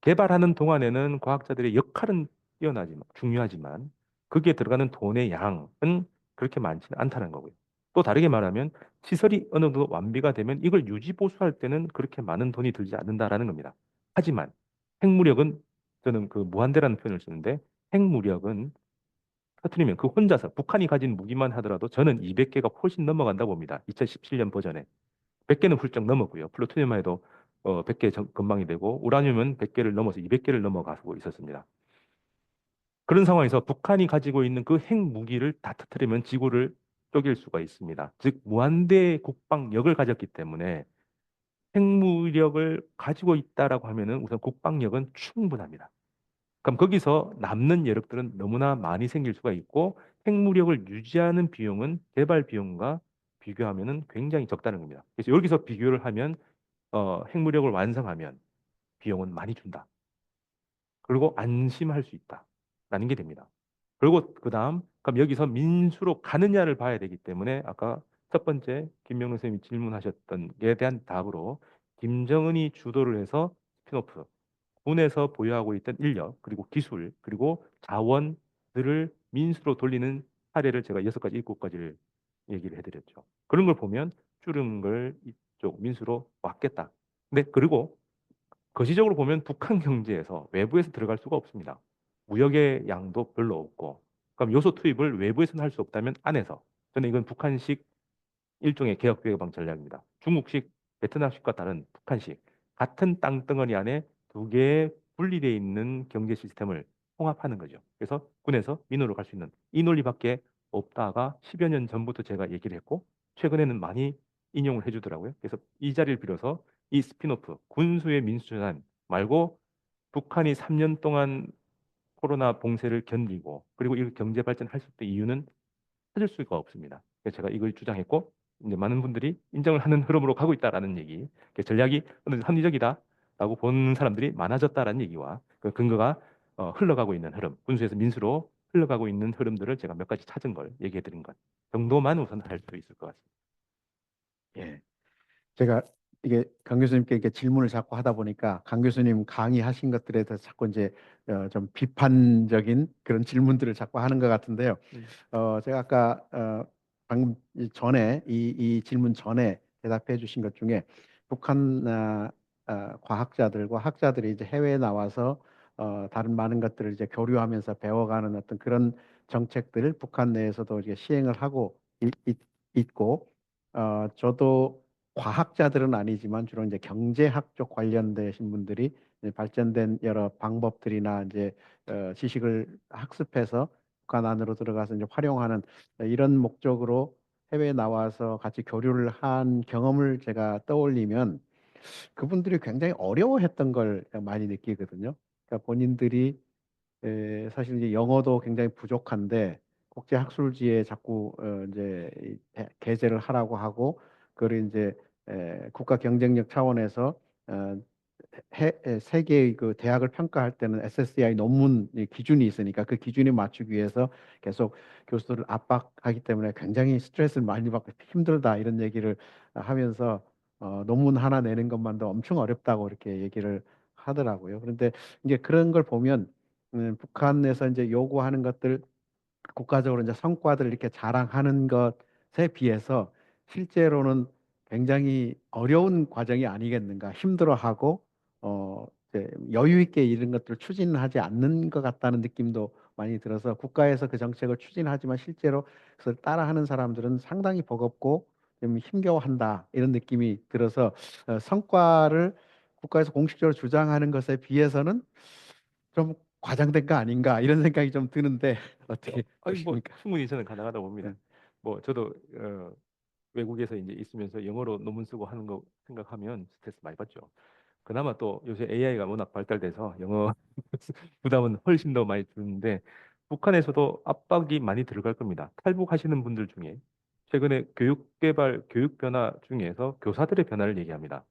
개발하는 동안에는 과학자들의 역할은 뛰어나지만 중요하지만 거기에 들어가는 돈의 양은 그렇게 많지는 않다는 거고요. 또 다르게 말하면 시설이 어느 정도 완비가 되면 이걸 유지 보수할 때는 그렇게 많은 돈이 들지 않는다라는 겁니다. 하지만 핵무력은 저는 그 무한대라는 표현을 쓰는데 핵무력은 터트리면 그 혼자서 북한이 가진 무기만 하더라도 저는 200개가 훨씬 넘어간다고 봅니다. 2017년 버전에 100개는 훌쩍 넘었고요. 플루토늄만 해도 100개 전망이 되고 우라늄은 100개를 넘어서 200개를 넘어가고 있었습니다. 그런 상황에서 북한이 가지고 있는 그 핵무기를 다 터뜨리면 지구를 쪼갤 수가 있습니다. 즉 무한대 국방력을 가졌기 때문에 핵무력을 가지고 있다라고 하면은 우선 국방력은 충분합니다. 그럼 거기서 남는 여력들은 너무나 많이 생길 수가 있고 핵무력을 유지하는 비용은 개발 비용과 비교하면은 굉장히 적다는 겁니다. 그래서 여기서 비교를 하면 핵무력을 완성하면 비용은 많이 준다. 그리고 안심할 수 있다라는 게 됩니다. 그리고 그다음 그럼 여기서 민수로 가느냐를 봐야 되기 때문에 아까 첫 번째 김명훈 선생님이 질문하셨던 게 대한 답으로 김정은이 주도를 해서 스피노프 군에서 보유하고 있던 인력 그리고 기술 그리고 자원들을 민수로 돌리는 사례를 제가 6가지 7가지를 얘기를 해드렸죠. 그런 걸 보면 줄은 걸 이쪽 민수로 왔겠다. 근데 그리고 거시적으로 보면 북한 경제에서 외부에서 들어갈 수가 없습니다. 무역의 양도 별로 없고 그럼 요소 투입을 외부에서는 할 수 없다면 안에서 저는 이건 북한식 일종의 개혁 개방 전략입니다. 중국식, 베트남식과 다른 북한식 같은 땅덩어리 안에 두 개의 분리되어 있는 경제 시스템을 통합하는 거죠. 그래서 군에서 민으로 갈 수 있는 이 논리밖에 없다가 10여 년 전부터 제가 얘기를 했고 최근에는 많이 인용을 해주더라고요. 그래서 이 자리를 빌어서 이 스피노프 군수의 민수전환 말고 북한이 3년 동안 코로나 봉쇄를 견디고 그리고 이 경제 발전할 수 있는 이유는 찾을 수가 없습니다. 그래서 제가 이걸 주장했고 이제 많은 분들이 인정을 하는 흐름으로 가고 있다라는 얘기. 전략이 어느 정도 합리적이다라고 보는 사람들이 많아졌다라는 얘기와 그 근거가 흘러가고 있는 흐름, 군수에서 민수로 흘러가고 있는 흐름들을 제가 몇 가지 찾은 걸 얘기해 드린 것 정도만 우선 할 수 있을 것 같습니다. 예. 제가 이게 강 교수님께 이렇게 질문을 자꾸 하다 보니까 강 교수님 강의하신 것들에 대해서 자꾸 이제 좀 비판적인 그런 질문들을 자꾸 하는 것 같은데요. 제가 아까 방금 전에 이 질문 전에 대답해 주신 것 중에 북한 과학자들과 학자들이 이제 해외에 나와서 다른 많은 것들을 이제 교류하면서 배워가는 어떤 그런 정책들을 북한 내에서도 이제 시행을 하고 있고 저도 과학자들은 아니지만 주로 이제 경제학 쪽 관련되신 분들이 이제 발전된 여러 방법들이나 이제 지식을 학습해서 북한 안으로 들어가서 이제 활용하는 이런 목적으로 해외에 나와서 같이 교류를 한 경험을 제가 떠올리면 그분들이 굉장히 어려워했던 걸 많이 느끼거든요. 그러니까 본인들이 사실 이제 영어도 굉장히 부족한데 국제 학술지에 자꾸 이제 게재를 하라고 하고 그걸 이제 국가 경쟁력 차원에서 어, 세계의 그 대학을 평가할 때는 SSCI 논문 기준이 있으니까 그 기준에 맞추기 위해서 계속 교수들을 압박하기 때문에 굉장히 스트레스를 많이 받고 힘들다 이런 얘기를 하면서 논문 하나 내는 것만도 엄청 어렵다고 이렇게 얘기를 하더라고요. 그런데 이제 그런 걸 보면 북한에서 이제 요구하는 것들 국가적으로 이제 성과들을 이렇게 자랑하는 것에 비해서 실제로는 굉장히 어려운 과정이 아니겠는가 힘들어하고 이제 여유 있게 이런 것들을 추진하지 않는 것 같다는 느낌도 많이 들어서 국가에서 그 정책을 추진하지만 실제로 그것을 따라하는 사람들은 상당히 버겁고 좀 힘겨워한다 이런 느낌이 들어서 성과를 국가에서 공식적으로 주장하는 것에 비해서는 좀 과장된 거 아닌가 이런 생각이 좀 드는데 어떻게 아니 뭐 보십니까? 충분히 저는 가능하다고 봅니다. 네. 뭐 저도 외국에서 이제 있으면서 영어로 논문 쓰고 하는 거 생각하면 스트레스 많이 받죠. 그나마 또 요새 AI가 워낙 발달돼서 영어 부담은 훨씬 더 많이 드는데 북한에서도 압박이 많이 들어갈 겁니다. 탈북하시는 분들 중에 최근에 교육 개발, 교육 변화 중에서 교사들의 변화를 얘기합니다.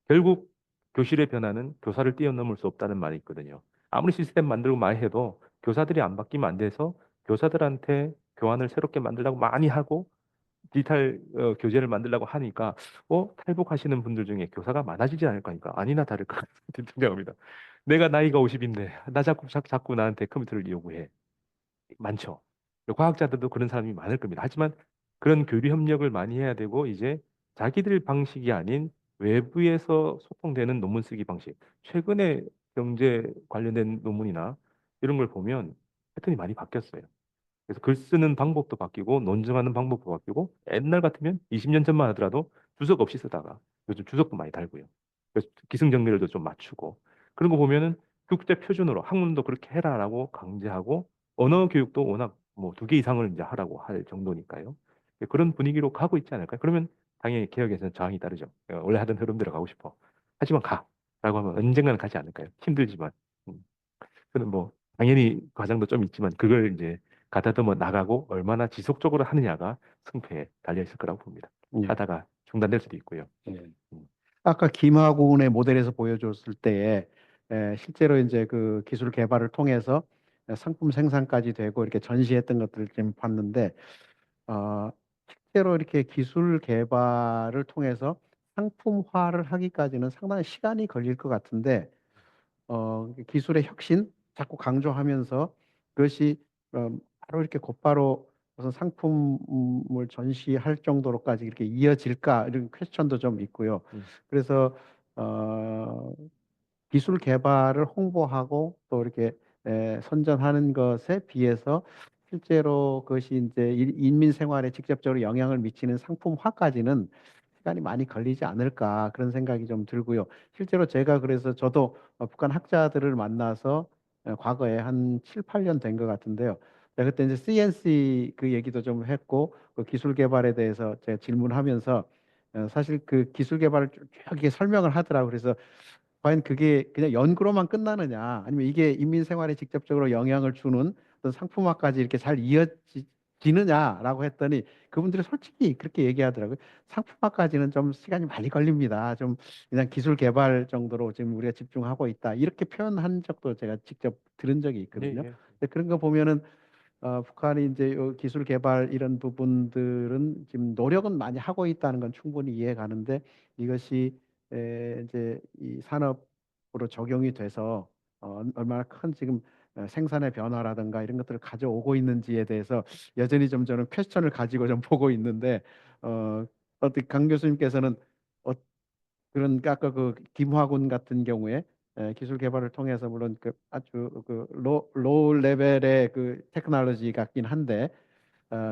결국 교실의 변화는 교사를 뛰어넘을 수 없다는 말이 있거든요. 아무리 시스템 만들고 많이 해도 교사들이 안 바뀌면 안 돼서 교사들한테 교환을 새롭게 만들려고 많이 하고 디지털 교재를 만들려고 하니까 탈북하시는 분들 중에 교사가 많아지지 않을까 하니까 아니나 다를까 등장합니다. 내가 나이가 50인데 나 자꾸 나한테 컴퓨터를 요구해. 많죠. 과학자들도 그런 사람이 많을 겁니다. 하지만 그런 교류 협력을 많이 해야 되고 이제 자기들 방식이 아닌 외부에서 소통되는 논문 쓰기 방식. 최근에 경제 관련된 논문이나 이런 걸 보면 패턴이 많이 바뀌었어요. 그래서 글 쓰는 방법도 바뀌고 논증하는 방법도 바뀌고 옛날 같으면 20년 전만 하더라도 주석 없이 쓰다가 요즘 주석도 많이 달고요. 그래서 기승전결도 좀 맞추고 그런 거 보면은 국제 표준으로 학문도 그렇게 해라라고 강제하고 언어 교육도 워낙 뭐 2개 이상을 이제 하라고 할 정도니까요. 그런 분위기로 가고 있지 않을까요? 그러면 당연히 개혁에서는 저항이 따르죠. 원래 하던 흐름대로 가고 싶어. 하지만 가라고 하면 언젠가는 가지 않을까요? 힘들지만. 음. 그는 뭐 당연히 과정도 좀 있지만 그걸 이제 가다듬어 나가고 얼마나 지속적으로 하느냐가 승패에 달려 있을 거라고 봅니다. 예. 하다가 중단될 수도 있고요. 예. 음, 아까 김학군의 모델에서 보여줬을 때에 실제로 이제 그 기술 개발을 통해서 상품 생산까지 되고 이렇게 전시했던 것들을 좀 봤는데 어, 실제로 이렇게 기술 개발을 통해서 상품화를 하기까지는 상당히 시간이 걸릴 것 같은데 기술의 혁신 자꾸 강조하면서 그것이 바로 이렇게 곧바로 무슨 상품을 전시할 정도로까지 이렇게 이어질까 이런 퀘스천도 좀 있고요. 음, 그래서 어, 기술 개발을 홍보하고 또 이렇게 선전하는 것에 비해서 실제로 그것이 이제 인민 생활에 직접적으로 영향을 미치는 상품화까지는 시간이 많이 걸리지 않을까 그런 생각이 좀 들고요. 실제로 제가 그래서 저도 북한 학자들을 만나서 과거에 한 7, 8년 된 것 같은데요. 제가 그때 이제 CNC 그 얘기도 좀 했고 그 기술 개발에 대해서 제가 질문하면서 사실 그 기술 개발을 쭉 이렇게 설명을 하더라고요. 그래서 과연 그게 그냥 연구로만 끝나느냐, 아니면 이게 인민 생활에 직접적으로 영향을 주는 어떤 상품화까지 이렇게 잘 이어지느냐라고 했더니 그분들이 솔직히 그렇게 얘기하더라고요. 상품화까지는 좀 시간이 많이 걸립니다. 좀 그냥 기술 개발 정도로 지금 우리가 집중하고 있다. 이렇게 표현한 적도 제가 직접 들은 적이 예, 있거든요. 예. 근데 그런 거 보면은 북한이 이제 요 기술 개발 이런 부분들은 지금 노력은 많이 하고 있다는 건 충분히 이해 가는데 이것이 이제 이 산업으로 적용이 돼서 얼마나 큰 지금 생산의 변화라든가 이런 것들을 가져오고 있는지에 대해서 여전히 좀 저는 퀘스천을 가지고 좀 보고 있는데 어떻게 강 교수님께서는 어, 그런 아까 그 김화군 같은 경우에 기술 개발을 통해서 물론 그 아주 그 로우 레벨의 그 테크놀로지 같긴 한데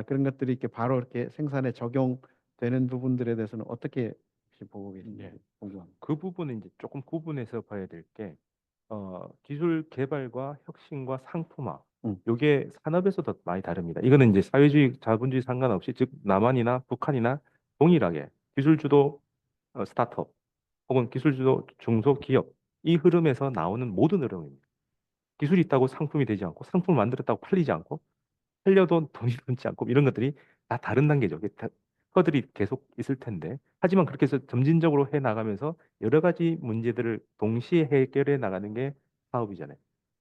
그런 것들이 이렇게 바로 이렇게 생산에 적용되는 부분들에 대해서는 어떻게 혹시 보고 예. 계신지 궁금합니다. 그 부분은 이제 조금 구분해서 봐야 될 게, 기술 개발과 혁신과 상품화. 음, 요게 산업에서도 많이 다릅니다. 이거는 이제 사회주의, 자본주의 상관없이, 즉, 남한이나 북한이나 동일하게 기술 주도 스타트업 혹은 기술 주도 중소기업, 이 흐름에서 나오는 모든 흐름입니다. 기술이 있다고 상품이 되지 않고, 상품을 만들었다고 팔리지 않고, 살려도 돈이 남지 않고 이런 것들이 다 다른 단계죠. 이게 다 허들이 계속 있을 텐데. 하지만 그렇게 해서 점진적으로 해 나가면서 여러 가지 문제들을 동시에 해결해 나가는 게 사업이잖아요.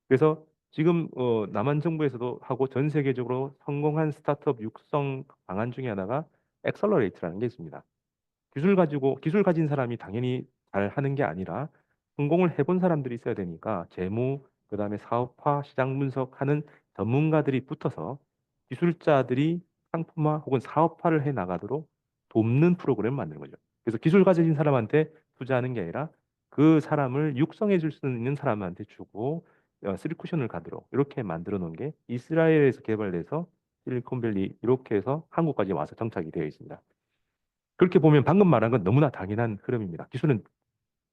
그래서 지금 남한 정부에서도 하고 전 세계적으로 성공한 스타트업 육성 방안 중에 하나가 엑셀러레이트라는 게 있습니다. 기술 가진 사람이 당연히 잘 하는 게 아니라 성공을 해본 사람들이 있어야 되니까 재무, 그다음에 사업화, 시장 분석하는 전문가들이 붙어서 기술자들이 상품화 혹은 사업화를 해 나가도록 돕는 프로그램을 만드는 거죠. 그래서 기술 가진 사람한테 투자하는 게 아니라 그 사람을 육성해 줄 수 있는 사람한테 주고 쓰리쿠션을 가도록 이렇게 만들어 놓은 게 이스라엘에서 개발돼서 실리콘밸리 이렇게 해서 한국까지 와서 정착이 되어 있습니다. 그렇게 보면 방금 말한 건 너무나 당연한 흐름입니다. 기술은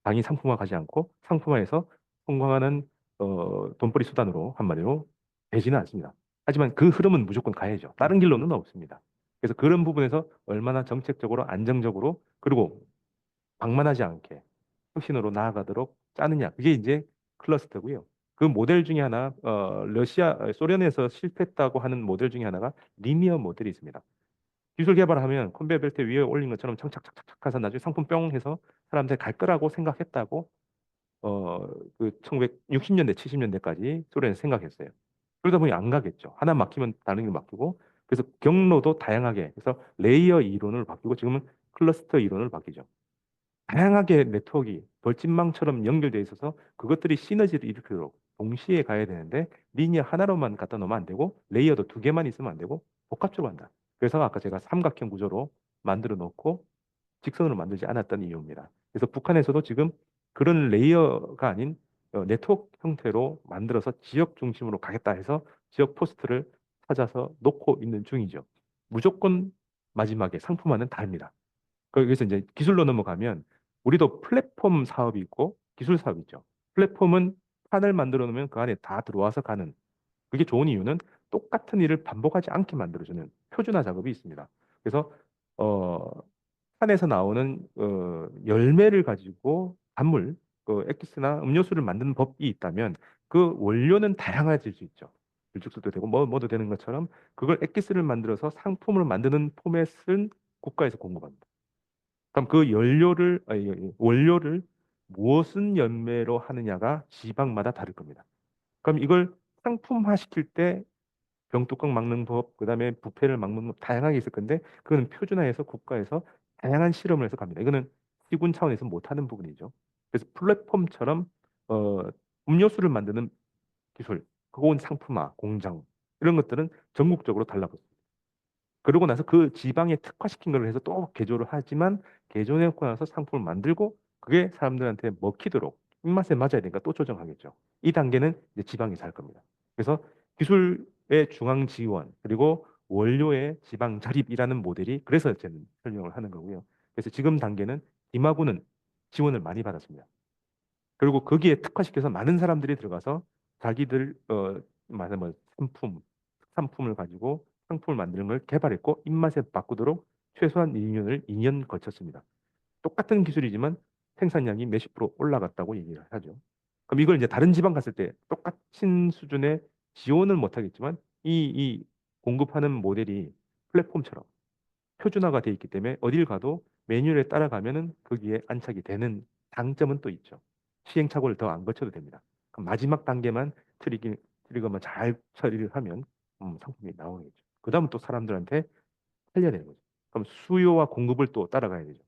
당연히 상품화가지 않고 상품화해서 성공하는 돈벌이 수단으로 한마디로 되지는 않습니다. 하지만 그 흐름은 무조건 가야죠. 다른 길로는 없습니다. 그래서 그런 부분에서 얼마나 정책적으로 안정적으로 그리고 방만하지 않게 혁신으로 나아가도록 짜느냐. 그게 이제 클러스터고요. 그 모델 중에 하나 소련에서 실패했다고 하는 모델 중에 하나가 리니어 모델이 있습니다. 기술 개발하면 컨베이어 벨트 위에 올린 것처럼 착착착착 해서 나중에 상품 뿅 해서 사람들이 갈 거라고 생각했다고 그 1960년대, 70년대까지 소련에서 생각했어요. 그러다 보니 안 가겠죠. 하나 막히면 다른 게 막히고 그래서 경로도 다양하게 그래서 레이어 이론을 바뀌고 지금은 클러스터 이론을 바뀌죠. 다양하게 네트워크가 벌집망처럼 연결돼 있어서 그것들이 시너지를 일으키도록 동시에 가야 되는데 리니어 하나로만 갖다 놓으면 안 되고 레이어도 두 개만 있으면 안 되고 복합적으로 한다. 그래서 아까 제가 삼각형 구조로 만들어 놓고 직선으로 만들지 않았던 이유입니다. 그래서 북한에서도 지금 그런 레이어가 아닌 네트워크 형태로 만들어서 지역 중심으로 가겠다 해서 지역 포스트를 찾아서 놓고 있는 중이죠. 무조건 마지막에 상품화는 다릅니다. 그래서 이제 기술로 넘어가면 우리도 플랫폼 사업이 있고 기술 사업이 있죠. 플랫폼은 판을 만들어 놓으면 그 안에 다 들어와서 가는 그게 좋은 이유는 똑같은 일을 반복하지 않게 만들어주는 표준화 작업이 있습니다. 그래서 어, 판에서 나오는 열매를 가지고 단물, 그 엑기스나 음료수를 만드는 법이 있다면 그 원료는 다양해질 수 있죠. 들쭉술도 되고 뭐도 되는 것처럼 그걸 엑기스를 만들어서 상품을 만드는 포맷은 국가에서 공급합니다. 그럼 그 원료를 무엇은 열매로 하느냐가 지방마다 다를 겁니다. 그럼 이걸 상품화 시킬 때 병뚜껑 막는 법, 그다음에 부패를 막는 법 다양하게 있을 건데 그거는 표준화해서 국가에서 다양한 실험을 해서 갑니다. 이거는 시군 차원에서 못하는 부분이죠. 그래서 플랫폼처럼 어, 음료수를 만드는 기술, 그건 상품화, 공장 이런 것들은 전국적으로 달라붙습니다. 그러고 나서 그 지방에 특화시킨 걸 해서 또 개조를 하지만 개조해놓고 나서 상품을 만들고 그게 사람들한테 먹히도록 입맛에 맞아야 되니까 또 조정하겠죠. 이 단계는 이제 지방에서 할 겁니다. 그래서 기술의 중앙 지원 그리고 원료의 지방 자립이라는 모델이 그래서 저는 설명을 하는 거고요. 그래서 지금 단계는 dim하고는 지원을 많이 받았습니다. 그리고 거기에 특화시켜서 많은 사람들이 들어가서 자기들 말하자면 뭐 상품을 가지고 상품을 만드는 걸 개발했고 입맛에 바꾸도록 최소한 2년을 2년 거쳤습니다. 똑같은 기술이지만 생산량이 몇십 프로 올라갔다고 얘기를 하죠. 그럼 이걸 이제 다른 지방 갔을 때 똑같은 수준의 지원을 못 하겠지만 이 공급하는 모델이 플랫폼처럼 표준화가 돼 있기 때문에 어딜 가도 매뉴얼에 따라가면은 거기에 안착이 되는 장점은 또 있죠. 시행착오를 더 안 거쳐도 됩니다. 그럼 마지막 단계만 트리거만 잘 처리를 하면 상품이 나오겠죠. 그다음은 또 사람들한테 살려야 되는 거죠. 그럼 수요와 공급을 또 따라가야 되죠.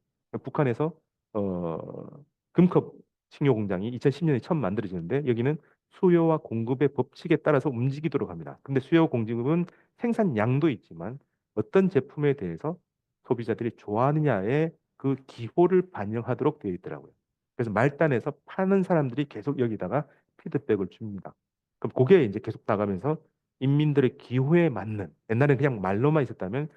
북한에서 어, 금컵 식료 공장이 2010년에 처음 만들어지는데 여기는 수요와 공급의 법칙에 따라서 움직이도록 합니다. 근데 수요 공급은 생산량도 있지만 어떤 제품에 대해서 소비자들이 좋아하느냐에 그 기호를 반영하도록 되어 있더라고요. 그래서 말단에서 파는 사람들이 계속 여기다가 피드백을 줍니다. 그럼 그게 이제 계속 나가면서 인민들의 기호에 맞는 옛날에 그냥 말로만 있었다면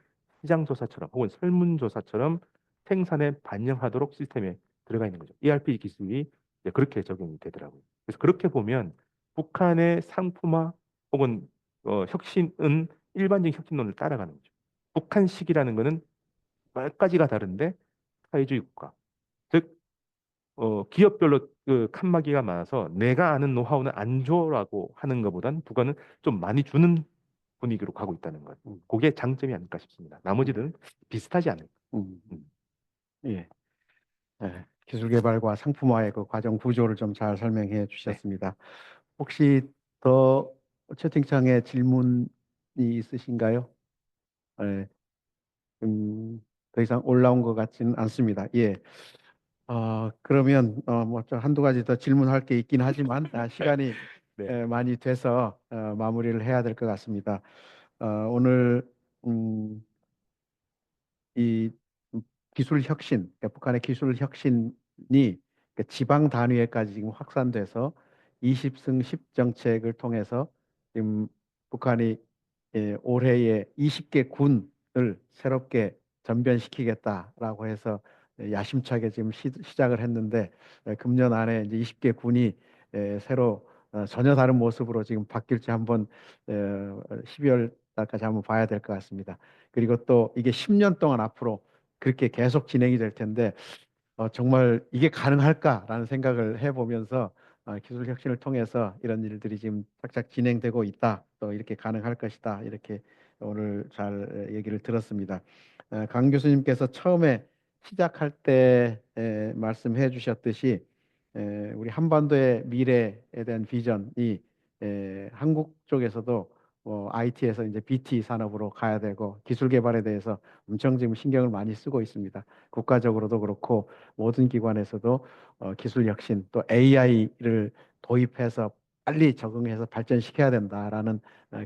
시장조사처럼 혹은 설문조사처럼 생산에 반영하도록 시스템에 들어가 있는 거죠. ERP 기술이 이제 그렇게 적용이 되더라고요. 그래서 그렇게 보면 북한의 상품화 혹은 혁신은 일반적인 혁신론을 따라가는 거죠. 북한식이라는 거는 몇 가지가 다른데 사회주의 국가, 즉 기업별로 그 칸막이가 많아서 내가 아는 노하우는 안 줘라고 하는 것보단 북한은 좀 많이 주는 분위기로 가고 있다는 것. 그게 장점이 아닐까 싶습니다. 음, 나머지는 비슷하지 않을까. 음, 음. 예. 예, 기술 개발과 상품화의 그 과정 구조를 좀 잘 설명해 네. 주셨습니다. 혹시 더 채팅창에 질문이 있으신가요? 예, 더 이상 올라온 것 같지는 않습니다. 예. 그러면 뭐좀 한두 가지 더 질문할 게 있긴 하지만 시간이 네. 많이 돼서 마무리를 해야 될 것 같습니다. 오늘 음, 이 기술 혁신, 그러니까 북한의 기술 혁신이 그러니까 지방 단위에까지 지금 확산돼서 20승 10 정책을 통해서 지금 북한이 올해에 20개 군을 새롭게 전변시키겠다라고 해서 야심차게 지금 시작을 했는데 금년 안에 이제 20개 군이 새로 전혀 다른 모습으로 지금 바뀔지 한번 12월 살까지 한번 봐야 될 것 같습니다. 그리고 또 이게 10년 동안 앞으로 그렇게 계속 진행이 될 텐데 정말 이게 가능할까라는 생각을 해보면서 기술 혁신을 통해서 이런 일들이 지금 착착 진행되고 있다. 또 이렇게 가능할 것이다. 이렇게 오늘 잘 얘기를 들었습니다. 강 교수님께서 처음에 시작할 때 말씀해 주셨듯이 우리 한반도의 미래에 대한 비전이 한국 쪽에서도 IT에서 이제 BT 산업으로 가야 되고 기술 개발에 대해서 엄청 지금 신경을 많이 쓰고 있습니다. 국가적으로도 그렇고 모든 기관에서도 기술 혁신 또 AI를 도입해서 빨리 적응해서 발전시켜야 된다라는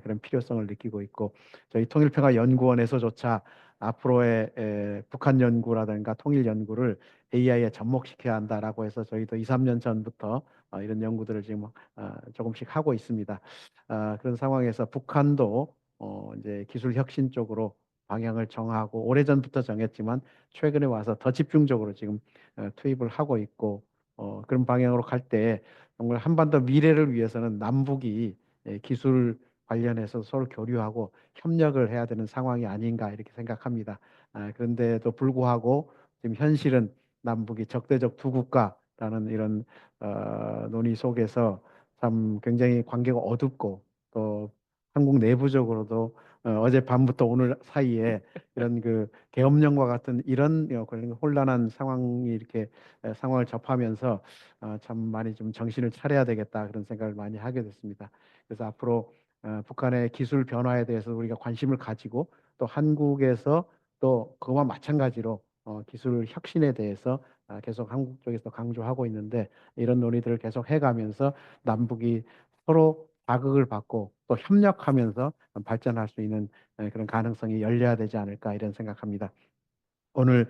그런 필요성을 느끼고 있고 저희 통일평화연구원에서조차 앞으로의 북한 연구라든가 통일 연구를 AI에 접목시켜야 한다라고 해서 저희도 2, 3년 전부터 이런 연구들을 지금 조금씩 하고 있습니다. 그런 상황에서 북한도 이제 기술 혁신 쪽으로 방향을 정하고 오래전부터 정했지만 최근에 와서 더 집중적으로 지금 투입을 하고 있고 그런 방향으로 갈 때 정말 한반도 미래를 위해서는 남북이 기술 관련해서 서로 교류하고 협력을 해야 되는 상황이 아닌가 이렇게 생각합니다. 그런데도 불구하고 지금 현실은 남북이 적대적 두 국가라는 이런 논의 속에서 참 굉장히 관계가 어둡고 또 한국 내부적으로도 어제 밤부터 오늘 사이에 이런 그 계엄령과 같은 이런 그런 혼란한 상황이 이렇게 상황을 접하면서 참 많이 좀 정신을 차려야 되겠다 그런 생각을 많이 하게 됐습니다. 그래서 앞으로 북한의 기술 변화에 대해서 우리가 관심을 가지고 또 한국에서 또 그와 마찬가지로 기술 혁신에 대해서 계속 한국 쪽에서 강조하고 있는데 이런 논의들을 계속 해가면서 남북이 서로 자극을 받고 또 협력하면서 발전할 수 있는 그런 가능성이 열려야 되지 않을까 이런 생각합니다. 오늘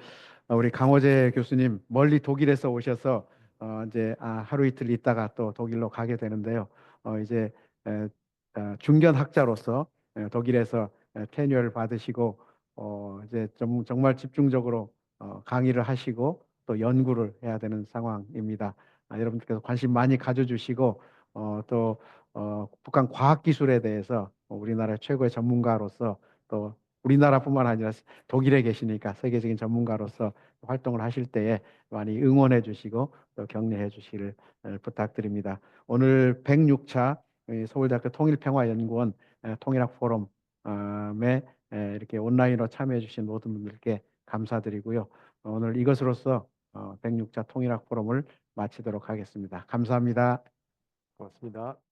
우리 강호재 교수님 멀리 독일에서 오셔서 이제 하루 이틀 있다가 또 독일로 가게 되는데요. 이제 에, 중견 학자로서 독일에서 테뉴어를 받으시고 이제 정말 집중적으로 강의를 하시고 또 연구를 해야 되는 상황입니다. 여러분들께서 관심 많이 가져주시고 또 북한 과학 기술에 대해서 우리나라 최고의 전문가로서 또 우리나라뿐만 아니라 독일에 계시니까 세계적인 전문가로서 활동을 하실 때에 많이 응원해 주시고 또 격려해 주시기를 부탁드립니다. 오늘 106차 서울대학교 통일평화연구원 통일학 포럼에 이렇게 온라인으로 참여해 주신 모든 분들께 감사드리고요. 오늘 이것으로서 106차 통일학 포럼을 마치도록 하겠습니다. 감사합니다. 고맙습니다.